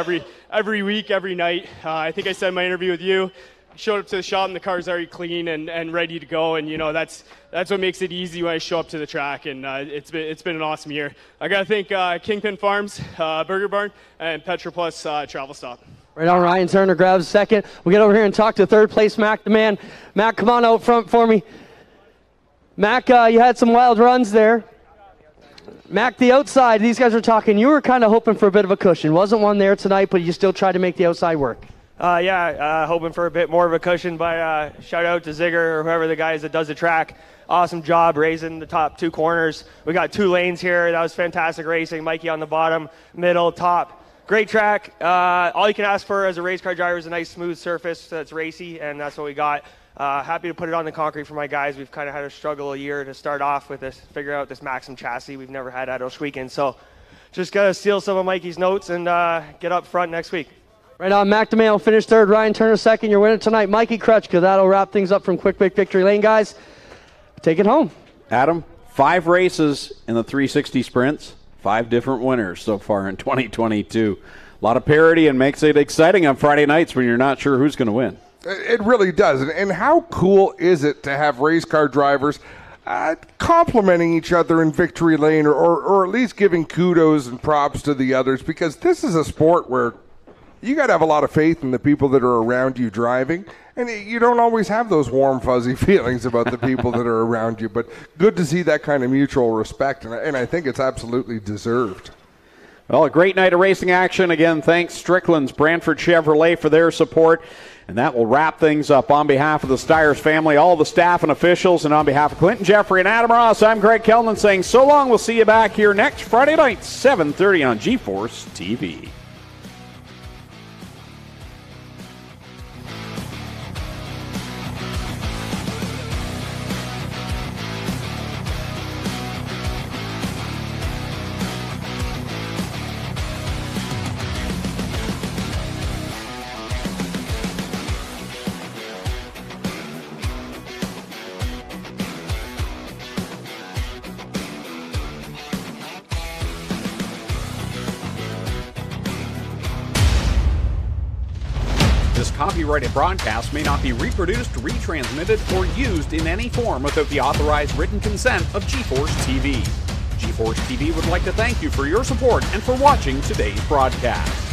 every week, every night. I think I said in my interview with you, showed up to the shop and the car's already clean and ready to go, and that's what makes it easy when I show up to the track, and it's been an awesome year. I gotta thank Kingpin Farms, Burger Barn, and Petroplus Travel Stop. Right on, Ryan Turner grabs second. We'll get over here and talk to third place Mac DeMann. Mac, come on out front for me. Mac, you had some wild runs there. Mac, the outside, these guys were talking. You were kind of hoping for a bit of a cushion. Wasn't one there tonight, but you still tried to make the outside work. Hoping for a bit more of a cushion, but shout out to Zigger or whoever the guys that does the track. Awesome job raising the top two corners. We got 2 lanes here. That was fantastic racing. Mikey on the bottom, middle, top. Great track. All you can ask for as a race car driver is a nice smooth surface that's racy, and that's what we got. Happy to put it on the concrete for my guys. We've kind of had a struggle a year to start off with this, figure out this Maxim chassis we've never had at Ohsweken. So just got to steal some of Mikey's notes and get up front next week. Right on, Mac DeMann will finish third, Ryan Turner second. Your winner tonight, Mikey Krutchka. That'll wrap things up from Quick Pick Victory Lane, guys. Take it home. Adam, 5 races in the 360 sprints, 5 different winners so far in 2022. A lot of parity and makes it exciting on Friday nights when you're not sure who's going to win. It really does. And how cool is it to have race car drivers complimenting each other in victory lane, or at least giving kudos and props to the others, because this is a sport where you got to have a lot of faith in the people that are around you driving, and you don't always have those warm, fuzzy feelings about the people that are around you, but good to see that kind of mutual respect, and I think it's absolutely deserved. Well, a great night of racing action. Again, thanks Strickland's Brantford Chevrolet for their support. And that will wrap things up. On behalf of the Stiers family, all the staff and officials, and on behalf of Clinton Jeffrey and Adam Ross, I'm Greg Kellman saying so long. We'll see you back here next Friday night, 7:30 on GeForce TV. Copyrighted broadcast may not be reproduced, retransmitted, or used in any form without the authorized written consent of GeForce TV. GeForce TV would like to thank you for your support and for watching today's broadcast.